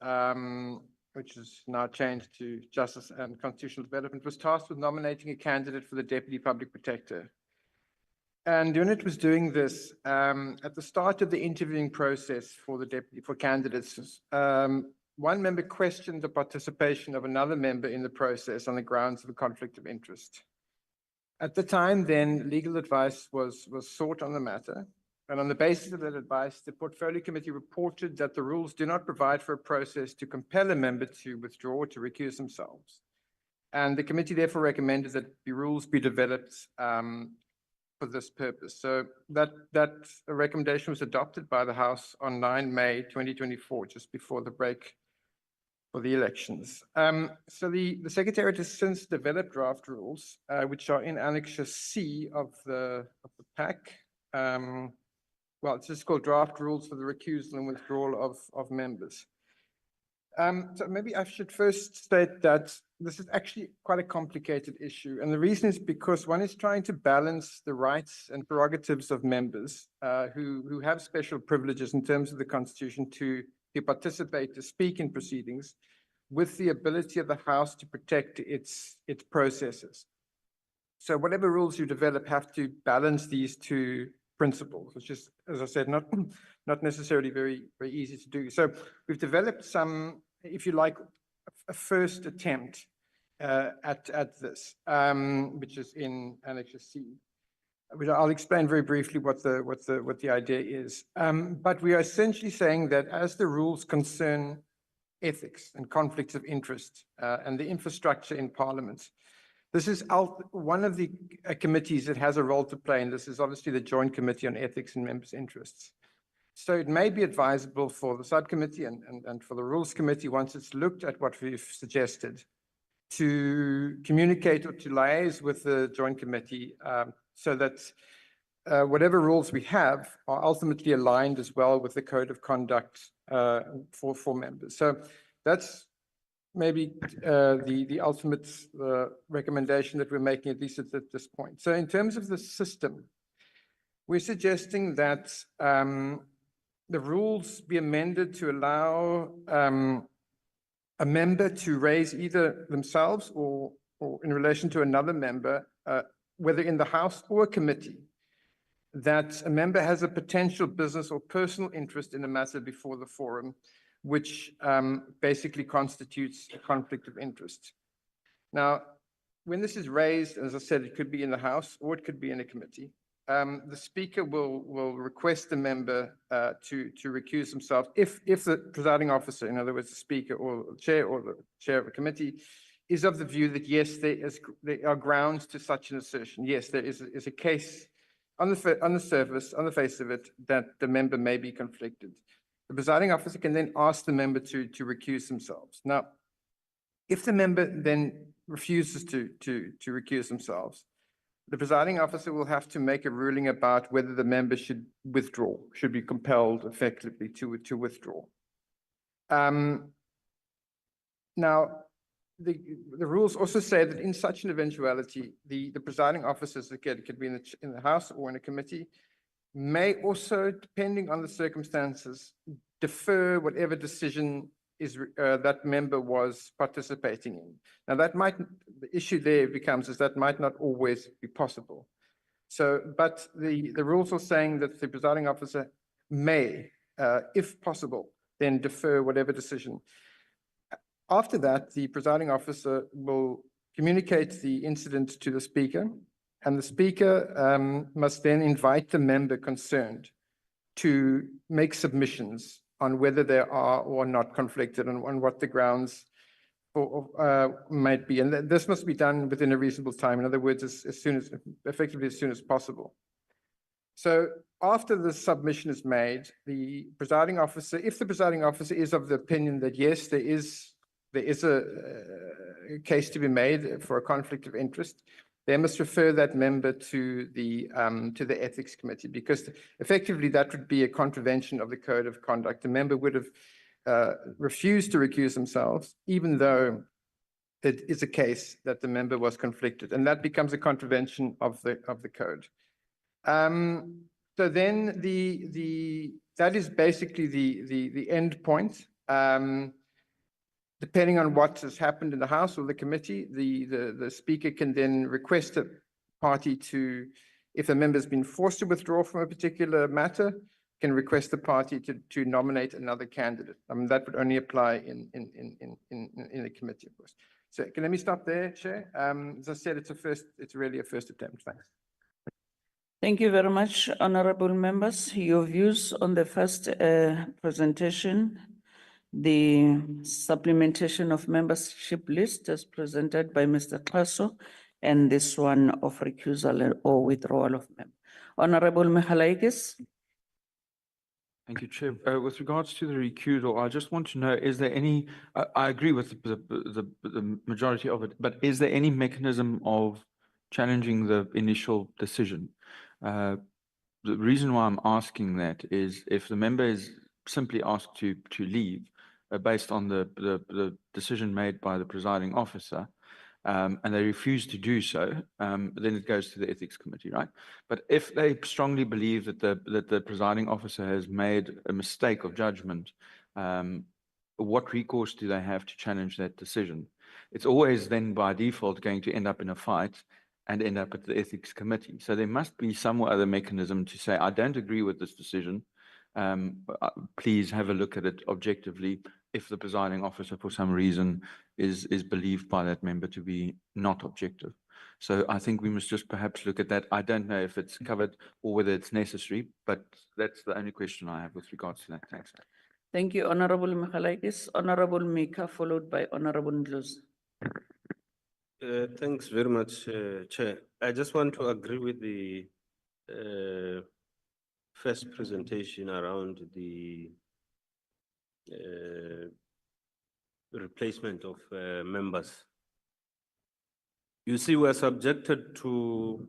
which is now changed to Justice and Constitutional Development, was tasked with nominating a candidate for the Deputy Public Protector. And when it was doing this, at the start of the interviewing process for candidates, one member questioned the participation of another member in the process on the grounds of a conflict of interest. At the time then, legal advice was sought on the matter. And on the basis of that advice, the Portfolio Committee reported that the rules do not provide for a process to compel a member to withdraw or to recuse themselves. And the committee therefore recommended that the rules be developed for this purpose. So that recommendation was adopted by the House on 9 May 2024, just before the break for the elections. So the Secretariat has since developed draft rules, which are in Annexure C of the pack. Well, it's just called Draft Rules for the Recusal and Withdrawal of Members. So maybe I should first state that this is actually quite a complicated issue. And the reason is because one is trying to balance the rights and prerogatives of members who have special privileges in terms of the Constitution to participate, to speak in proceedings, with the ability of the House to protect its processes. So whatever rules you develop have to balance these two principles, which is, as I said, not necessarily very easy to do. So we've developed some, if you like, a first attempt at this, which is in Annexure C, which I'll explain very briefly what the idea is. But we are essentially saying that as the rules concern ethics and conflicts of interest and the infrastructure in Parliament, this is one of the committees that has a role to play, and this is obviously the Joint Committee on Ethics and Members' Interests. So it may be advisable for the subcommittee and for the Rules Committee, once it's looked at what we've suggested, to communicate or to liaise with the Joint Committee so that whatever rules we have are ultimately aligned as well with the Code of Conduct for members. So that's maybe the ultimate recommendation that we're making, at least at this point. So in terms of the system, we're suggesting that the rules be amended to allow a member to raise either themselves or in relation to another member, whether in the House or a committee, that a member has a potential business or personal interest in a matter before the forum, which basically constitutes a conflict of interest. Now, when this is raised, as I said, it could be in the House or it could be in a committee. The Speaker will request the member to recuse himself if the presiding officer, in other words, the Speaker or the chair of a committee, is of the view that yes, there are grounds to such an assertion. Yes, there is a case on the surface, on the face of it, that the member may be conflicted. The presiding officer can then ask the member to recuse themselves. Now, if the member then refuses to recuse themselves, the presiding officer will have to make a ruling about whether the member should withdraw, should be compelled effectively to withdraw. Now, the rules also say that in such an eventuality, the presiding officers, again, it could be in the House or in a committee, may also, depending on the circumstances, defer whatever decision is that member was participating in. Now, the issue there becomes is that might not always be possible. So, but the rules are saying that the presiding officer may, if possible, then defer whatever decision. After that, the presiding officer will communicate the incident to the Speaker, and the Speaker must then invite the member concerned to make submissions on whether they are or not conflicted and on what the grounds might be. And this must be done within a reasonable time. In other words, effectively as soon as possible. So after the submission is made, the presiding officer, if the presiding officer is of the opinion that yes, there is a case to be made for a conflict of interest, they must refer that member to the Ethics Committee, because effectively that would be a contravention of the Code of Conduct. The member would have refused to recuse themselves, even though it is a case that the member was conflicted, and that becomes a contravention of the code. So then that is basically the end point. Depending on what has happened in the House or the committee, the Speaker can then request a party to, if a member has been forced to withdraw from a particular matter, can request the party to nominate another candidate. I mean, that would only apply in the committee, of course. So let me stop there, Chair. As I said, it's really a first attempt. Thanks. Thank you very much, honorable members. Your views on the first presentation, the supplementation of membership list as presented by Mr. Klaso, and this one of recusal or withdrawal of member. Honorable Michalaikis. Thank you, Chair. With regards to the recusal, I just want to know, is there any, I agree with the majority of it, but is there any mechanism of challenging the initial decision? The reason why I'm asking that is if the member is simply asked to leave based on the decision made by the presiding officer, and they refuse to do so, then it goes to the Ethics Committee, right? But if they strongly believe that the presiding officer has made a mistake of judgment, what recourse do they have to challenge that decision? It's always then by default going to end up in a fight and end up at the Ethics Committee. So there must be some other mechanism to say, I don't agree with this decision. Please have a look at it objectively. If the presiding officer, for some reason, is believed by that member to be not objective. So I think we must just perhaps look at that. I don't know if it's covered or whether it's necessary, but that's the only question I have with regards to that. Thanks. Thank you, Honorable Michalaikis. Honorable Mika, followed by Honorable Ndlozi. Thanks very much, Chair. I just want to agree with the first presentation around the replacement of members. You see, we're subjected to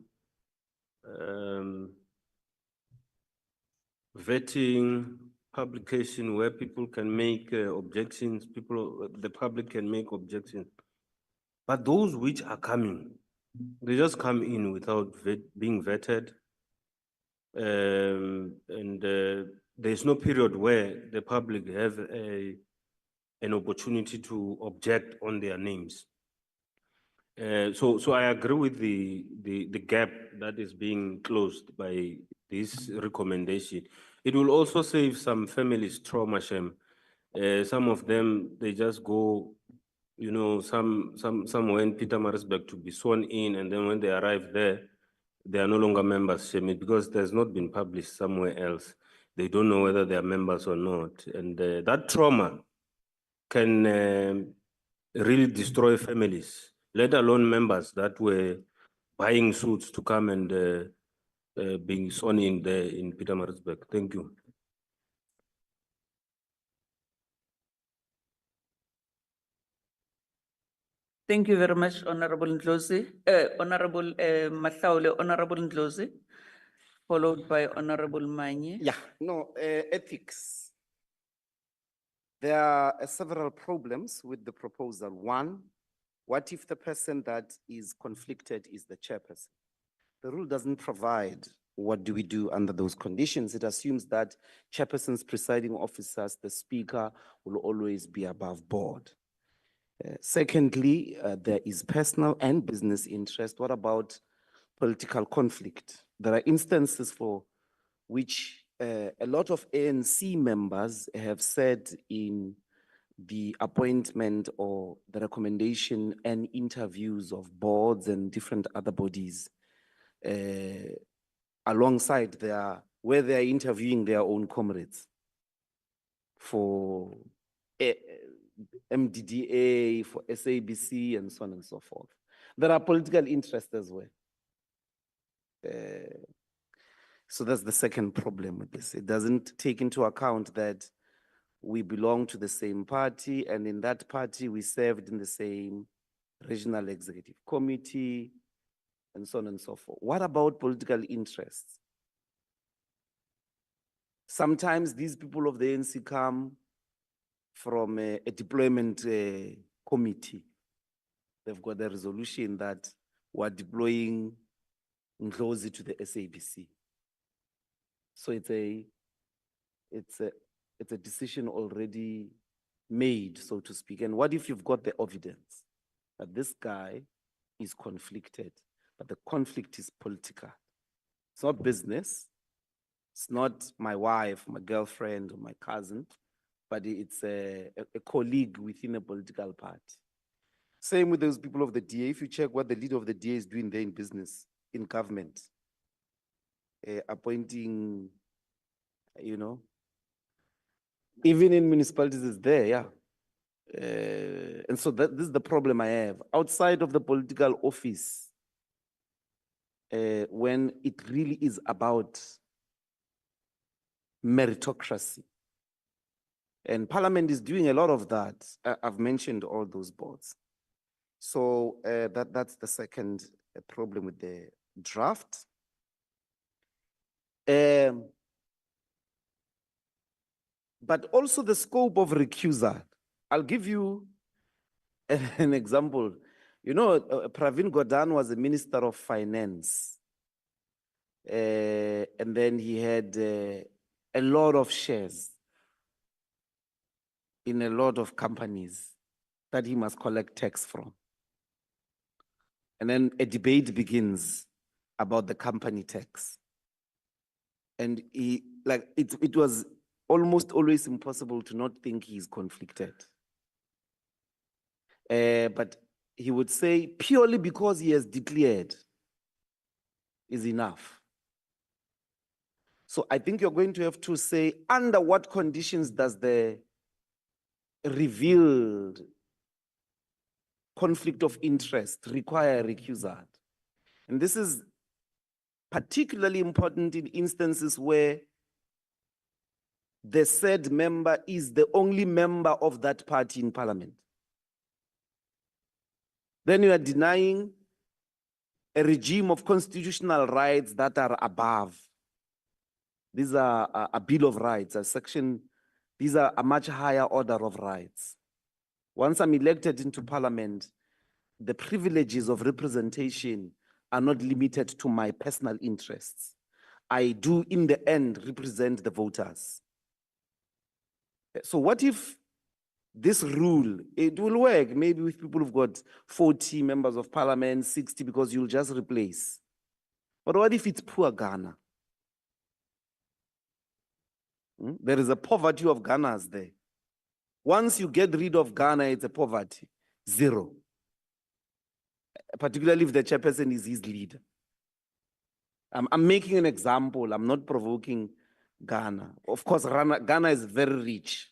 vetting publication where people can make objections, the public can make objections. But those which are coming, they just come in without being vetted. And there's no period where the public have an opportunity to object on their names. So I agree with the gap that is being closed by this recommendation. It will also save some families trauma shame. Some of them, they just go, you know, somewhere in Pietermaritzburg to be sworn in, and then when they arrive there, they are no longer members, shame it, because there's not been published somewhere else. They don't know whether they are members or not. And that trauma can really destroy families, let alone members that were buying suits to come and being sworn in there in Pietermaritzburg. Thank you. Thank you very much, Honorable Ndlozi, Honorable Matlaule, Honorable Ndlozi, followed by Honorable Manye. Yeah, no, ethics. There are several problems with the proposal. One, what if the person that is conflicted is the chairperson? The rule doesn't provide what do we do under those conditions. It assumes that chairpersons, presiding officers, the speaker will always be above board. Secondly, there is personal and business interest. What about political conflict? There are instances for which a lot of ANC members have said in the appointment or the recommendation and interviews of boards and different other bodies alongside where they are interviewing their own comrades for MDDA, for SABC, and so on and so forth. There are political interests as well. So that's the second problem with this. It doesn't take into account that we belong to the same party, and in that party we served in the same regional executive committee, and so on and so forth. What about political interests? Sometimes these people of the ANC come from a deployment committee. They've got a resolution that we're deploying Ndlozi to the SABC. So it's a decision already made, so to speak. And what if you've got the evidence that this guy is conflicted, but the conflict is political? It's not business. It's not my wife, my girlfriend, or my cousin, but it's a colleague within a political party. Same with those people of the DA. If you check what the leader of the DA is doing there in business, in government, appointing, you know, even in municipalities is there, yeah. And so this is the problem I have. Outside of the political office, when it really is about meritocracy. And Parliament is doing a lot of that. I've mentioned all those boards. So that's the second problem with the draft. But also the scope of recusal. I'll give you an example. You know, Pravin Gordhan was a Minister of Finance. And then he had a lot of shares in a lot of companies that he must collect tax from. And then a debate begins about the company tax. And it was almost always impossible to not think he's conflicted. But he would say purely because he has declared is enough. So I think you're going to have to say under what conditions does the revealed conflict of interest require recusal? And this is particularly important in instances where the said member is the only member of that party in Parliament. Then you are denying a regime of constitutional rights that are above These are a Bill of Rights, a section, these are a much higher order of rights. Once I'm elected into parliament, the privileges of representation are not limited to my personal interests. I do, in the end, represent the voters. So what if this rule, it will work maybe with people who've got 40 members of parliament, 60, because you'll just replace. But what if it's poor Ghana? There is a poverty of Ghanas there. Once you get rid of Ghana, it's a poverty, zero. Particularly if the chairperson is his leader. I'm making an example, I'm not provoking Ghana. Of course, Ghana is very rich.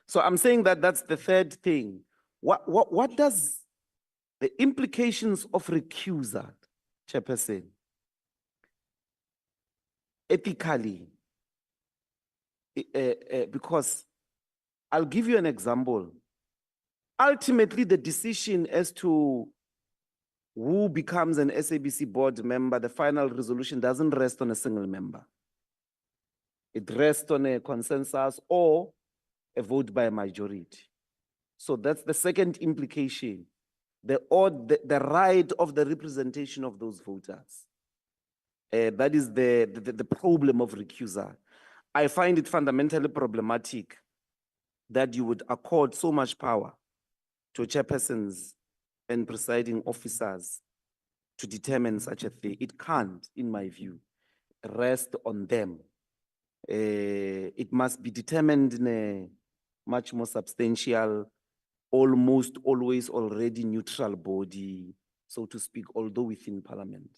So I'm saying that that's the third thing. What does the implications of recusal, chairperson, ethically, because I'll give you an example. Ultimately, the decision as to who becomes an SABC board member, the final resolution doesn't rest on a single member. It rests on a consensus or a vote by a majority. So that's the second implication, the right of the representation of those voters. That is the problem of recusal. I find it fundamentally problematic that you would accord so much power to chairpersons and presiding officers to determine such a thing. It can't, in my view, rest on them. It must be determined in a much more substantial, almost always already neutral body, so to speak, although within parliament.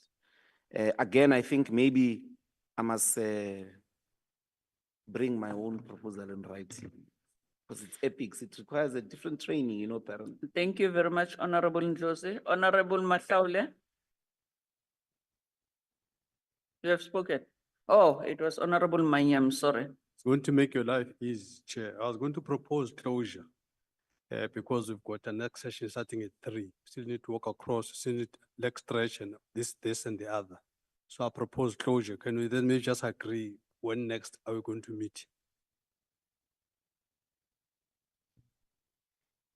Again, I think maybe I must bring my own proposal in writing. Because it's ethics, it requires a different training, you know, parent. Thank you very much, Honorable Njose. Honorable Mataule. You have spoken. Oh, it was Honorable Manyam, sorry. It's going to make your life easy, Chair. I was going to propose closure because we've got a next session starting at 3. Still need to walk across, still need leg stretch and this and the other. So I propose closure. Can we then maybe just agree when next are we going to meet?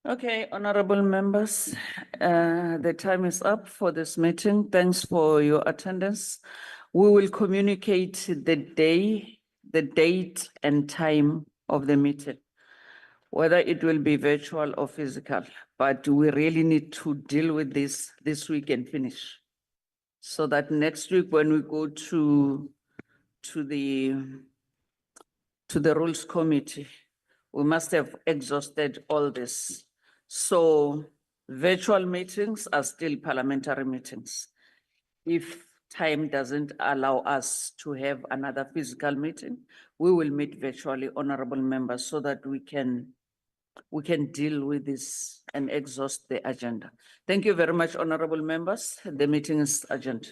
Okay, honorable members, the time is up for this meeting. Thanks for your attendance. We will communicate the day, the date and time of the meeting, whether it will be virtual or physical, but we really need to deal with this week and finish. So that next week when we go to the Rules Committee, we must have exhausted all this. So virtual meetings are still parliamentary meetings. If time doesn't allow us to have another physical meeting, we will meet virtually, honorable members, so that we can deal with this and exhaust the agenda. Thank you very much, honorable members. The meeting is adjourned.